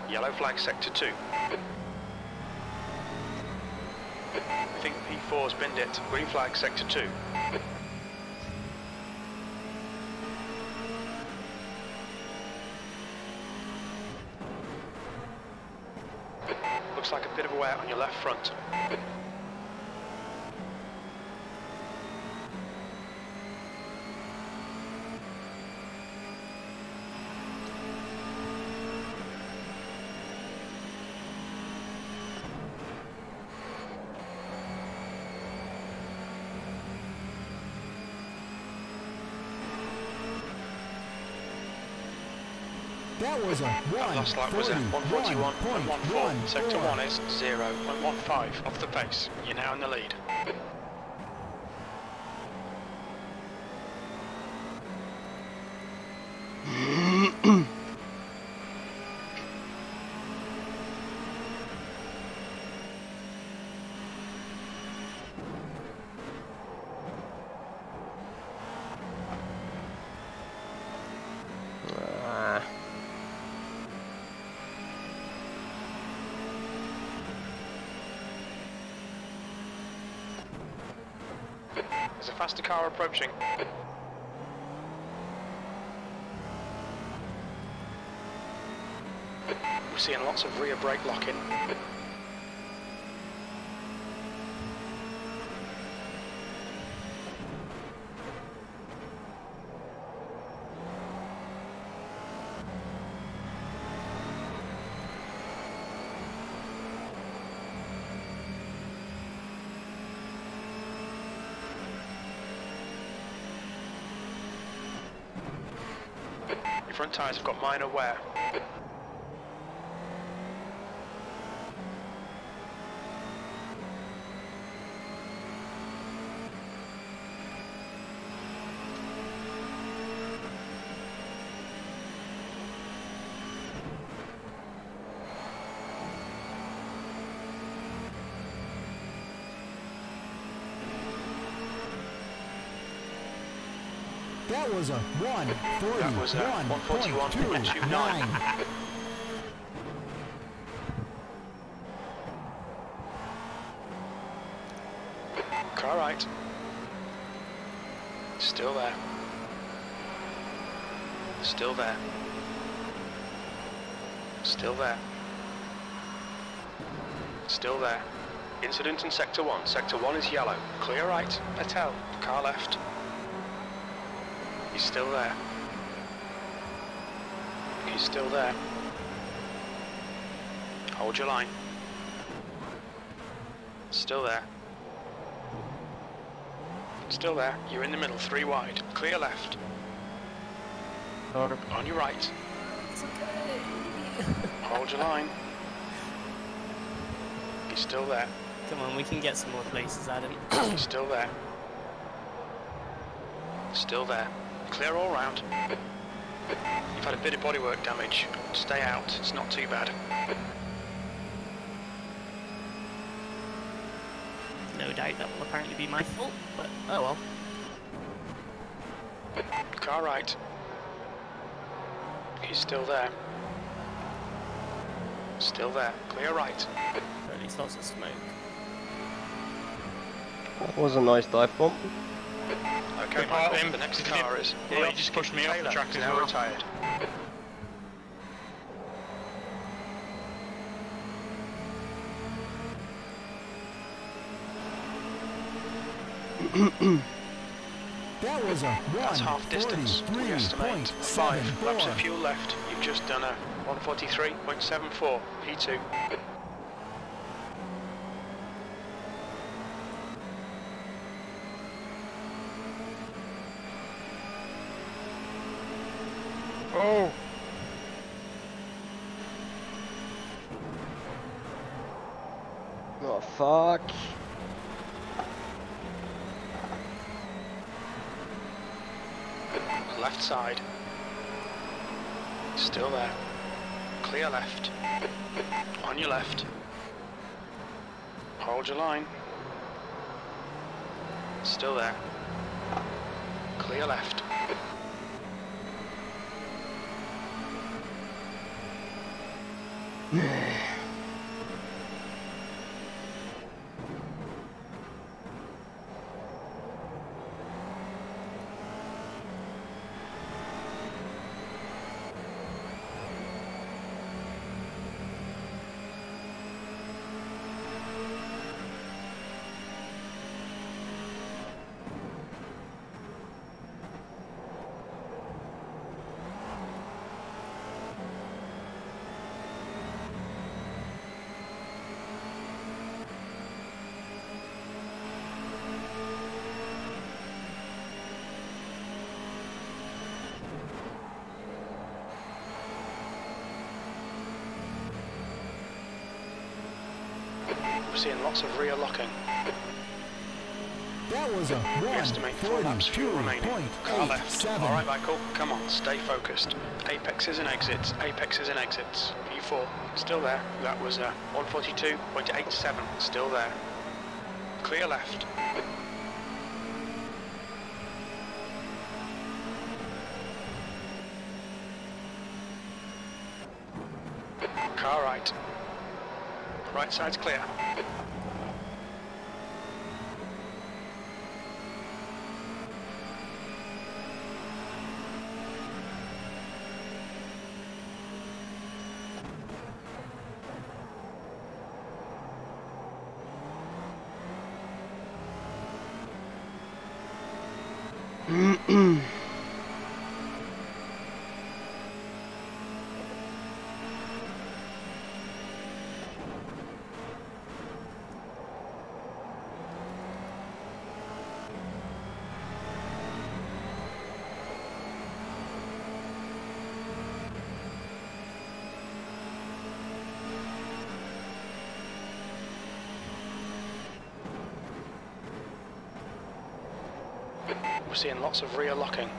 [SPEAKER 4] Yellow flag sector 2. I think P4's binned it. Green flag sector 2. Looks like a bit of a wear on your left front.
[SPEAKER 6] That was a
[SPEAKER 4] last lap was a 141.14. Sector 1 is 0.15 off the pace. You're now in the lead. faster car approaching. We're seeing lots of rear brake lock-in. Your front tyres have got minor wear.
[SPEAKER 6] That was a 141.29.
[SPEAKER 4] That was a 141.29. Car right. Still there. Still there. Still there. Still there. Incident in Sector 1. Sector 1 is yellow. Clear right. Patel. Car left. He's still there. He's still there. Hold your line. Still there. Still there. You're in the middle, 3 wide. Clear left. On your right.
[SPEAKER 2] It's okay.
[SPEAKER 4] Hold your line. He's still there.
[SPEAKER 2] Come on, we can get some more places, Adam.
[SPEAKER 4] He's still there. Still there. Clear all round. You've had a bit of bodywork damage. Stay out, it's not too bad.
[SPEAKER 2] No doubt that will apparently be my fault, but oh well.
[SPEAKER 4] Car right. He's still there. Still there. Clear right.
[SPEAKER 2] Or at least lots of smoke.
[SPEAKER 1] That was a nice dive bomb.
[SPEAKER 4] Okay,
[SPEAKER 7] Good
[SPEAKER 4] Michael,
[SPEAKER 7] part,
[SPEAKER 4] the next
[SPEAKER 7] Did
[SPEAKER 4] car
[SPEAKER 7] you-
[SPEAKER 4] is...
[SPEAKER 7] Oh, he just pushed me off the
[SPEAKER 4] Taylor
[SPEAKER 7] track
[SPEAKER 4] is
[SPEAKER 7] as
[SPEAKER 4] now
[SPEAKER 7] well.
[SPEAKER 4] retired.
[SPEAKER 6] That was a
[SPEAKER 4] That's half distance. We estimate 5 laps of
[SPEAKER 6] 1:43.74.
[SPEAKER 4] fuel left. You've just done a 1:43.74 P2.
[SPEAKER 7] Oh!
[SPEAKER 1] Oh fuck.
[SPEAKER 4] Left side. Still there. Clear left. On your left. Hold your line. Still there. Clear left. We're seeing lots of rear locking.
[SPEAKER 6] That was a
[SPEAKER 4] We estimate 4 laps fuel remaining. Car left.
[SPEAKER 6] 1:42.87.
[SPEAKER 4] Alright, Michael, come on, stay focused. Apexes and exits, apexes and exits. P4, still there. That was 1:42.87, still there. Clear left. Car right. Right side's clear. We're seeing lots of rear locking.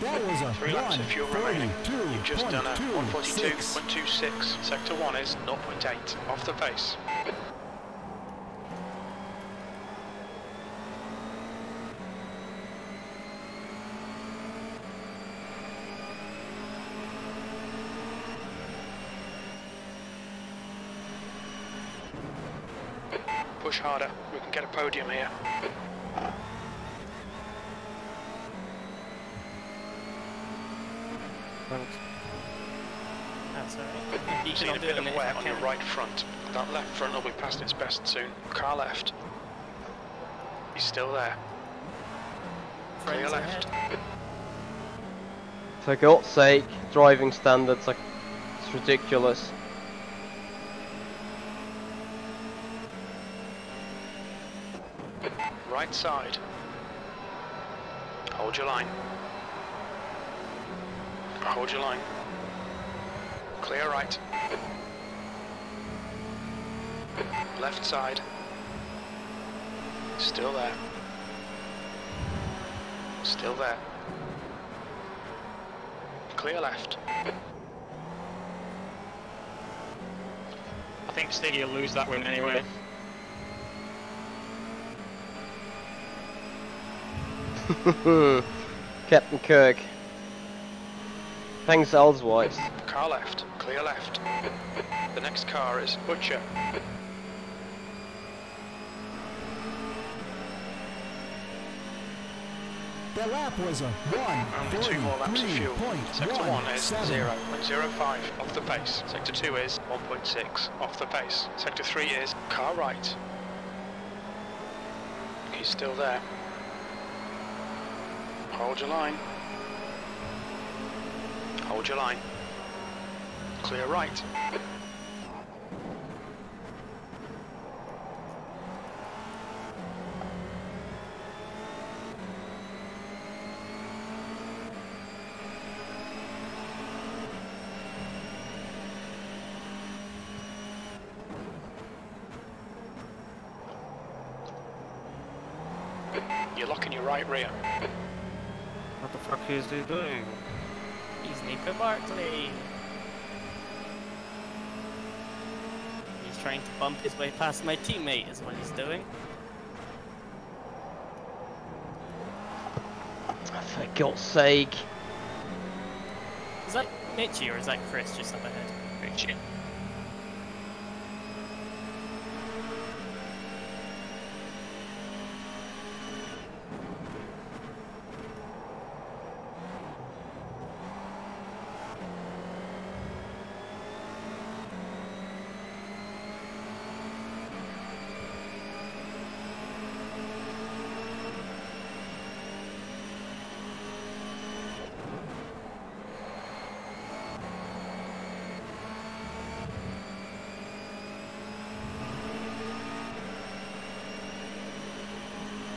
[SPEAKER 6] That was a
[SPEAKER 4] 3 laps of fuel remaining. You've just done a
[SPEAKER 6] 1:42.26.
[SPEAKER 4] 142.26. Sector 1 is 0.8 off the pace. Push harder, we can get a podium here.
[SPEAKER 8] Thanks.
[SPEAKER 2] That's alright. You
[SPEAKER 4] Seeing
[SPEAKER 2] can
[SPEAKER 4] a
[SPEAKER 2] do
[SPEAKER 4] bit
[SPEAKER 2] it
[SPEAKER 4] of
[SPEAKER 2] if
[SPEAKER 4] wear
[SPEAKER 2] I
[SPEAKER 4] on your
[SPEAKER 2] can.
[SPEAKER 4] right front. That left front will be past its best soon. Car left. He's still there. Clear
[SPEAKER 2] Friends
[SPEAKER 4] left.
[SPEAKER 2] ahead.
[SPEAKER 1] For God's sake, driving standards are it's ridiculous.
[SPEAKER 4] Right side. Hold your line. Hold your line. Clear right. Left side. Still there. Still there. Clear left.
[SPEAKER 7] I think Stiggy will lose that win anyway.
[SPEAKER 1] Captain Kirk. Thanks, Elswise.
[SPEAKER 4] Car left. Clear left. The next car is Butcher.
[SPEAKER 6] The lap was a
[SPEAKER 4] Only 2 more laps of fuel. Sector 1 is
[SPEAKER 6] 1:40.17.
[SPEAKER 4] 0.05 off the pace. Sector 2 is 1.6 off the pace. Sector 3 is car right. He's still there. Hold your line. Hold your line. Clear right. You're locking your right rear.
[SPEAKER 8] What the fuck is he doing?
[SPEAKER 2] He's Nico Barkley. He's trying to bump his way past my teammate is what he's doing.
[SPEAKER 1] For God's sake.
[SPEAKER 2] Is that Michi or is that Chris just up ahead?
[SPEAKER 7] Michi.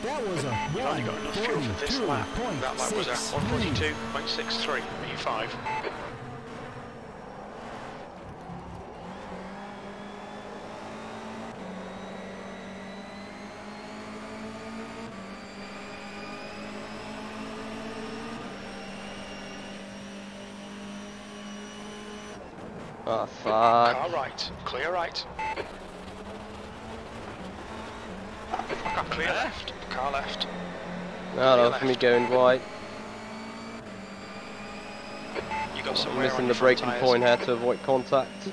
[SPEAKER 6] That was a
[SPEAKER 4] You've only got enough fuel for this lap. That lap was a
[SPEAKER 6] 1:42.63.
[SPEAKER 4] 142.63 E5.
[SPEAKER 1] Oh fuck.
[SPEAKER 4] Car right. Clear right. Clear left. Car left.
[SPEAKER 1] No, that was me going wide.
[SPEAKER 4] You got some
[SPEAKER 1] I'm
[SPEAKER 4] wear on
[SPEAKER 1] missing
[SPEAKER 4] your
[SPEAKER 1] the
[SPEAKER 4] front
[SPEAKER 1] braking
[SPEAKER 4] tyres.
[SPEAKER 1] point here to avoid contact.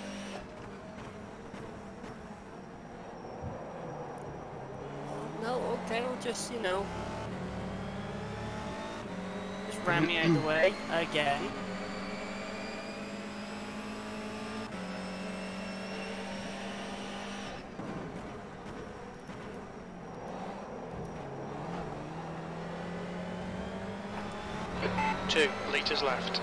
[SPEAKER 2] No, okay, I'll just, you know, just ram me out of the way again.
[SPEAKER 4] Two litres left.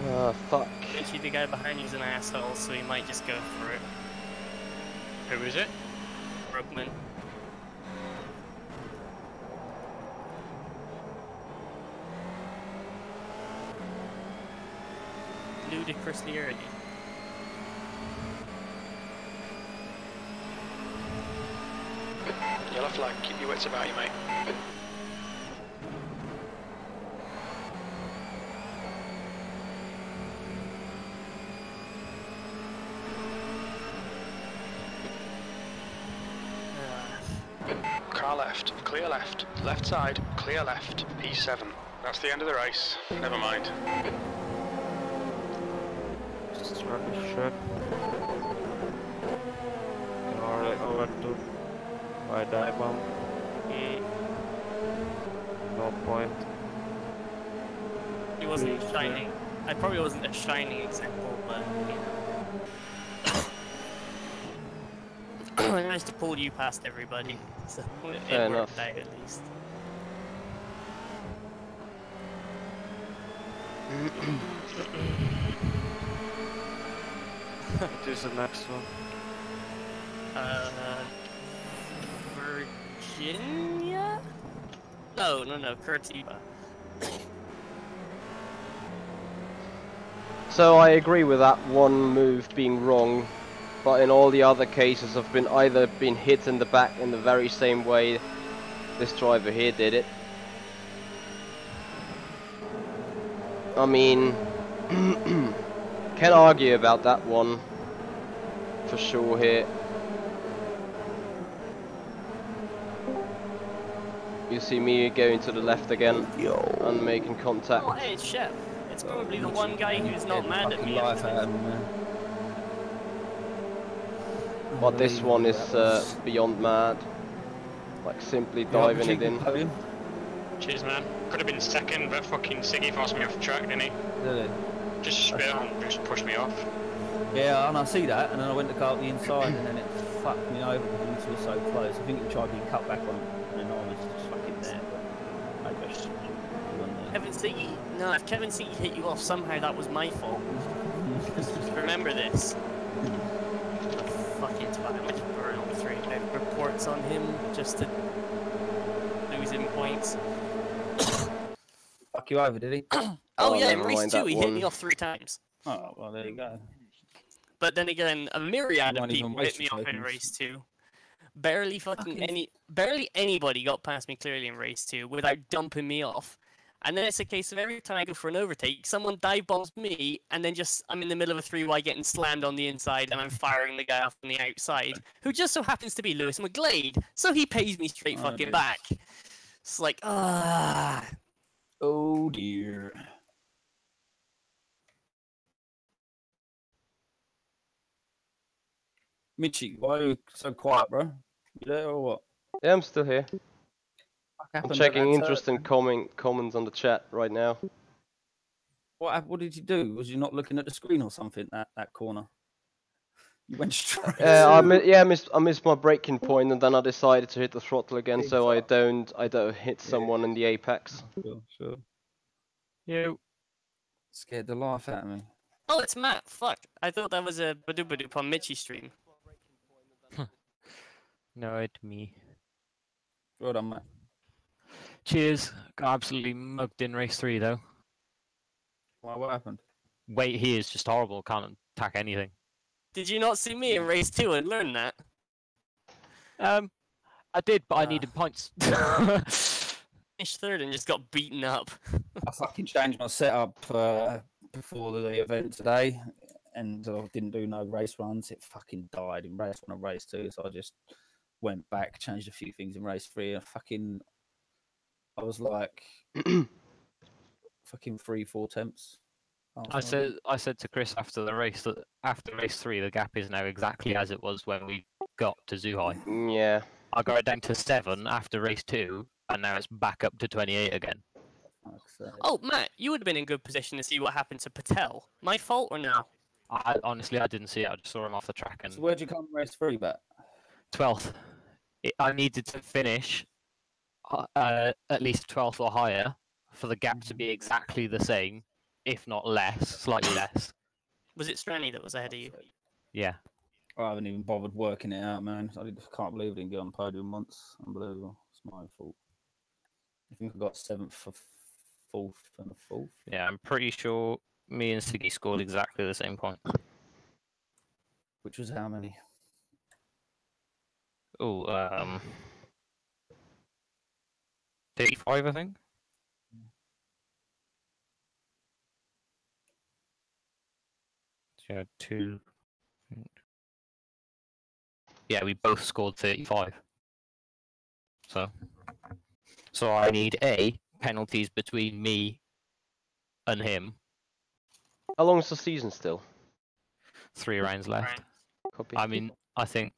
[SPEAKER 1] Ah fuck.
[SPEAKER 2] Mitchie, the guy behind you is an asshole, so he might just go for it.
[SPEAKER 3] Who is it?
[SPEAKER 2] Brugman. Ludicrously early.
[SPEAKER 4] Yellow flag, keep your wits about you, mate. Car left, clear left. Left side, clear left. P7. That's the end of the race. Never mind.
[SPEAKER 8] Just rubbish track. Already overtook by dive bomb. No point.
[SPEAKER 2] He wasn't shining. I probably wasn't a shining example, but you know. I managed to pull you past everybody, so it worked out at least.
[SPEAKER 8] What is the next one?
[SPEAKER 2] Virginia? No, Curitiba.
[SPEAKER 1] So I agree with that one move being wrong, but in all the other cases I've been either been hit in the back in the very same way this driver here did it. I mean, can't argue about that one for sure here. You see me going to the left again and making contact.
[SPEAKER 2] Oh, hey, it's Chef. It's probably the one guy who's not mad at me.
[SPEAKER 1] But this one is beyond mad. Like simply diving it in.
[SPEAKER 3] Cheers, man. Could have been second, but fucking Siggy forced me off the track, didn't he?
[SPEAKER 9] Did it?
[SPEAKER 3] Just spit on, just pushed me off.
[SPEAKER 9] Yeah, and I see that, and then I went to go up the inside, and then it fucked me over because he was so close. I think he tried to cut back on, and then I was just fucking there. But I just
[SPEAKER 2] Kevin Siggy? No, if Kevin Siggy hit you off, somehow that was my fault. Just remember this. Fucking twat. I'm just burn all the 3 reports on him just to lose him points.
[SPEAKER 9] Fuck you over, did he?
[SPEAKER 2] Oh yeah, in race 2 he hit me off 3 times.
[SPEAKER 9] Oh, well there you go.
[SPEAKER 2] But then again, a myriad of people hit me off in race 2. Barely barely anybody got past me clearly in race 2 without dumping me off. And then it's a case of every time I go for an overtake, someone dive bombs me, and then I'm in the middle of a 3Y getting slammed on the inside, and I'm firing the guy off on the outside, who just so happens to be Lewis McGlade, so he pays me straight fucking back. It's like,
[SPEAKER 9] oh dear. Michi, why are you so quiet, bro? You there or what?
[SPEAKER 1] Yeah, I'm still here. I'm checking interesting comments on the chat right now.
[SPEAKER 9] What did you do? Was you not looking at the screen or something? That corner. You went straight.
[SPEAKER 1] I missed my braking point, and then I decided to hit the throttle again, so I don't hit someone in the apex.
[SPEAKER 9] Sure.
[SPEAKER 3] You
[SPEAKER 9] scared the life out of me.
[SPEAKER 2] Oh, it's Matt. Fuck. I thought that was a Badoo on Michi stream.
[SPEAKER 10] No, it's me.
[SPEAKER 9] Well done, Matt.
[SPEAKER 10] Cheers. Got absolutely mugged in race 3 though.
[SPEAKER 9] Why, what happened?
[SPEAKER 10] Wait, he is just horrible. Can't attack anything.
[SPEAKER 2] Did you not see me in race 2 and learn that?
[SPEAKER 10] I did, but I needed points.
[SPEAKER 2] Finished 3rd and just got beaten up.
[SPEAKER 9] I fucking changed my setup before the event today, and I didn't do no race runs. It fucking died in race 1 and race 2, so I just went back, changed a few things in race 3, and I was like fucking 3-4 temps.
[SPEAKER 10] I said to Chris after the race that after race 3 the gap is now exactly as it was when we got to Zhuhai.
[SPEAKER 1] Yeah.
[SPEAKER 10] I got it down to 7 after race 2, and now it's back up to 28 again.
[SPEAKER 2] Oh, Matt, you would have been in good position to see what happened to Patel. My fault or no?
[SPEAKER 10] Honestly, I didn't see it. I just saw him off the track. And
[SPEAKER 9] so where'd you come race 3 back?
[SPEAKER 10] 12th. I needed to finish at least 12th or higher for the gap to be exactly the same, if not less, slightly less.
[SPEAKER 2] Was it Stranny that was ahead of you?
[SPEAKER 10] Yeah.
[SPEAKER 9] I haven't even bothered working it out, man. Can't believe I didn't get on the podium once. Unbelievable. It's my fault. I think I got 7th for 4th and a 4th.
[SPEAKER 10] Yeah, I'm pretty sure me and Siggy scored exactly the same points.
[SPEAKER 9] Which was how many?
[SPEAKER 10] Oh, 35, I think. Yeah, 2. Yeah, we both scored 35. So I need penalties between me and him.
[SPEAKER 1] How long is the season still?
[SPEAKER 10] 3 rounds left.
[SPEAKER 1] Copy.
[SPEAKER 10] I mean, I think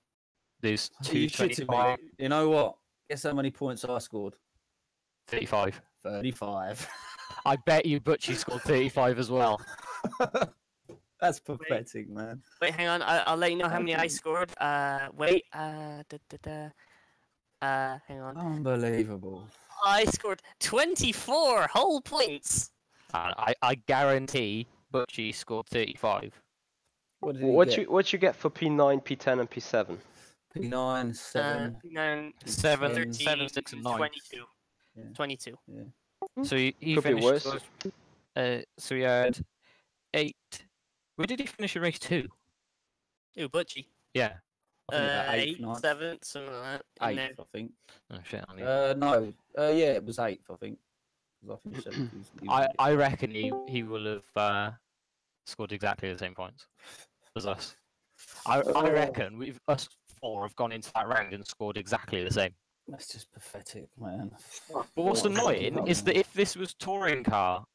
[SPEAKER 10] there's
[SPEAKER 9] You shitting
[SPEAKER 10] 225.
[SPEAKER 9] me. You know what? Guess how many points I scored?
[SPEAKER 10] 35.
[SPEAKER 9] 35.
[SPEAKER 10] I bet you Butchie scored 35 as well.
[SPEAKER 9] That's pathetic, man.
[SPEAKER 2] Wait, hang on. I'll let you know how many I scored. Wait. Hang on.
[SPEAKER 9] Unbelievable.
[SPEAKER 2] I scored 24 whole points.
[SPEAKER 10] I guarantee Butchie scored 35.
[SPEAKER 1] What you get for P9, P10, and P7?
[SPEAKER 9] P9, 7,
[SPEAKER 2] P9,
[SPEAKER 10] 7,
[SPEAKER 2] 13,
[SPEAKER 10] 7, 6, and 9.
[SPEAKER 2] 22.
[SPEAKER 9] Yeah.
[SPEAKER 2] 22.
[SPEAKER 9] Yeah.
[SPEAKER 10] So he
[SPEAKER 1] Could be worse.
[SPEAKER 10] finished. So he had 8. Where did he finish in race 2?
[SPEAKER 2] Ooh, Butchie.
[SPEAKER 10] Yeah.
[SPEAKER 9] I think about
[SPEAKER 2] 8th,
[SPEAKER 9] 8th,
[SPEAKER 2] 7th, something like that. And
[SPEAKER 9] 8th, I think.
[SPEAKER 10] Oh shit!
[SPEAKER 9] No. Yeah, it was 8th, I think. 'Cause I finished 7th. He was
[SPEAKER 10] I reckon he will have scored exactly the same points as us. I reckon us 4 have gone into that round and scored exactly the same.
[SPEAKER 9] That's just pathetic, man.
[SPEAKER 10] But what's annoying is that if this was touring car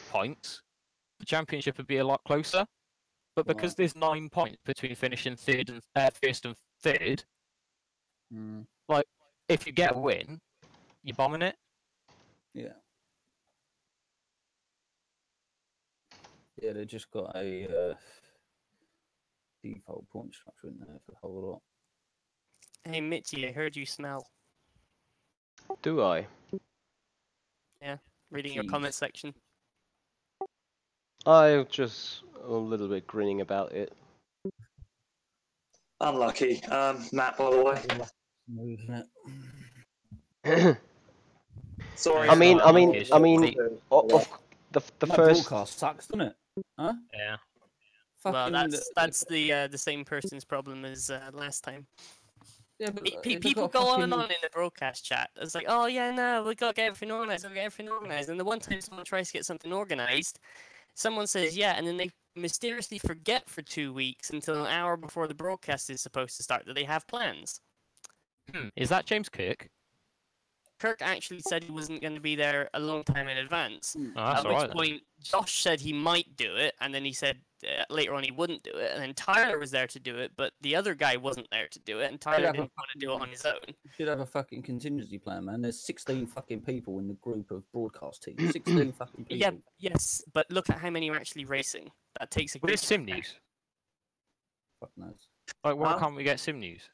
[SPEAKER 10] points, the championship would be a lot closer. But because there's 9 points between finishing first and third, like if you get a win, you're bombing it.
[SPEAKER 9] Yeah. Yeah, they just got a default point structure in there for the whole lot.
[SPEAKER 2] Hey, Michi, I heard you smell.
[SPEAKER 1] Do I?
[SPEAKER 2] Yeah, reading your comment section.
[SPEAKER 1] I'm just a little bit grinning about it.
[SPEAKER 11] Unlucky. Matt, by the way.
[SPEAKER 9] Isn't
[SPEAKER 11] it? Sorry.
[SPEAKER 1] I mean, of the
[SPEAKER 9] that
[SPEAKER 1] first
[SPEAKER 9] broadcast sucks, doesn't it? Huh?
[SPEAKER 10] Yeah.
[SPEAKER 2] Well, that's the same person's problem as last time.
[SPEAKER 9] Yeah, but
[SPEAKER 2] people go on and on in the broadcast chat. It's like, oh yeah, no, we gotta get everything organized. And the one time someone tries to get something organized, someone says yeah, and then they mysteriously forget for 2 weeks until an hour before the broadcast is supposed to start that they have plans.
[SPEAKER 10] Is that James Kirk?
[SPEAKER 2] Kirk actually said he wasn't going to be there a long time in advance.
[SPEAKER 10] Oh, that's
[SPEAKER 2] at
[SPEAKER 10] all
[SPEAKER 2] which
[SPEAKER 10] right,
[SPEAKER 2] point, Josh said he might do it, and then he said later on he wouldn't do it. And then Tyler was there to do it, but the other guy wasn't there to do it, and Tyler didn't want to do it on his own.
[SPEAKER 9] You should have a fucking contingency plan, man. There's 16 fucking people in the group of broadcast teams. 16 fucking people.
[SPEAKER 2] Yeah, yes, but look at how many are actually racing. That takes a.
[SPEAKER 10] Where's Sim News?
[SPEAKER 9] Fuck knows.
[SPEAKER 10] Like, why can't we get Sim News?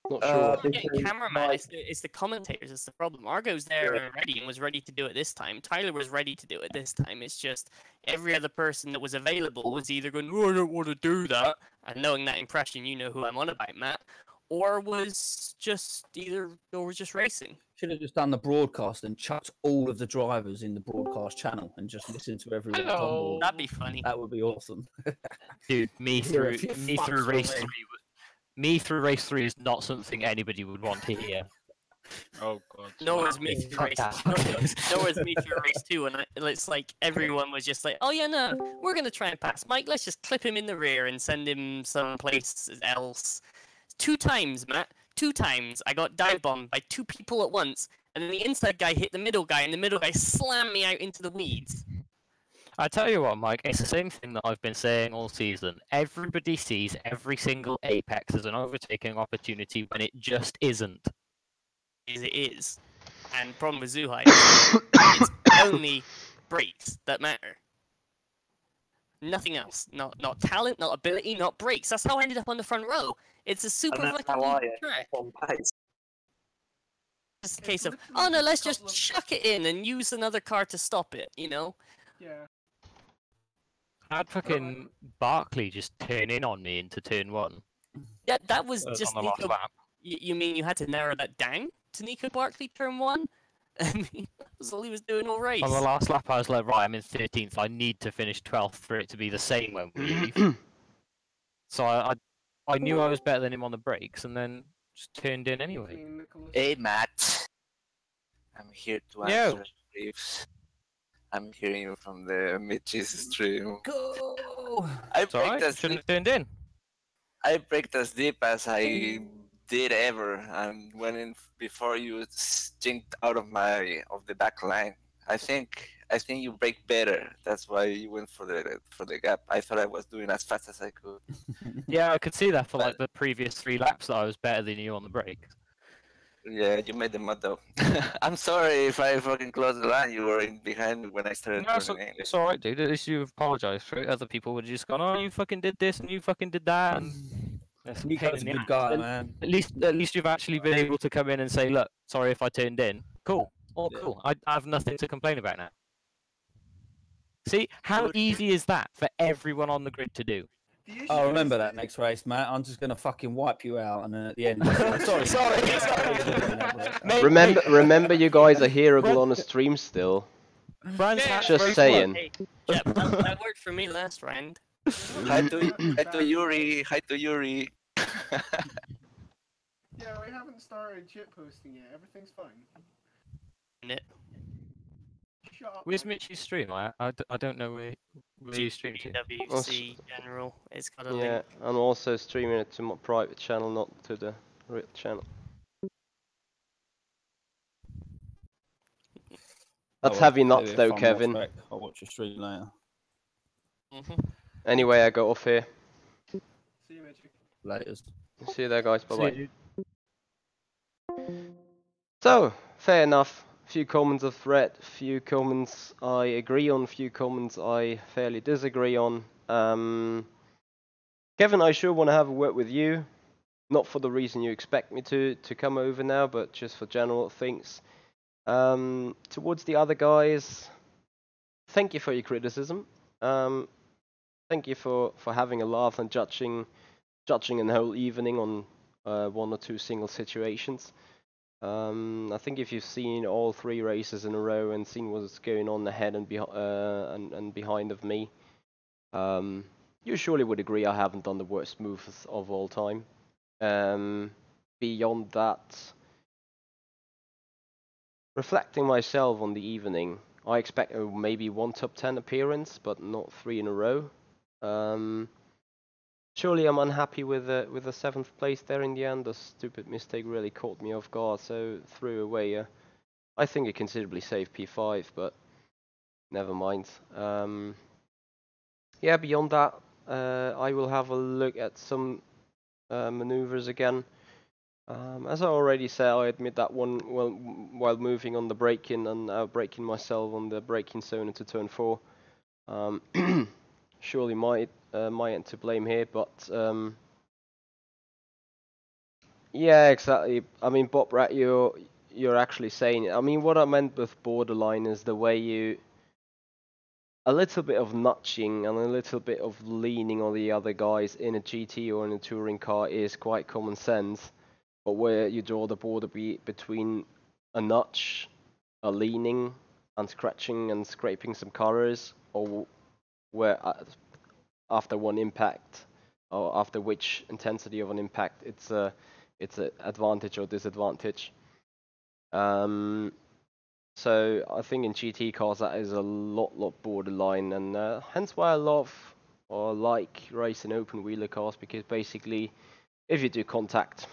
[SPEAKER 1] Not sure.
[SPEAKER 2] Getting cameraman, it's the commentators that's the problem. Argo's there already and was ready to do it this time. Tyler was ready to do it this time. It's just every other person that was available was either going, oh, I don't want to do that, and knowing that impression, you know who I'm on about, Matt, or was just racing.
[SPEAKER 9] Should have just done the broadcast and chucked all of the drivers in the broadcast channel and just listened to everyone.
[SPEAKER 2] Hello. That'd be funny.
[SPEAKER 9] That would be awesome.
[SPEAKER 10] Dude, me through race 3. Me through race 3 is not something anybody would want to hear.
[SPEAKER 3] Oh god.
[SPEAKER 2] Nor is me through race. Nor is me through race 2, and it's like everyone was just like, "Oh yeah, no, we're gonna try and pass Mike. Let's just clip him in the rear and send him someplace else." 2 times, Matt. 2 times I got dive bombed by 2 people at once, and then the inside guy hit the middle guy, and the middle guy slammed me out into the weeds.
[SPEAKER 10] I tell you what, Mike, it's the same thing that I've been saying all season. Everybody sees every single Apex as an overtaking opportunity when it just isn't.
[SPEAKER 2] It is. And problem with Zhuhai is it's only brakes that matter. Nothing else. Not talent, not ability, not brakes. That's how I ended up on the front row. It's a super lucky track. It's a case of, oh no, let's just chuck it in and use another car to stop it, you know?
[SPEAKER 3] Yeah.
[SPEAKER 10] How'd fucking Barkley just turn in on me into turn 1
[SPEAKER 2] Yeah, that was just
[SPEAKER 10] on the last
[SPEAKER 2] Nico.
[SPEAKER 10] lap?
[SPEAKER 2] You mean you had to narrow that down to Nico Barkley turn 1? I mean, that was all he was doing all race.
[SPEAKER 10] On the last lap, I was like, right, I'm in 13th. I need to finish 12th for it to be the same when we leave. So I knew I was better than him on the brakes, and then just turned in anyway.
[SPEAKER 12] Hey, Matt. I'm here to answer briefs. I'm hearing you from the Michi's stream.
[SPEAKER 9] Go!
[SPEAKER 12] I
[SPEAKER 10] It's alright,
[SPEAKER 12] braked as
[SPEAKER 10] shouldn't
[SPEAKER 12] deep.
[SPEAKER 10] have turned in.
[SPEAKER 12] I braked as deep as I did ever, and went in before you stinked out of the back line. I think you brake better. That's why you went for the gap. I thought I was doing as fast as I could.
[SPEAKER 10] Yeah, I could see that for like the previous 3 laps that I was better than you on the brakes.
[SPEAKER 12] Yeah, you made the mud though. I'm sorry if I fucking closed the line. You were in behind me when I started
[SPEAKER 10] No,
[SPEAKER 12] turning in.
[SPEAKER 10] it's alright, dude. At least you've apologised for it. Other people would have just gone, oh, you fucking did this and you fucking did that. And it's a pain
[SPEAKER 9] Nico's a
[SPEAKER 10] in the
[SPEAKER 9] good
[SPEAKER 10] ass.
[SPEAKER 9] guy,
[SPEAKER 10] And
[SPEAKER 9] man.
[SPEAKER 10] At least you've actually been able to come in and say, look, sorry if I turned in. Cool. All cool. I have nothing to complain about now. See, how easy is that for everyone on the grid to do?
[SPEAKER 9] I'll remember that next race, Matt. I'm just gonna fucking wipe you out, and then at the end, sorry.
[SPEAKER 1] Remember, you guys are hearable on the stream still. Just saying.
[SPEAKER 2] Hey, yeah, that worked for me last round.
[SPEAKER 12] Hi to Yuri. Hi to Yuri.
[SPEAKER 13] Yeah, we haven't started shit posting yet. Everything's fine.
[SPEAKER 10] Where's Michi's stream? I don't know where you stream to.
[SPEAKER 2] GPVWC General. It's got a
[SPEAKER 1] Yeah,
[SPEAKER 2] link.
[SPEAKER 1] I'm also streaming it to my private channel, not to the real channel. That's heavy nuts though, Kevin.
[SPEAKER 9] I'll watch your stream later.
[SPEAKER 1] Anyway, I go off here.
[SPEAKER 13] See you, Michi.
[SPEAKER 9] Laters.
[SPEAKER 1] See you there, guys. Bye bye.
[SPEAKER 10] See you.
[SPEAKER 1] So, fair enough. Few comments of threat, few comments I agree on, few comments I fairly disagree on. Kevin, I sure want to have a word with you. Not for the reason you expect me to come over now, but just for general things. Towards the other guys, thank you for your criticism. Thank you for having a laugh and judging an whole evening on 1 or 2 single situations. I think if you've seen all 3 races in a row and seen what's going on ahead and behind of me, you surely would agree I haven't done the worst moves of all time. Beyond that, reflecting myself on the evening, I expect maybe 1 top 10 appearance, but not 3 in a row. Surely I'm unhappy with the 7th place there in the end. The stupid mistake really caught me off guard, so threw away I think a considerably safe P5, but never mind. Yeah, beyond that, I will have a look at some maneuvers again. As I already said, I admit that one while moving on the braking and braking myself on the braking zone into turn 4. Surely my end to blame here, but yeah, exactly. I mean, Bob Rat, you're actually saying it. I mean, what I meant with borderline is the way a little bit of nudging and a little bit of leaning on the other guys in a GT or in a touring car is quite common sense, but where you draw the border between a nudge, a leaning, and scratching and scraping some colours, or where after one impact, or after which intensity of an impact, it's an advantage or disadvantage. So I think in GT cars that is a lot borderline, and hence why I love or like racing open wheeler cars, because basically if you do contact,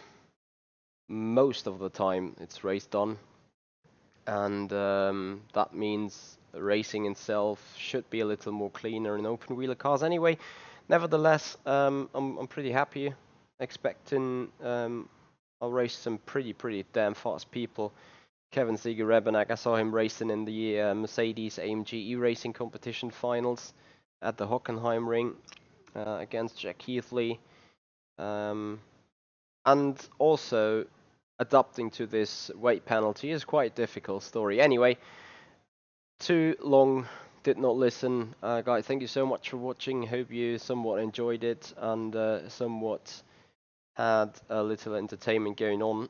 [SPEAKER 1] most of the time it's race done, and that means racing itself should be a little more cleaner in open wheeler cars anyway. Nevertheless, I'm pretty happy, expecting I'll race some pretty damn fast people. Kevin Seeger-Rebenak, I saw him racing in the Mercedes AMG E-Racing competition finals at the Hockenheim ring against Jack Heathley, and also adapting to this weight penalty is quite a difficult story. Anyway, too long did not listen, guys, thank you so much for watching. Hope you somewhat enjoyed it and somewhat had a little entertainment going on.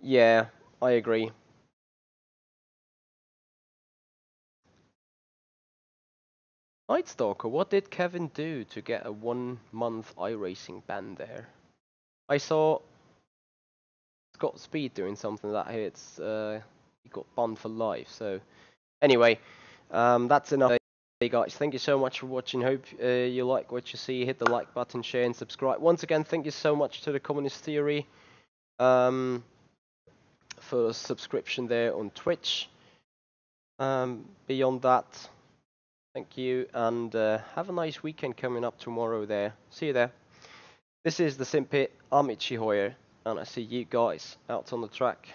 [SPEAKER 1] Yeah, I agree. Night Stalker, what did Kevin do to get a 1-month iRacing ban there? I saw Zakspeed doing something that hits. He got banned for life. So anyway, that's enough. Hey guys, thank you so much for watching. Hope you like what you see. Hit the like button, share, and subscribe. Once again, thank you so much to the Communist Theory for a subscription there on Twitch. Beyond that, thank you, and have a nice weekend coming up tomorrow there. See you there. This is the Sim Pit. I'm Michi, and I see you guys out on the track.